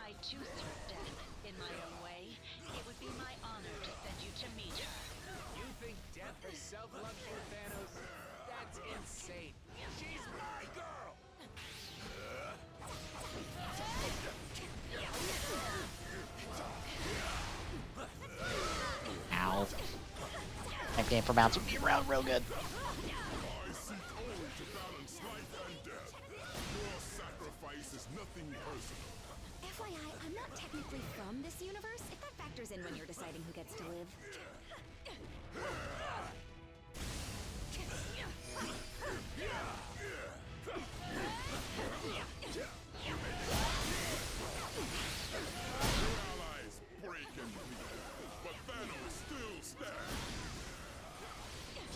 I too serve death in my own way. It would be my honor to send you to meet her. You think death herself loves you, Thanos? That's insane. She's my girl! Ow. That game for bouncing me around real good. I seek only to balance life and death. Your sacrifice is nothing personal. FYI, I'm not technically from this universe, if that factors in when you're deciding who gets to live. Allies break and bleed, but Thanos still stands. You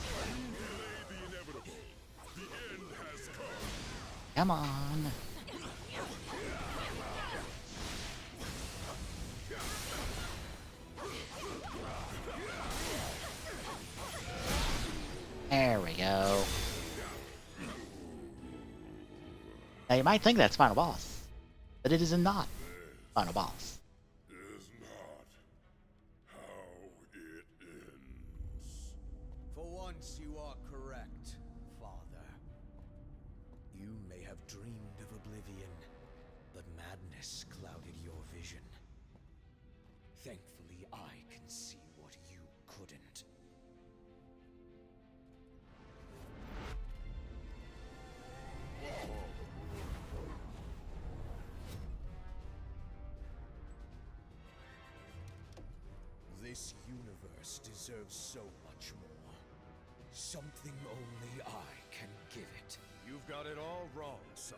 delayed the inevitable. The end has come. Come on. There we go. Now you might think that's final boss, but it is not final boss. Is not how it ends. For once you are correct, Father. You may have dreamed of oblivion, but madness clouded your vision. Thankfully, I can see what you couldn't. This universe deserves so much more. Something only I can give it. You've got it all wrong, son.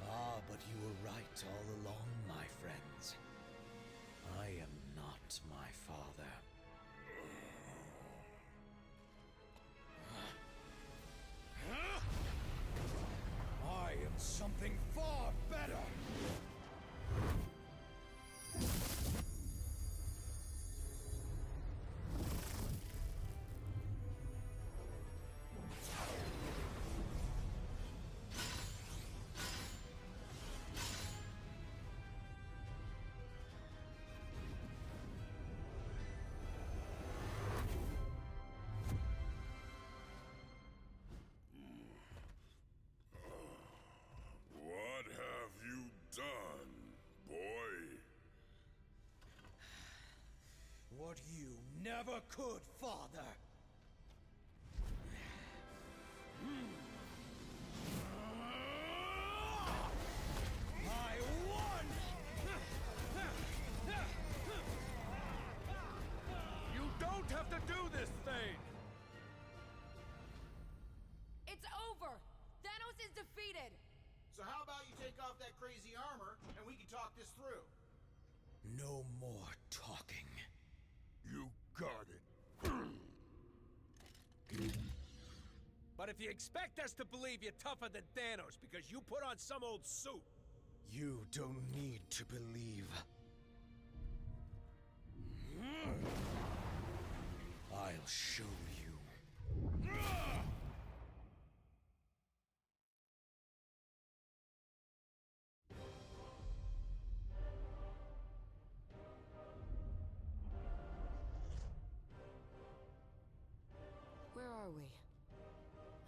Ah, but you were right all along, my friends. I am not my father. I am something far better! What have you done, boy? What you never could, Father! I won! You don't have to do this thing! It's over! Thanos is defeated! So how about you take off that crazy armor and we can talk this through? No more talking. You got it. But if you expect us to believe you're tougher than Thanos because you put on some old suit... You don't need to believe. I'll show you. Where are we?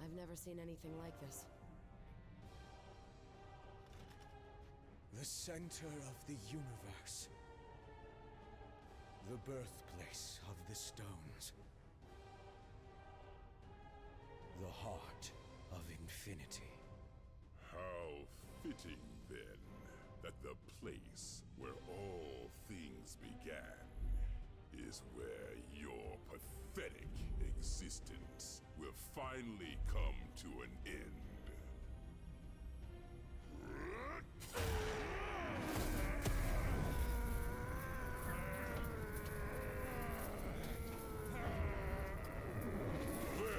I've never seen anything like this. The center of the universe. The birthplace of the stones. The heart of infinity. How Fitting, then, that the place where all things began is where your pathetic existence will finally come to an end.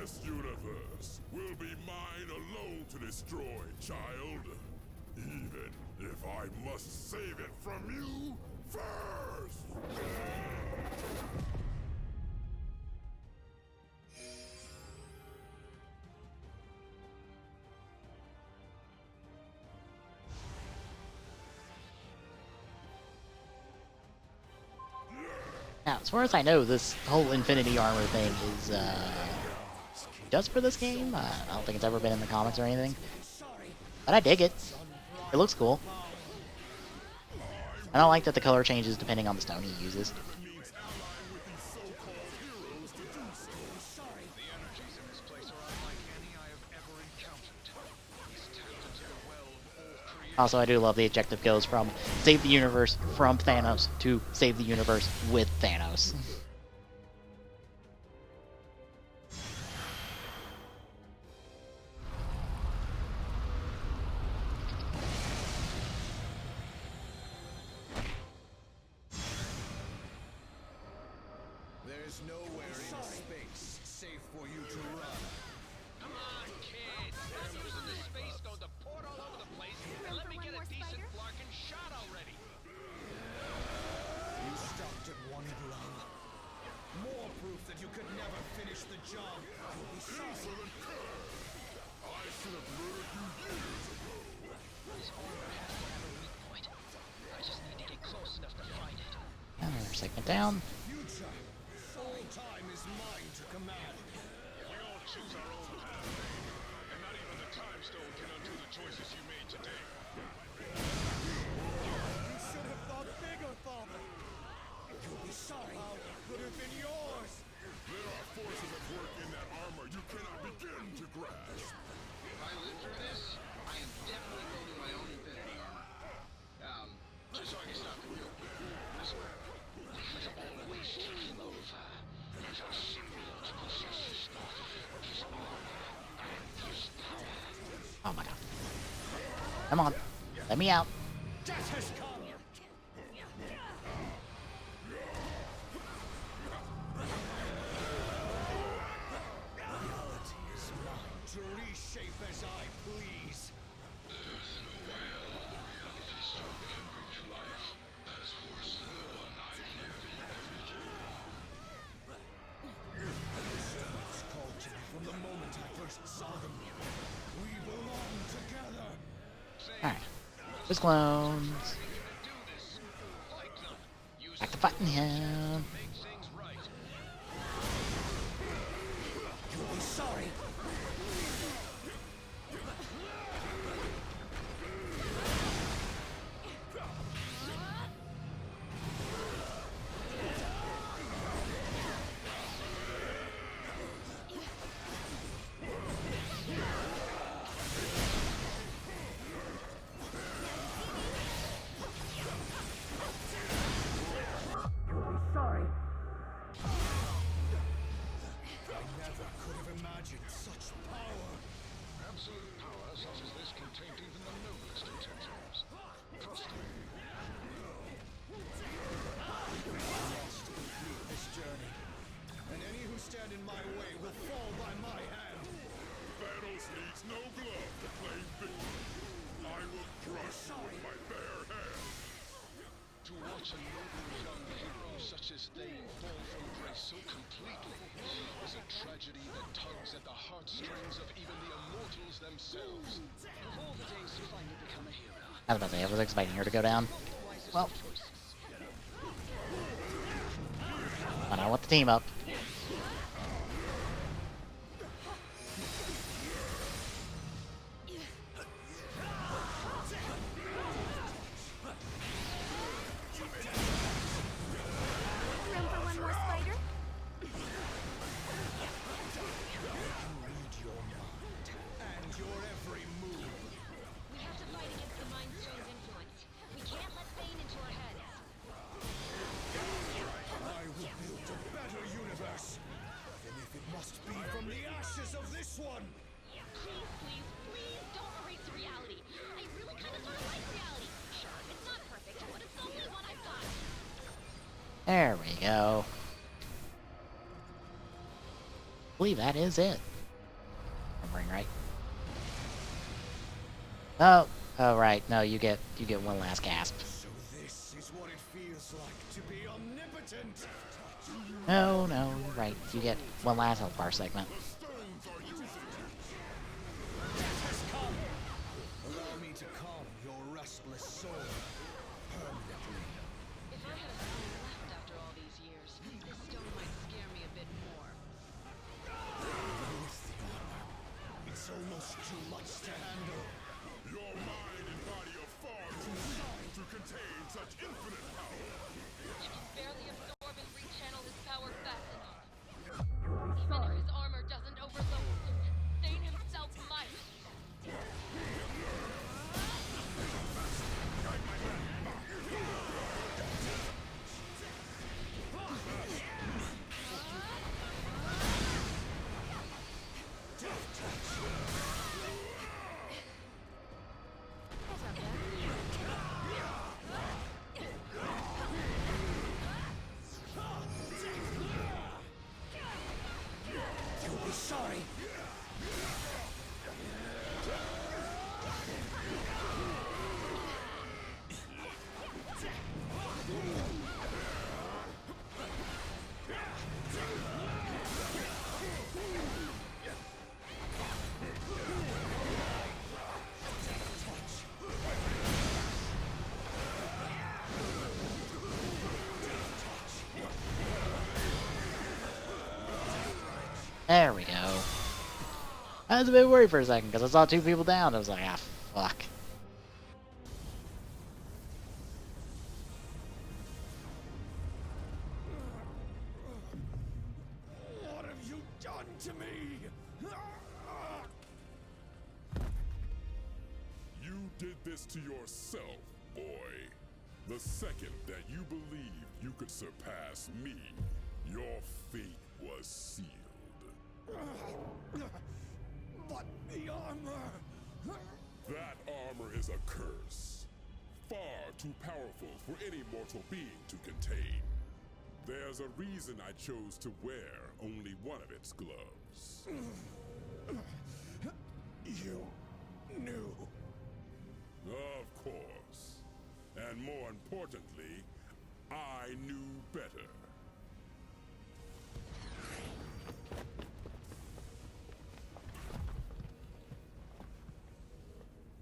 This universe will be mine alone to destroy, child. Even if I must save it from you first! Now, as far as I know, this whole Infinity Armor thing is, just for this game. I don't think it's ever been in the comics or anything. But I dig it. It looks cool. I don't like that the color changes depending on the stone he uses. Also, I do love the objective goes from save the universe from Thanos to save the universe with Thanos. There's nowhere in space safe for you to run. Come on, kid. I'm losing this space going to port all over the place, and let me get a decent flarkin' shot already. You stopped at one blow. More proof that you could never finish the job. You'll be sorry. I should have murdered you years ago. This armor has to have a weak point. I just need to get close enough to find it. Another segment down. Future. All time is mine to command. We all choose our own path, and not even the Time Stone can undo the choices you made today. You should have thought bigger, Father. You'll be sorry. Could have been yours. There are forces at work in that armor you cannot begin to grasp. If I live through this, I am definitely building my own Infinity Armor. So I can stop the real quick. This way. Always take him over. As our symbiote possesses both his armor and his power. Oh my god. Come on. Let me out. Death has come. Reality is mine to reshape as I please. There's no way reality stone can reach life as worse than the one I've lived in every day. Stones called to me from the moment I first saw them. We belong together. Alright. His clones. Back to fighting him. You'll be sorry. Sorry. I never could have imagined such power. Absolute power such as this contained even the noblest intentions. Trust me. I must complete this journey, and any who stand in my way will fall by my hand. Thanos needs no glove to claim victory. I will crush you with my bare hands. To watch a noble young hero such as they fall from grace so completely is a tragedy that tugs at the heartstrings of even the immortals themselves. Of all the days to finally become a hero. I was about to say, I was expecting her to go down. Well. But I want the team up. Room for one more spider? Read your mind and your every move. We have to fight against the There we go. I believe that is it. Remembering right. Oh, oh right. No, you get one last gasp. So this is what it feels like to be omnipotent. No, no, right. You get one last health bar segment. Allow me to calm your restless soul permanently. If I had a soul left after all these years, this stone might scare me a bit more. With the armor, it's almost too much to handle. Your mind and body are far too strong to contain such infinite power. I can barely absorb and rechannel his power fast enough. Even if his armor doesn't overload him, Thane himself might. You'll be sorry. There we go. I was a bit worried for a second because I saw two people down. I was like, ah, fuck. What have you done to me? You did this to yourself, boy. The second that you believed you could surpass me, your fate was sealed. But the armor... That armor is a curse. Far too powerful for any mortal being to contain. There's a reason I chose to wear only one of its gloves. You knew. Of course. And more importantly, I knew better.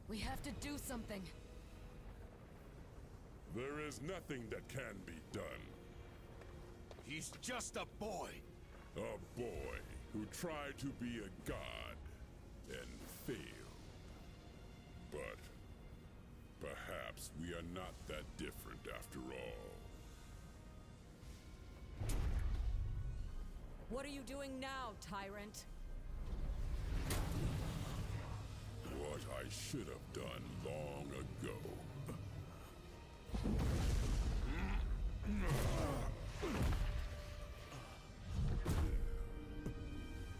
We have to do something. There is nothing that can be done. He's just a boy. A boy who tried to be a god and failed. But perhaps we are not that different after all. What are you doing now, tyrant? What I should have done long ago.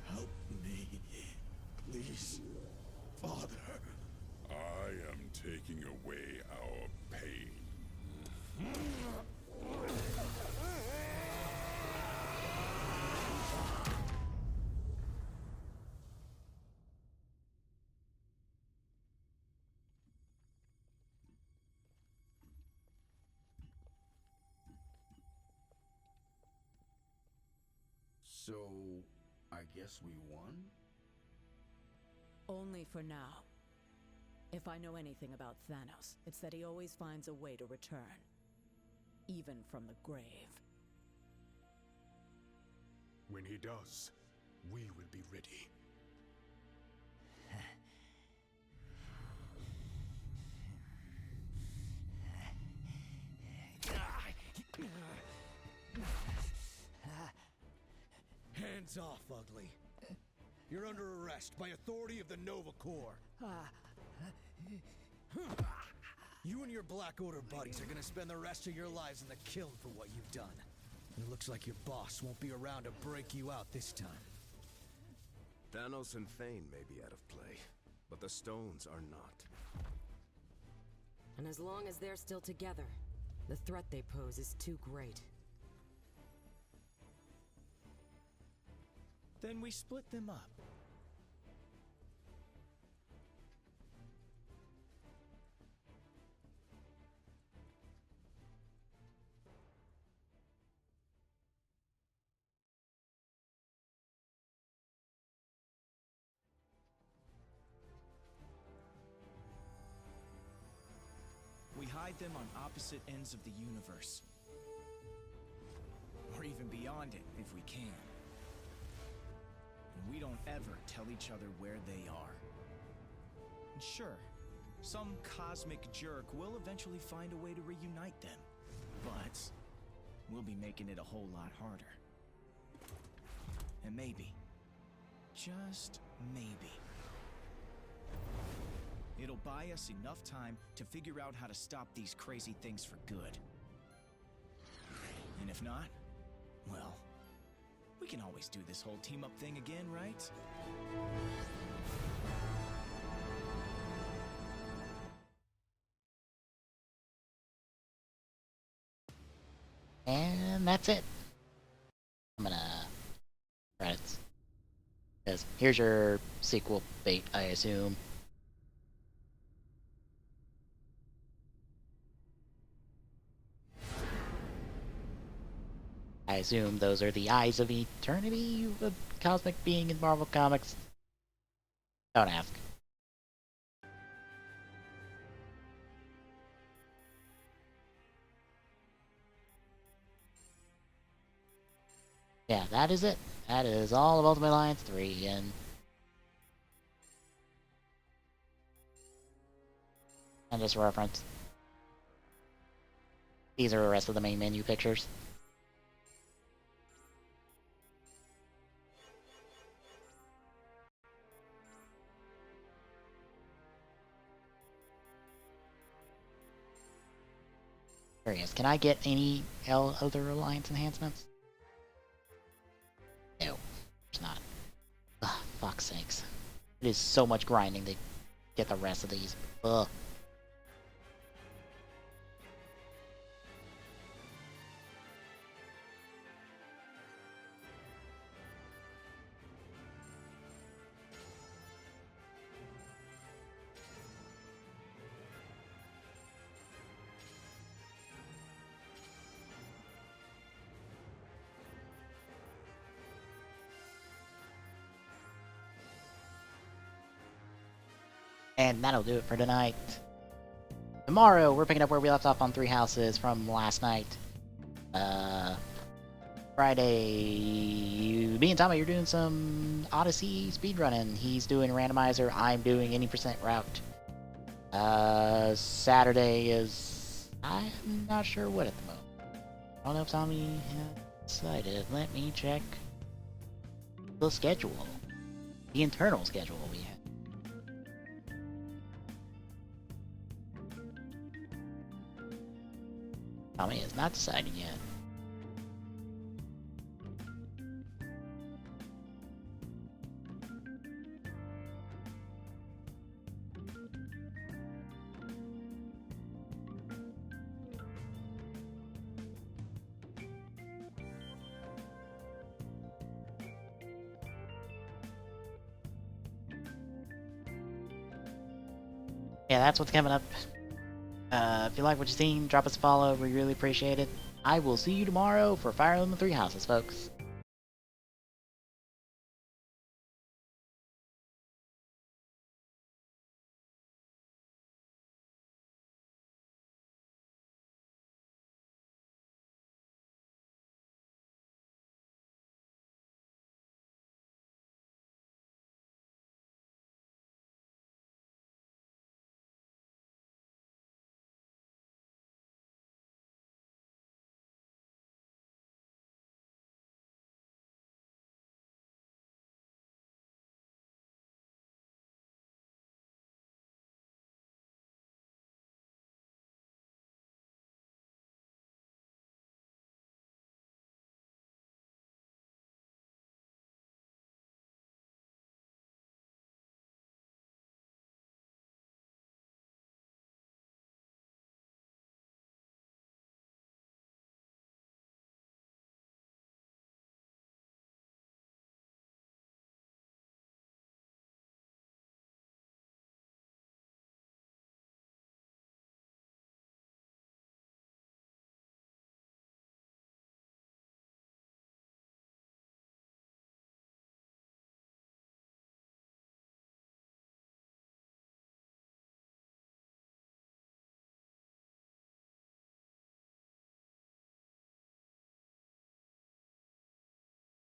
Help me, please, Father. I am taking away our pain. So, I guess we won? Only for now. If I know anything about Thanos, it's that he always finds a way to return. Even from the grave. When he does, we will be ready. Hands off, Ugly. You're under arrest by authority of the Nova Corps. You and your Black Order buddies are gonna spend the rest of your lives in the kiln for what you've done. It looks like your boss won't be around to break you out this time. Thanos and Thane may be out of play, but the stones are not. And as long as they're still together, the threat they pose is too great. then we split them up. We hide them on opposite ends of the universe. Or even beyond it, if we can. And we don't ever tell each other where they are. And sure, some cosmic jerk will eventually find a way to reunite them. But we'll be making it a whole lot harder. And maybe, just maybe, it'll buy us enough time to figure out how to stop these crazy things for good. And if not, well, we can always do this whole team-up thing again, right? And that's it. I'm gonna... credits. Because here's your sequel bait, I assume. I assume those are the Eyes of Eternity, a cosmic being in Marvel Comics. Don't ask. Yeah, that is it. That is all of Ultimate Alliance 3, and just a reference. These are the rest of the main menu pictures. Curious, can I get any other Alliance enhancements? No, there's not. Ugh, fuck's sakes. It is so much grinding to get the rest of these. Ugh. And that'll do it for tonight. Tomorrow, we're picking up where we left off on Three Houses from last night. Friday, me and Tommy, you're doing some Odyssey speedrunning. He's doing randomizer, I'm doing any percent route. Saturday is... I'm not sure what at the moment. I don't know if Tommy has decided. Let me check the schedule. The internal schedule we have. Tommy has not decided yet. Yeah, that's what's coming up. If you like what you've seen, drop us a follow. We really appreciate it. I will see you tomorrow for Fire Emblem Three Houses, folks.